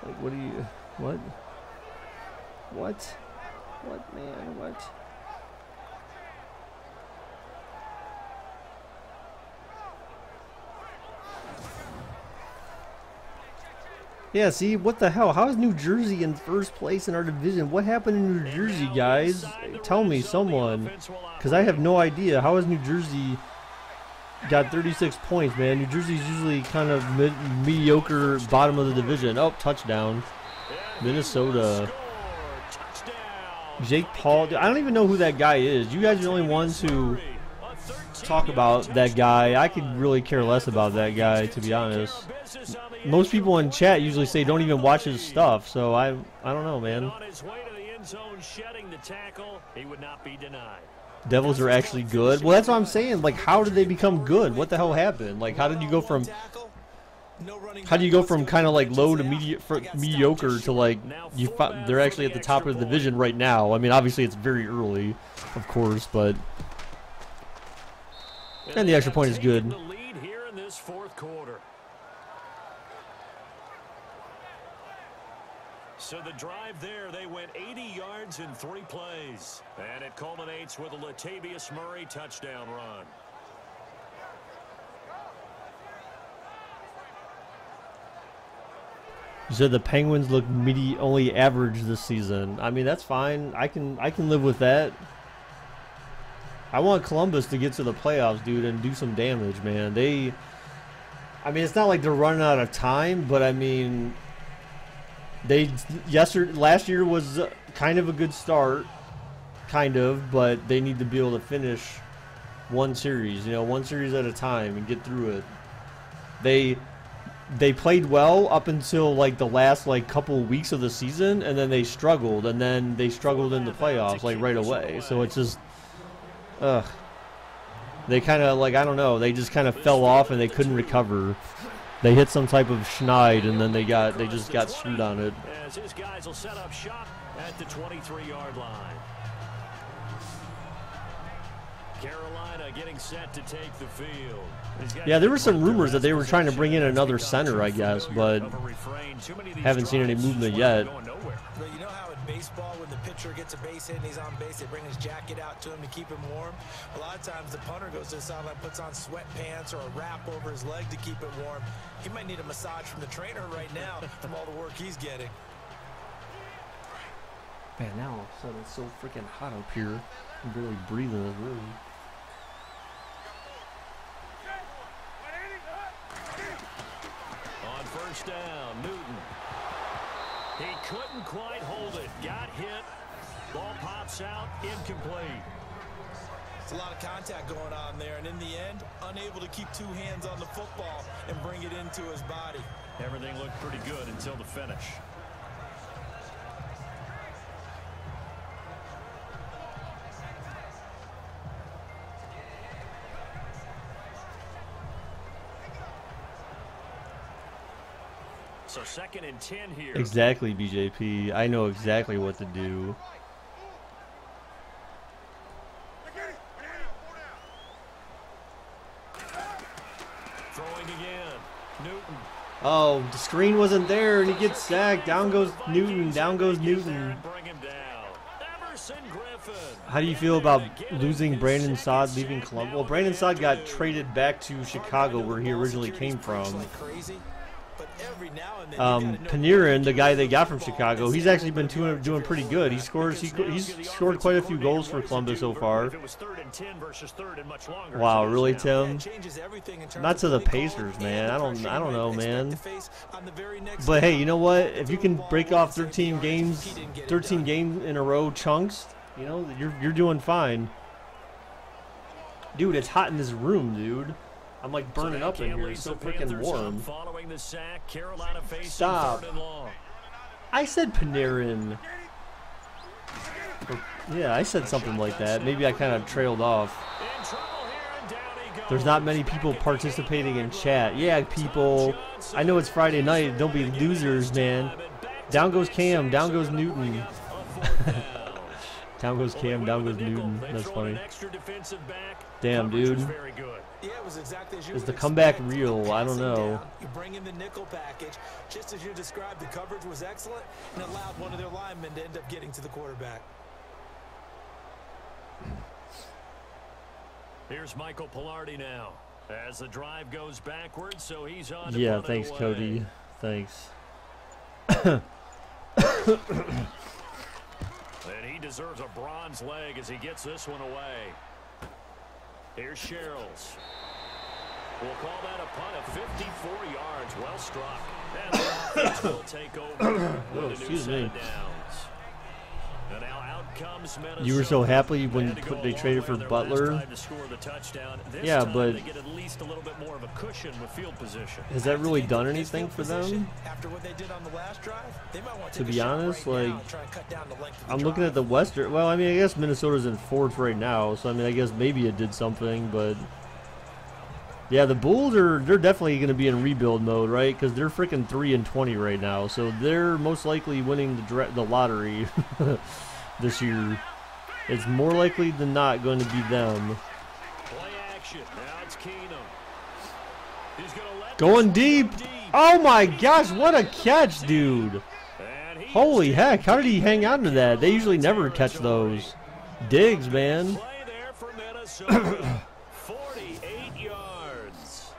Like, what do you... What? What? What, man? What? Yeah, see, what the hell? How is New Jersey in first place in our division? What happened in New Jersey, guys? Tell me, someone. Because I have no idea. How is New Jersey got 36 points, man. New Jersey's usually kind of mediocre bottom of the division. Oh, touchdown. Minnesota. Jake Paul. I don't even know who that guy is. You guys are the only ones who talk about that guy. I could really care less about that guy, to be honest. Most people in chat usually say don't even watch his stuff, so I don't know, man. Devils are actually good. Well, that's what I'm saying. Like, how did they become good? What the hell happened? Like, how do you go from kind of like low to mediocre to like they're actually at the top of the division right now? I mean, obviously it's very early, of course, but and the extra point is good. So the drive there, they went 80 yards in 3 plays. And it culminates with a Latavius Murray touchdown run. You said the Penguins look only average this season. I mean, that's fine. I can live with that. I want Columbus to get to the playoffs, dude, and do some damage, man. I mean, it's not like they're running out of time, but I mean, last year was kind of a good start, but they need to be able to finish one series, one series at a time and get through it. They played well up until like the last couple of weeks of the season, and then they struggled, in the playoffs right away. So it's just, they kind of I don't know, they just kind of fell off and they couldn't recover. They hit some type of schneid, and then they just got screwed on it. As his guys will set up shop at the 23-yard line. Carolina getting set to take the field. Yeah, there were some rumors that they were trying to bring in another center, I guess, but haven't seen any movement yet. But you know how in baseball, when the pitcher gets a base hit and he's on base, they bring his jacket out to him to keep him warm? A lot of times the punter goes to the sideline, puts on sweatpants or a wrap over his leg to keep it warm. He might need a massage from the trainer right now from all the work he's getting. Man, now all of a sudden it's so freaking hot up here. I can barely breathe in this room. On first down, Newton. He couldn't quite hold it. Got hit. Ball pops out. Incomplete. It's a lot of contact going on there, and in the end, unable to keep 2 hands on the football and bring it into his body. Everything looked pretty good until the finish. So 2nd and 10 here. Exactly, BJP. I know exactly what to do. Throwing again. Newton. Oh, the screen wasn't there, and he gets sacked. Down goes Newton. Down goes Newton. Bring him down. Emerson Griffin. How do you feel about losing Brandon Saad, leaving Columbus? Well, Brandon Saad got traded back to Chicago, where he originally came from. Panarin, the guy they got from Chicago, he's actually been doing pretty good. He's scored quite a few goals for Columbus so far. Wow, really, Tim? Not to the Pacers, man. I don't know, man. But hey, you know what? If you can break off 13 games in a row chunks, you're doing fine. Dude, it's hot in this room, dude. I'm like burning up in here. It's so freaking warm. Stop. I said Panarin. Yeah, I said something like that. Maybe I kind of trailed off. There's not many people participating in chat. Yeah, people. I know it's Friday night. Don't be losers, man. Down goes Cam. Down goes Newton. Down goes Cam. Down goes Newton. That's funny. Damn, dude. Is the comeback real? I don't know. You bring in the nickel package, just as you described. The coverage was excellent and allowed one of their linemen to end up getting to the quarterback. Here's Michael Pilardi now as the drive goes backwards, so he's on. Yeah, thanks, Cody. Thanks. And he deserves a bronze leg as he gets this one away. Here's Sherrills. We'll call that a punt of 54 yards. Well struck. And the offense will take over with a new set of downs. And now out comes Minnesota. You were so happy when they traded for Butler. Yeah, but they get at least a little bit more of a cushion with field position. Has that really done anything for them? After what they did on the last drive, they might want to be honest, like, I'm looking at the Western. Well, I mean, I guess Minnesota's in fourth right now, so I mean, I guess maybe it did something, but yeah, the Bulls they're definitely going to be in rebuild mode, right? Because they're freaking 3-20 right now, so they're most likely winning the lottery this year. It's more likely than not going to be them. Play action. Now it's Keenum. He's gonna let going deep. Oh my gosh, what a catch, dude. Holy heck, how did he hang on to that? They usually never catch those. Diggs, man. Play there for Minnesota. 48 yards.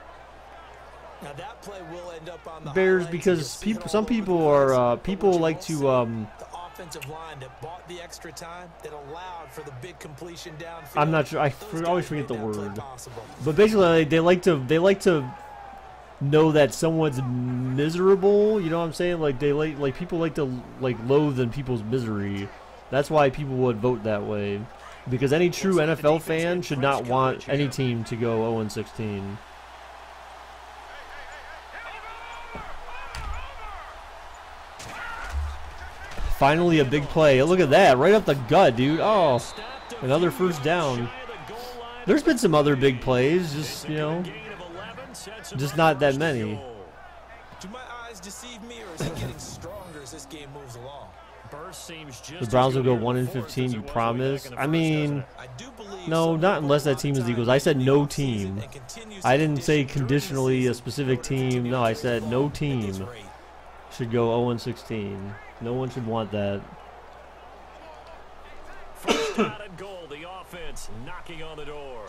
Now that play will end up on the Bears, because some people are people like to the offensive line that bought the extra time that allowed for the big completion downfield. I'm not sure. I always forget the word. But basically, they like to know that someone's miserable. You know what I'm saying? Like people like to loathe in people's misery. That's why people would vote that way. Because any true NFL fan should not want any team to go 0-16. Finally a big play. Look at that. Right up the gut, dude. Oh, another first down. There's been some other big plays. Just, you know, just not that many. Do my eyes deceive me, or is it getting stronger as this game moves along? The Browns will go 1-15, you promise? I mean, no, not unless that team is the Eagles. I said no team. I didn't say conditionally a specific team. No, I said no team should go 0-16. No one should want that. First down and goal, the offense knocking on the door.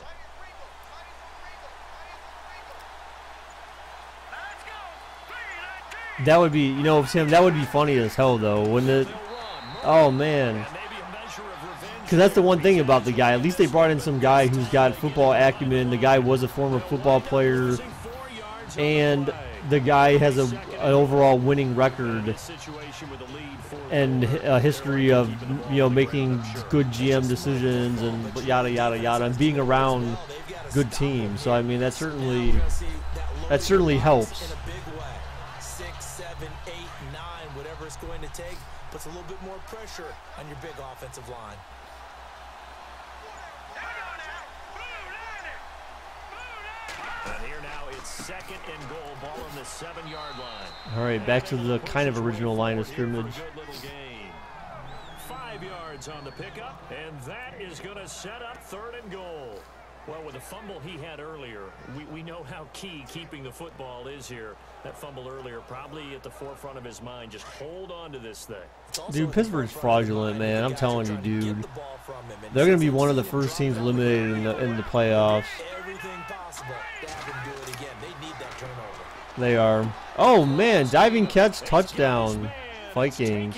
That would be, you know, Tim, that would be funny as hell, though, wouldn't it? Oh, man. Because that's the one thing about the guy. At least they brought in some guy who's got football acumen. The guy was a former football player. And the guy has an overall winning record and a history of, you know, making good GM decisions and yada, yada, yada, and being around good teams. So, I mean, that certainly helps. 6, 7, 8, 9, whatever it's going to take, puts a little bit more pressure on your big offensive line. And here now it's second and goal, ball on the 7-yard line. All right, back to the kind of original line of scrimmage. Good little gain. 5 yards on the pickup, and that is going to set up third and goal. Well, with the fumble he had earlier, we know how key keeping the football is here. That fumble earlier probably at the forefront of his mind. Just hold on to this thing. Dude, Pittsburgh's fraudulent, man. I'm telling you, dude. They're going to be one of the first teams eliminated in the playoffs. Everything possible to have them do it again. They need that turnover. They are. Oh, man. Diving catch, touchdown. Vikings.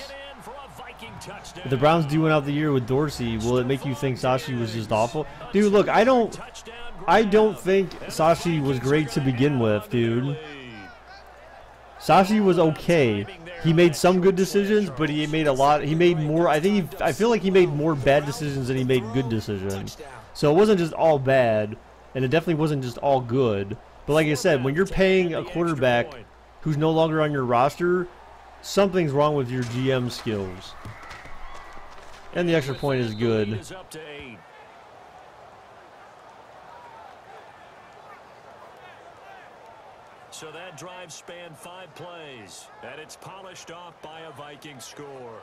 If the Browns do win out the year with Dorsey, will it make you think Sashi was just awful? Dude, look, I don't think Sashi was great to begin with, dude. Sashi was okay. He made some good decisions, but he made more. I feel like he made more bad decisions than he made good decisions. So it wasn't just all bad, and it definitely wasn't just all good. But like I said, when you're paying a quarterback who's no longer on your roster, something's wrong with your GM skills. And the extra point is good. So that drive spanned 5 plays, and it's polished off by a Viking score.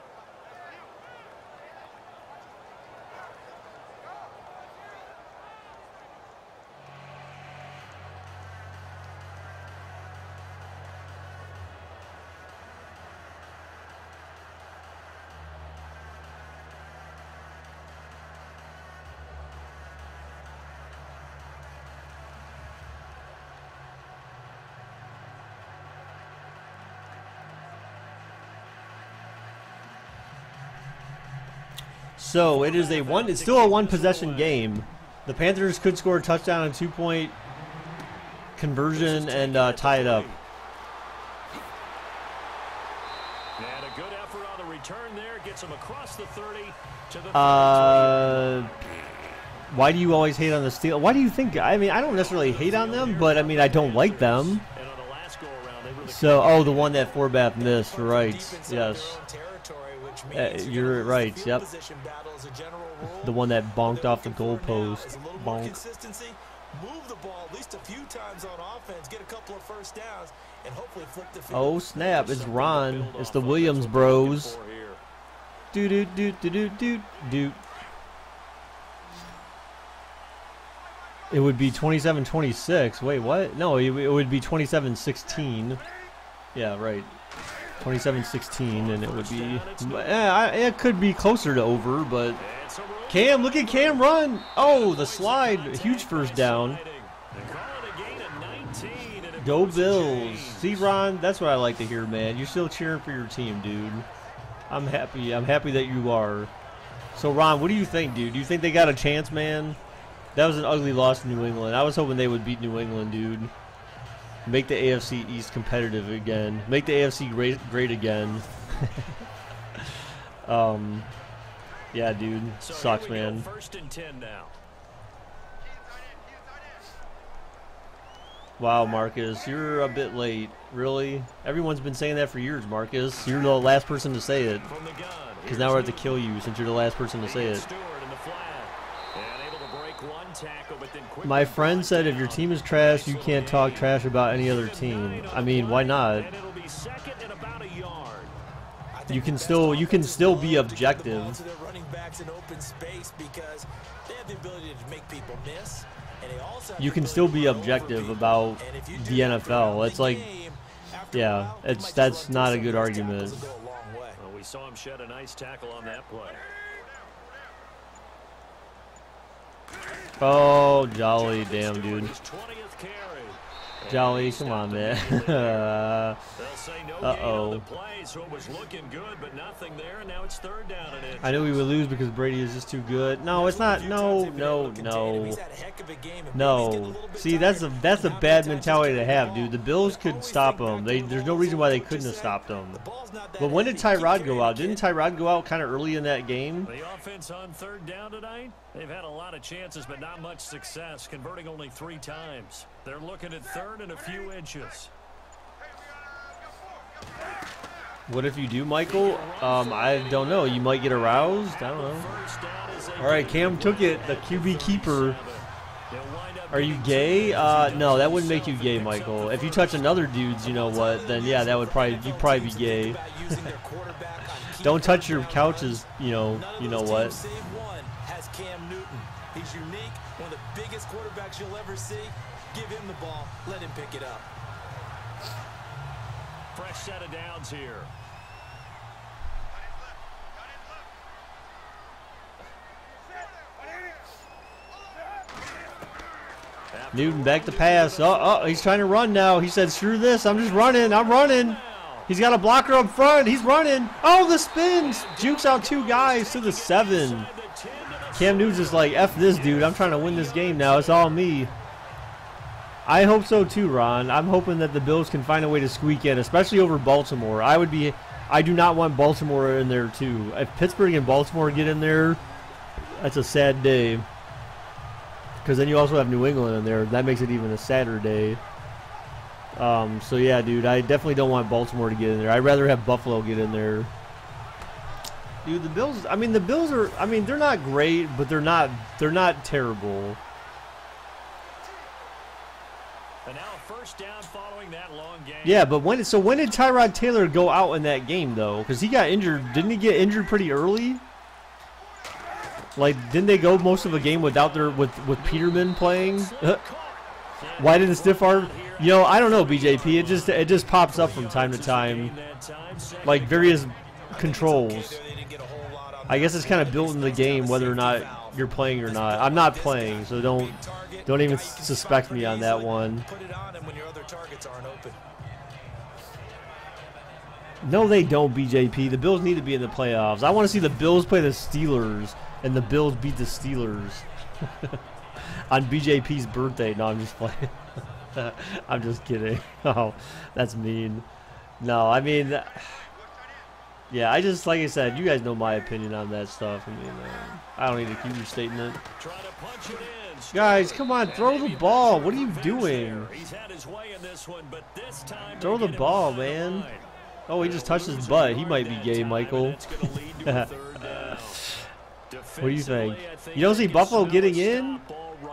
So it's still a one possession game. The Panthers could score a touchdown on 2-point conversion and tie it up. And a good effort on the return there gets him across the 30 to the 30. Why do you always hate on the Steelers? Why do you think? I mean, I don't necessarily hate on them, but I mean, I don't like them. So, oh, the one that Forbath missed, right? Yes. You're right. Yep. The one that bonked off the goalpost. Bonk. Move the ball at least a few times on offense, get a couple of first downs, and hopefully flip the field. Oh snap! It's Ron. It's the Williams Bros. Do do do do do do do. It would be 27-26. Wait, what? No, it would be 27-16. Yeah, right. 27-16, and it would be. It could be closer to over, but Cam, look at Cam run! Oh, the slide, huge first down. Go Bills! See, Ron, that's what I like to hear, man. You're still cheering for your team, dude. I'm happy. I'm happy that you are. So, Ron, what do you think, dude? Do you think they got a chance, man? That was an ugly loss to New England. I was hoping they would beat New England, dude. Make the AFC East competitive again. Make the AFC great again. Yeah, dude. Sucks, man. First and 10 now. Wow, Marcus, you're a bit late. Really? Everyone's been saying that for years, Marcus. You're the last person to say it. Because now we're going to kill you since you're the last person to say it. My friend said if your team is trash, you can't talk trash about any other team. I mean, why not? You can still be objective. You can still be objective about the NFL. It's like, yeah, that's not a good argument. Well, we saw him shed a nice tackle on that play. Oh, Jolly, damn, dude. Jolly, come on, man. Uh-oh. I knew we would lose because Brady is just too good. No, it's not. No. See, that's a bad mentality to have, dude. The Bills could stop them. There's no reason why they couldn't have stopped them. But when did Tyrod go out? Didn't Tyrod go out kind of early in that game? The offense on third down tonight, they've had a lot of chances, but not much success, converting only 3 times. They're looking at third and a few inches. What if you do, Michael? I don't know. You might get aroused. I don't know. All right, Cam took it. The QB keeper. Are you gay? No, that wouldn't make you gay, Michael. If you touch another dude's, you know what? Then yeah, that would you'd probably be gay. Don't touch your couches. You know what? He's unique, one of the biggest quarterbacks you'll ever see. Give him the ball, let him pick it up. Fresh set of downs here. Newton back to pass. Oh, he's trying to run now. He said, screw this. I'm just running. I'm running. He's got a blocker up front. He's running. Oh, the spins. Jukes out 2 guys to the 7. Cam Newton's just like, F this, dude. I'm trying to win this game now. It's all me. I hope so too, Ron. I'm hoping that the Bills can find a way to squeak in, especially over Baltimore. I do not want Baltimore in there too. If Pittsburgh and Baltimore get in there, that's a sad day. Because then you also have New England in there. That makes it even a sadder day. So yeah, dude, I definitely don't want Baltimore to get in there. I'd rather have Buffalo get in there. Dude, the Bills are, they're not great, but they're not terrible. And now a first down following that long game. Yeah, but when did Tyrod Taylor go out in that game though? Because he got injured. Didn't he get injured pretty early? Like, didn't they go most of the game without with Peterman playing? Why didn't stiff arm? I don't know, BJP. It just pops up from time to time, like various controls. I guess it's kind of built in the game whether or not you're playing or not. I'm not playing, so don't even suspect me on that one. No, they don't, BJP. The Bills need to be in the playoffs. I want to see the Bills play the Steelers and the Bills beat the Steelers on BJP's birthday. No, I'm just playing. I'm just kidding. Oh, that's mean. No, I mean, yeah, I just, like I said, you guys know my opinion on that stuff. I mean, I don't need to keep restating it. Guys, come on, throw the ball. What are you doing? Throw the ball, man. Oh, he just touched his butt. He might be gay, Michael. What do you think? You don't see Buffalo getting in?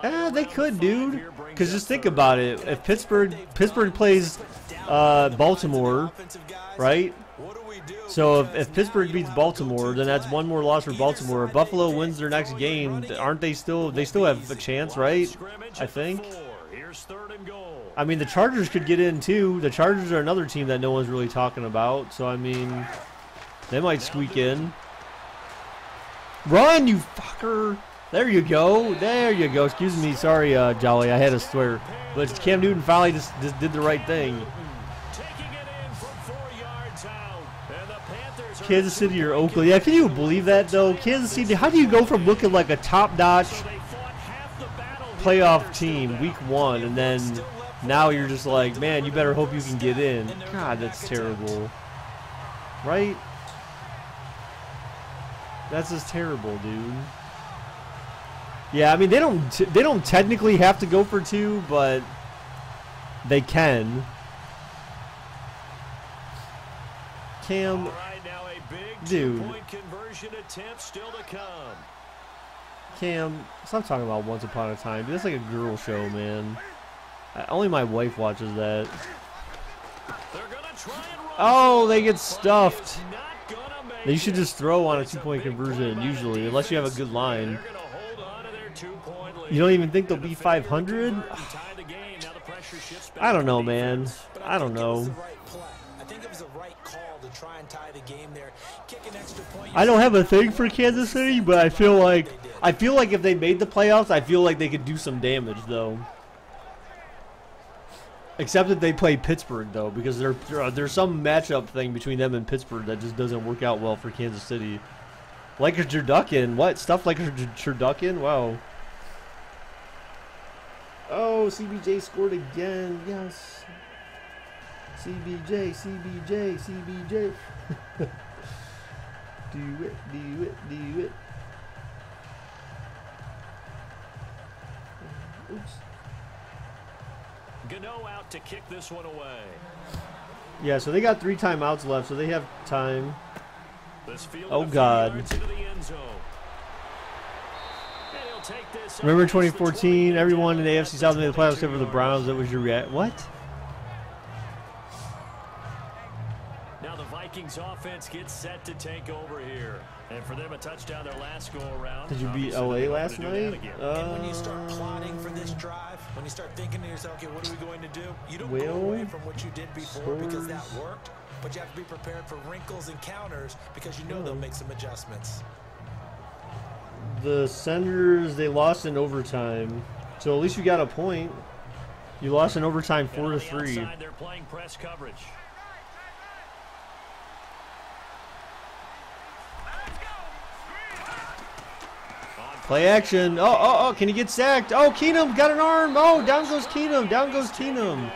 They could, dude. Because just think about it. If Pittsburgh plays Baltimore, right? So if Pittsburgh beats Baltimore, then that's one more loss for Baltimore. If Buffalo wins their next game, aren't they still? They still have a chance, right? I think. I mean, the Chargers could get in too. The Chargers are another team that no one's really talking about. So I mean, they might squeak in. Run, you fucker! There you go. There you go. Excuse me. Sorry, Jolly. I had to swear. But Cam Newton finally just did the right thing. Kansas City or Oakland. Yeah, can you believe that, though? Kansas City, how do you go from looking like a top-notch playoff team week 1, and then now you're just like, man, you better hope you can get in. God, that's terrible. Right? That's just terrible, dude. Yeah, I mean, they don't technically have to go for 2, but they can. Cam, dude. Cam, stop talking about Once Upon a Time. Dude, that's like a girl show, man. Only my wife watches that. Oh, they get stuffed. They should just throw on a 2-point conversion, usually, unless you have a good line. You don't even think they'll be 500? I don't know, man. I don't know. I don't have a thing for Kansas City, but I feel like if they made the playoffs, I feel like they could do some damage, though. Except that they play Pittsburgh, though, because there's some matchup thing between them and Pittsburgh that just doesn't work out well for Kansas City. Like a Turducken. What? Stuff like a Turducken? Wow. Oh, CBJ scored again. Yes. CBJ, CBJ, CBJ. Do it, do it, do it. Oops. Gano out to kick this one away. Yeah, so they got 3 timeouts left, so they have time. Oh, God. Remember 2014? Everyone in the AFC South made the playoffs except for the Browns. That was your reaction. What? Now the Vikings offense gets set to take over here. And for them, a touchdown their last go-around. Did you beat LA last night? And when you start plotting for this drive, when you start thinking to yourself, okay, what are we going to do? You don't go away from what you did before because that worked, but you have to be prepared for wrinkles and counters because you know they'll make some adjustments. The Senators, they lost in overtime. So at least you got a point. You lost in overtime 4-3. They're playing press coverage. Play action. Oh, can he get sacked? Oh, Keenum got an arm. Oh, down goes Keenum. Down goes Keenum.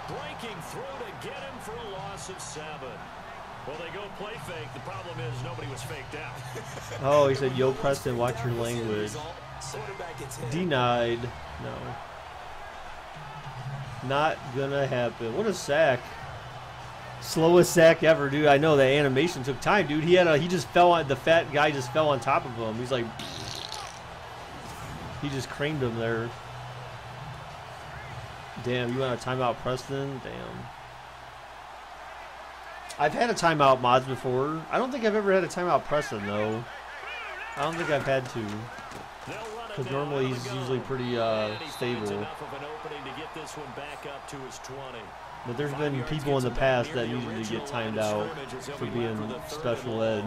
Breaking through to get him for a loss of 7. Well, they go play fake. The problem is nobody was faked out. Oh, he said, yo, Preston, watch your language. Denied. No. Not gonna happen. What a sack. Slowest sack ever, dude. I know that animation took time, dude. He just fell on, the fat guy just fell on top of him. He's like, he just craned him there. Damn, you want a timeout, Preston? Damn. I've had a timeout mods before. I don't think I've ever had a timeout Preston, though. I don't think I've had to. Because normally he's usually pretty stable. But there's been people in the past that needed to get timed out for being special ed.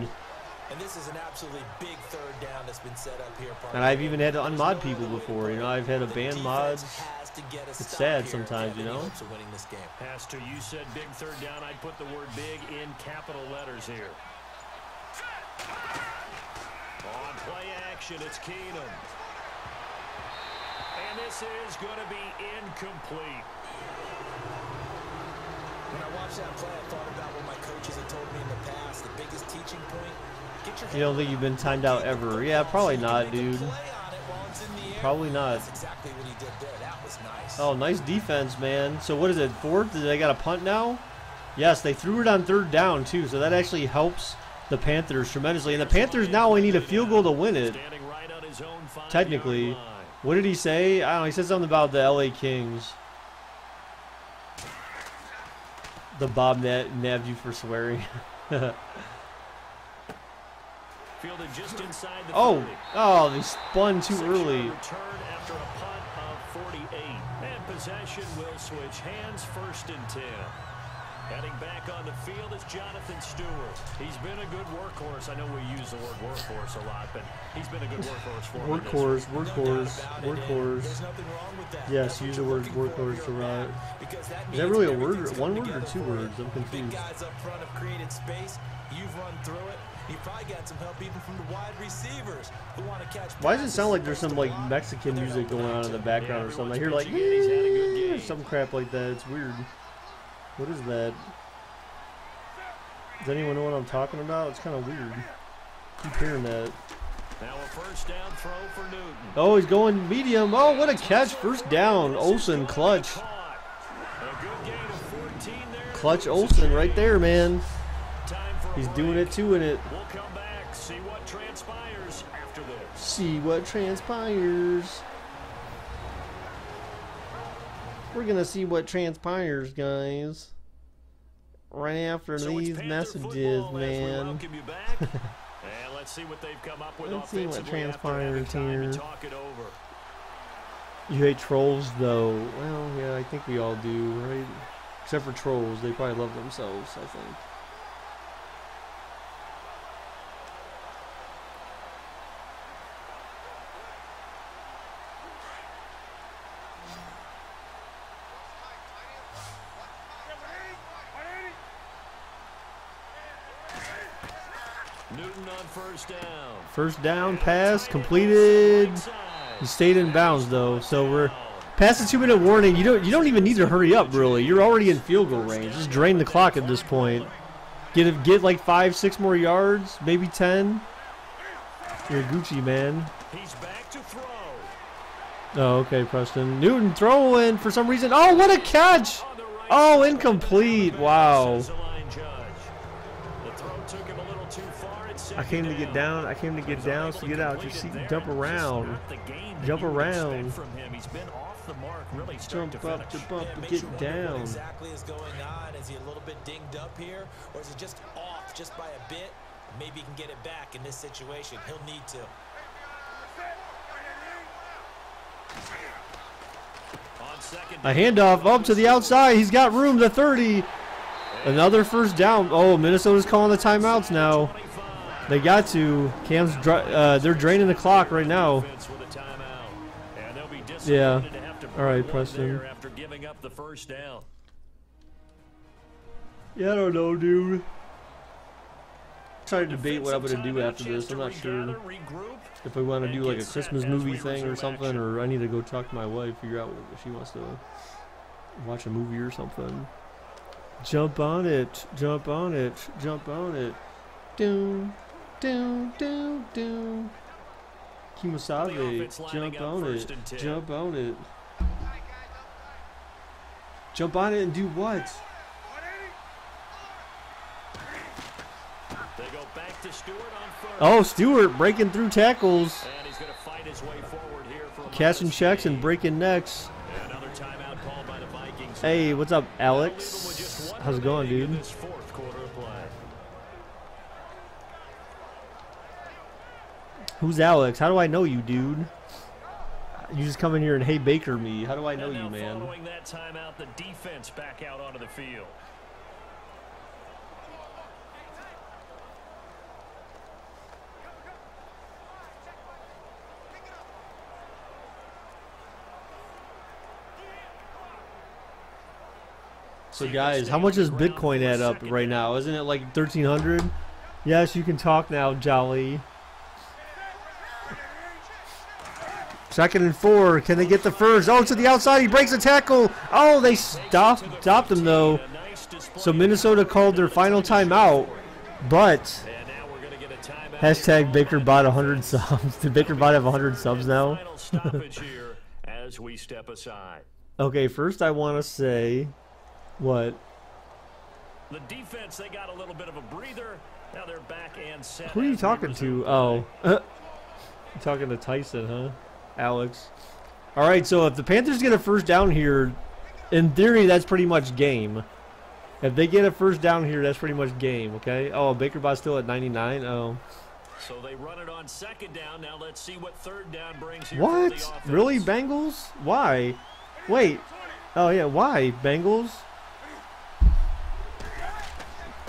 And this is an absolutely big third down that's been set up here. And I've even had to unmod people before. You know, I've had to ban mods. It's sad sometimes, you know. Has to. You said big third down. I'd put the word big in capital letters here. On play action, it's Keenum. And this is going to be incomplete. When I watched that play, I thought about what my coaches had told me in the past. The biggest teaching point, get your head. You don't think you've been timed out ever? Yeah, probably not, dude. Probably not. That's exactly what he did there. That was nice. Oh, nice defense, man. So what is it, fourth? Did they got a punt now? Yes, they threw it on third down, too, so that actually helps the Panthers tremendously. And the Panthers now only need a field goal to win it, technically. What did he say? I don't know. He said something about the LA Kings. The Bob nabbed you for swearing. Fielded just inside the Oh, 30. oh, they spun too early. Return after a punt of 48. And possession will switch hands, 1st and 10. Heading back on the field is Jonathan Stewart. He's been a good workhorse. I know we use the word workhorse a lot, but he's been a good workhorse for me. Workhorse. There's nothing wrong with that. Yes, use the word workhorse a lot. Is that really a word? One word or 2 words? I'm confused. Big guys up front have created space. You've run through it. You've probably got some help even from the wide receivers who want to catch. Why does it sound like there's some like Mexican music going on in the background or something? I hear like some crap like that. It's weird. What is that? Does anyone know what I'm talking about? It's kind of weird. Keep hearing that. Now a 1st down throw for Newton. Oh, he's going medium. Oh, what a catch. 1st down. Olsen, clutch. A good gain of 14 there. Clutch Olsen right there, man. Time for a He's break. doing it 2 in it. We'll come back, see what transpires after this. See what transpires. We're going to see what transpires, guys. Right after So these it's Panther messages, football as we man. welcome you back. And let's see what they've come up with Let's see what offensively after having transpires time to here. talk it over. You hate trolls, though. Well, yeah, I think we all do, right? Except for trolls. They probably love themselves, I think. Newton on 1st down. 1st down pass completed. He stayed in bounds though, so we're past the 2-minute warning. You don't even need to hurry up really. You're already in field goal range. Just drain the clock at this point. Get like 5-6 more yards, maybe 10. You're Gucci, man. He's back to throw. Oh, okay, Preston. Newton throwing for some reason. Oh, what a catch! On the right Oh, side. incomplete. Wow. Says the line judge. The throw took him a little too far. It's I came to get down. I came to get down. So get out your seat and jump around. Jump around. From him. He's been off the mark, really Jump up, jump up, and get down. What exactly is going on? Is he a little bit dinged up here, or is it just off just by a bit? Maybe he can get it back in this situation. He'll need to. On 2nd A handoff up to the outside. He's got room to 30. Another 1st down. Oh, Minnesota's calling the timeouts now. They got to. They're draining the clock right now. Yeah. All right, Preston. After giving up the 1st down. Yeah, I don't know, dude. Trying to debate what I'm gonna do after this. I'm not sure if I want to do like a Christmas movie thing or something, or I need to go talk to my wife, figure out if she wants to watch a movie or something. Jump on it, jump on it, jump on it. Doom, doom, doom, doom. Kimasabe, jump on it, jump on it. Jump on it and do what? They go back to Stewart on 1st. Oh, Stewart breaking through tackles, And he's going to fight his way forward here for cashing checks and breaking necks. another timeout called by the Vikings. Hey, what's up, Alex? How's it going, dude? This 4th quarter of play. Who's Alex? How do I know you, dude? You just come in here and hey Baker me. How do I know And you, now man? Following that timeout, the defense back out onto the field. So guys, how much does Bitcoin add up right now? Isn't it like 1,300? Yes, you can talk now, Jolly. 2nd and 4. Can they get the first? Oh, to the outside. He breaks a tackle. Oh, they stopped him, though. So Minnesota called their final timeout. But hashtag BakerBot 100 subs. Did BakerBot have 100 subs now? As we step aside. Okay, first I want to say what? The defense, they got a little bit of a breather. Now they're back and set. Who are you talking to? Oh. You're talking to Tyson, huh? Alex. All right, so if the Panthers get a first down here, in theory, that's pretty much game. If they get a first down here, that's pretty much game, okay? Oh, BakerBot's still at 99? Oh. So they run it on 2nd down. Now let's see what 3rd down brings here. What? Really, Bengals? Why? Wait. Oh, yeah, why? Bengals?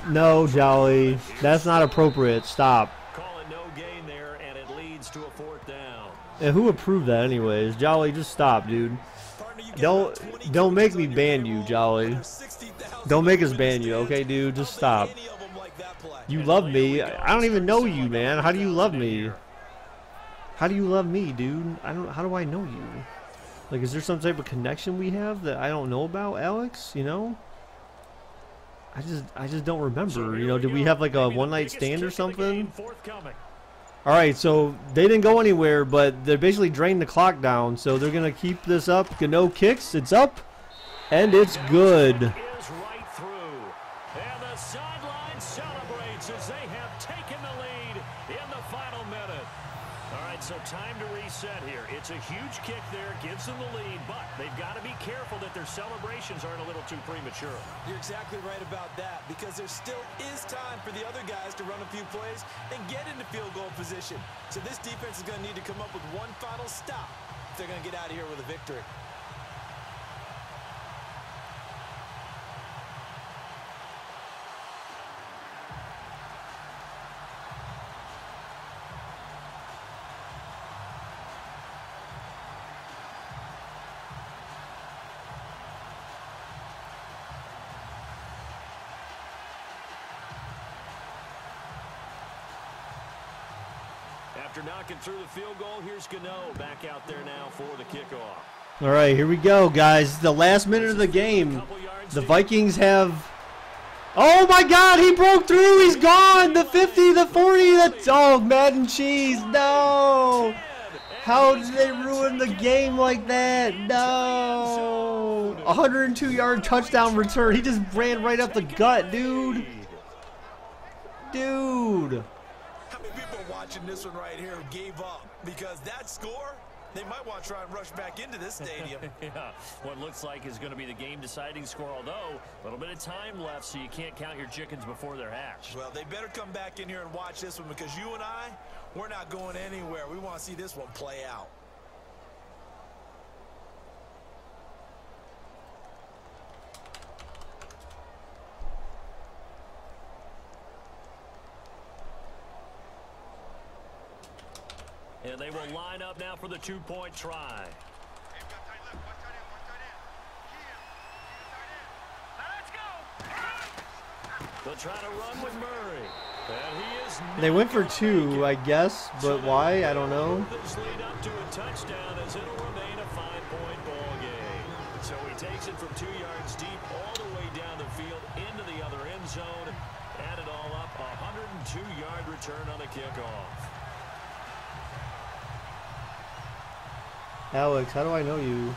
No, Jolly. That's not appropriate. Stop. Calling no gain there, and it leads to a 4th down. And who approved that anyways? Jolly, just stop, dude. Don't make me ban you, Jolly. Don't make us ban you, okay, dude? Just stop. You love me. I don't even know you, man. How do you love me? How do you love me, dude? How do I know you? Like, is there some type of connection we have that I don't know about, Alex? You know? I just don't remember. You know, did we have like a one-night stand or something? All right, so they didn't go anywhere, but they basically drained the clock down, so they're going to keep this up. Gano kicks. It's up, and it's good. Right through. And the sideline celebrates as they have taken the lead in the final minute. All right, so time to reset here. It's a huge kick there, gives them the lead, but they've got to be careful that their celebrations aren't a little too premature. You're exactly right about that, because there still is time for the other guys to run a few plays and get into field goal position. So this defense is going to need to come up with one final stop if they're going to get out of here with a victory. After knocking through the field goal, here's Gano back out there now for the kickoff. All right, here we go, guys. The last minute of the game. The Vikings have... Oh, my God, he broke through. He's gone. The 50, the 40, the... Oh, Madden cheese. No. How did they ruin the game like that? No. 102-yard touchdown return. He just ran right up the gut, dude. Dude. Watching this one right here gave up because that score, they might want to try and rush back into this stadium. Yeah, what looks like is going to be the game-deciding score, although a little bit of time left, so you can't count your chickens before they're hatched. Well, they better come back in here and watch this one because you and I, we're not going anywhere. We want to see this one play out. And they will line up now for the two-point try. They'll try to run with Murray. And he is They went for two, I guess, but why? I don't know. This lead up to a touchdown as it'll remain a 5-point ball game. So he takes it from 2 yards deep all the way down the field into the other end zone. Add it all up, a 102-yard return on the kickoff. Alex, how do I know you?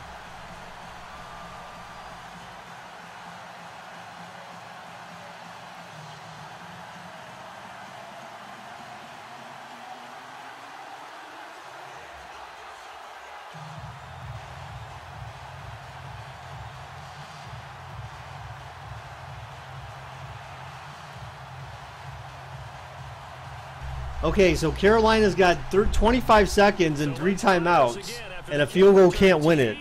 Okay, so Carolina's got 25 seconds and 3 timeouts, and a field goal can't win it.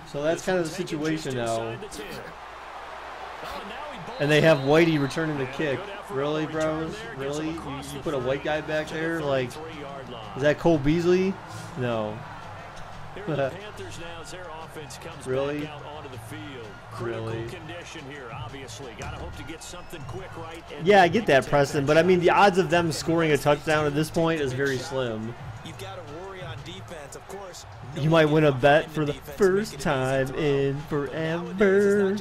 So that's kind of the situation now. And they have Whitey returning the kick. Really, bros? Really? You put a white guy back there? Like, is that Cole Beasley? No. Here are the Panthers now as their offense comes Really? back out onto the field. Critical condition here, obviously. Got to hope to get something quick right. And Yeah, I get that, Preston, but I mean, the odds of them scoring a touchdown at this point is very slim. You've got to worry on defense, of course. You might win a bet for the first time in forever.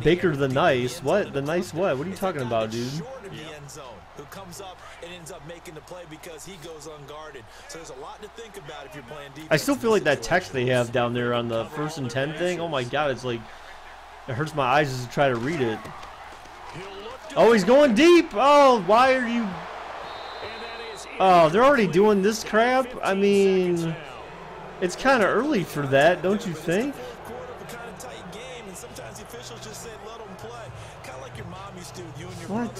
Baker the Nice? What? The Nice what? What are you talking about, dude? Who comes up and ends up making the play because he goes unguarded. So there's a lot to think about if you're playing defense. I still feel like that text they have down there on the 1st and 10 thing. Oh my god, it's like, it hurts my eyes just to try to read it. Oh, he's going deep. Oh, why are you? Oh, they're already doing this crap. I mean, it's kind of early for that, don't you think? What?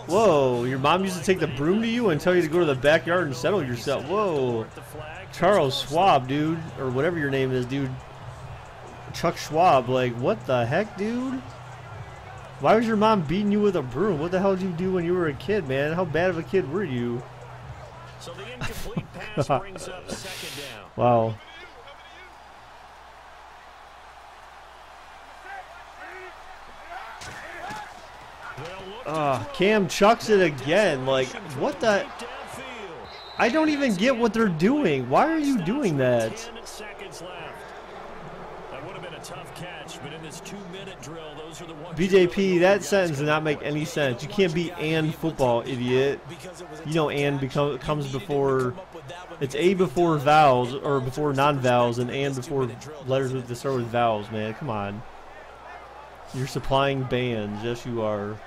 Whoa, your mom used to take the broom to you and tell you to go to the backyard and settle yourself. Whoa. Charles Schwab, dude. Or whatever your name is, dude. Chuck Schwab. Like, what the heck, dude? Why was your mom beating you with a broom? What the hell did you do when you were a kid, man? How bad of a kid were you? So the incomplete pass brings up 2nd down. Wow. Cam chucks it again. Like, what the? I don't even get what they're doing. Why are you doing that? 10 seconds left. That would have been a tough catch, but in this 2-minute drill, those are the ones. BJP, that sentence did not make any sense. You can't be "and" football, idiot. You know "and" comes before. It's A before vowels or before non-vowels, and before letters that start with vowels. Man, come on. You're supplying bands. Yes, you are.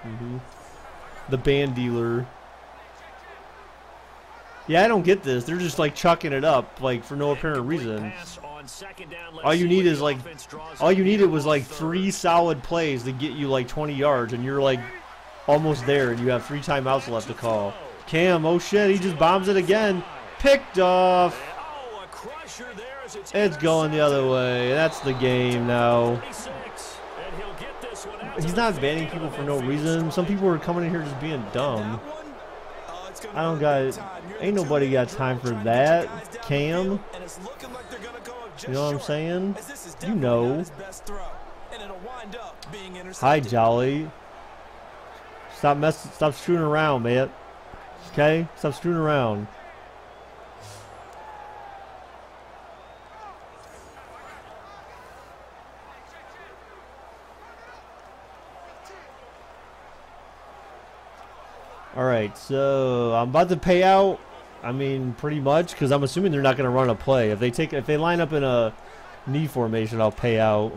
The band dealer. Yeah, I don't get this. They're just like chucking it up, like for no apparent reason. All you need is like, all you needed was like 3 solid plays to get you like 20 yards, and you're like almost there, and you have 3 timeouts left to call. Cam, oh shit, he just bombs it again. Picked off. It's going the other way. That's the game now. He's not banning people for no reason. Some people are coming in here just being dumb. I don't got, ain't nobody got time for that, Cam. You know what I'm saying? You know. Hi, Jolly. Stop screwing around, man. Okay? Stop screwing around. Alright, so I'm about to pay out. I mean, pretty much, because I'm assuming they're not going to run a play. If they line up in a knee formation, I'll pay out.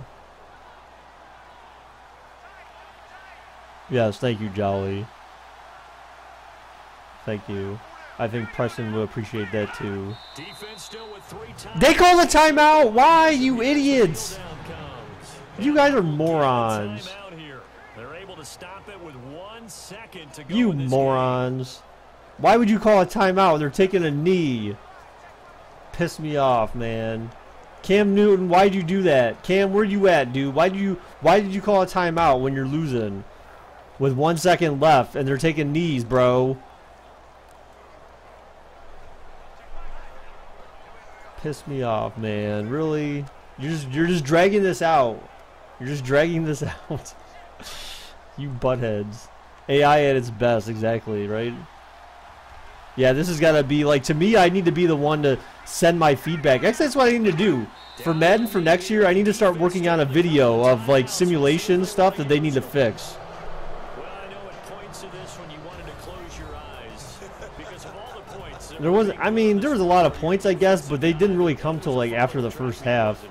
Yes, thank you, Jolly. Thank you. I think Preston will appreciate that too. They call the timeout! Why, you idiots? You guys are morons. You morons. Why would you call a timeout? They're taking a knee. Piss me off, man. Cam Newton, why'd you do that? Cam, where you at, dude? Why did you call a timeout when you're losing? With 1 second left and they're taking knees, bro. Piss me off, man. Really? You're just dragging this out. You're just dragging this out. You buttheads. AI at its best, exactly, right? Yeah, this has got to be, like, to me, I need to be the one to send my feedback. Actually, that's what I need to do. For Madden for next year, I need to start working on a video of, like, simulation stuff that they need to fix. Well, I know it points to this when you wanted to close your eyes. Because of all the points. There was, I mean, there was a lot of points, I guess, but they didn't really come till, like, after the first half.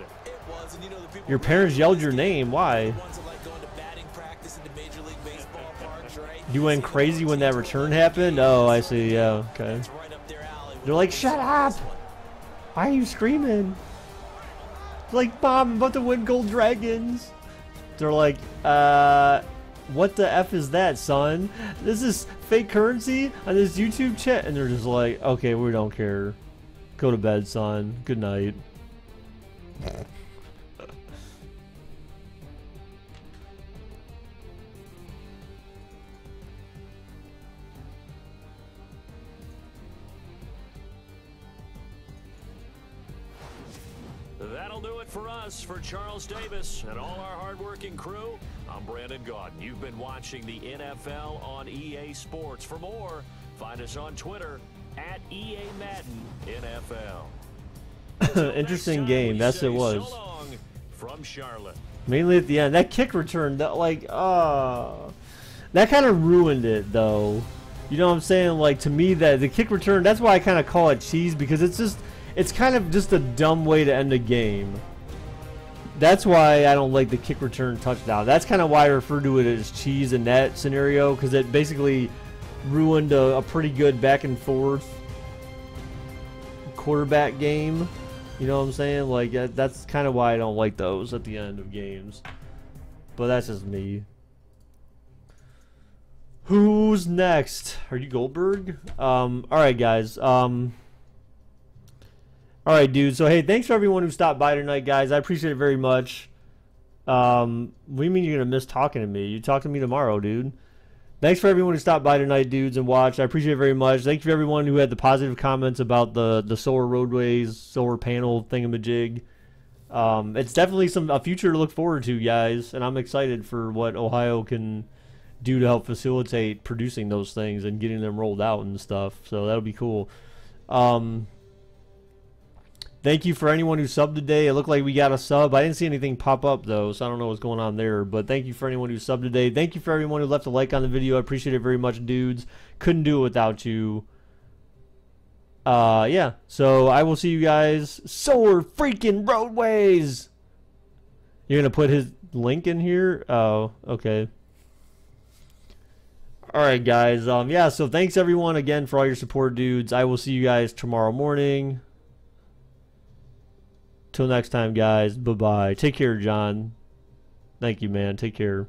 Your parents yelled your name. Why? You went crazy when that return happened? Oh, I see. Yeah, okay. They're like, shut up! Why are you screaming? They're like, Mom, I'm about to win Gold Dragons. They're like, what the F is that, son? This is fake currency on this YouTube chat? And they're just like, okay, we don't care. Go to bed, son. Good night. That'll do it for us. For Charles Davis and all our hardworking crew, I'm Brandon Gaudin. You've been watching the NFL on EA Sports. For more, find us on Twitter at EA Madden NFL. Interesting game. Yes, it was. So long from Charlotte. Mainly at the end. That kick return, that that kind of ruined it, though. You know what I'm saying? Like, to me, that the kick return, that's why I kind of call it cheese, because it's kind of just a dumb way to end a game. That's why I don't like the kick return touchdown. That's kind of why I refer to it as cheese in that scenario, because it basically ruined a pretty good back and forth quarterback game. You know what I'm saying? Like, that's kind of why I don't like those at the end of games. But that's just me. Who's next? Are you Goldberg? Alright, guys. Alright, dude. So, hey, thanks for everyone who stopped by tonight, guys. I appreciate it very much. What do you mean you're going to miss talking to me? You talk to me tomorrow, dude. Thanks for everyone who stopped by tonight, dudes, and watched. I appreciate it very much. Thank you for everyone who had the positive comments about the solar roadways, solar panel thingamajig. It's definitely a future to look forward to, guys, and I'm excited for what Ohio can do to help facilitate producing those things and getting them rolled out and stuff. So that'll be cool. Thank you for anyone who subbed today. It looked like we got a sub. I didn't see anything pop up, though, so I don't know what's going on there. But thank you for anyone who subbed today. Thank you for everyone who left a like on the video. I appreciate it very much, dudes. Couldn't do it without you. Yeah. So I will see you guys. Solar freaking roadways! You're going to put his link in here? Oh, okay. Alright, guys. Yeah, so thanks, everyone, again, for all your support, dudes. I will see you guys tomorrow morning. Till next time, guys. Bye-bye. Take care, John. Thank you, man. Take care.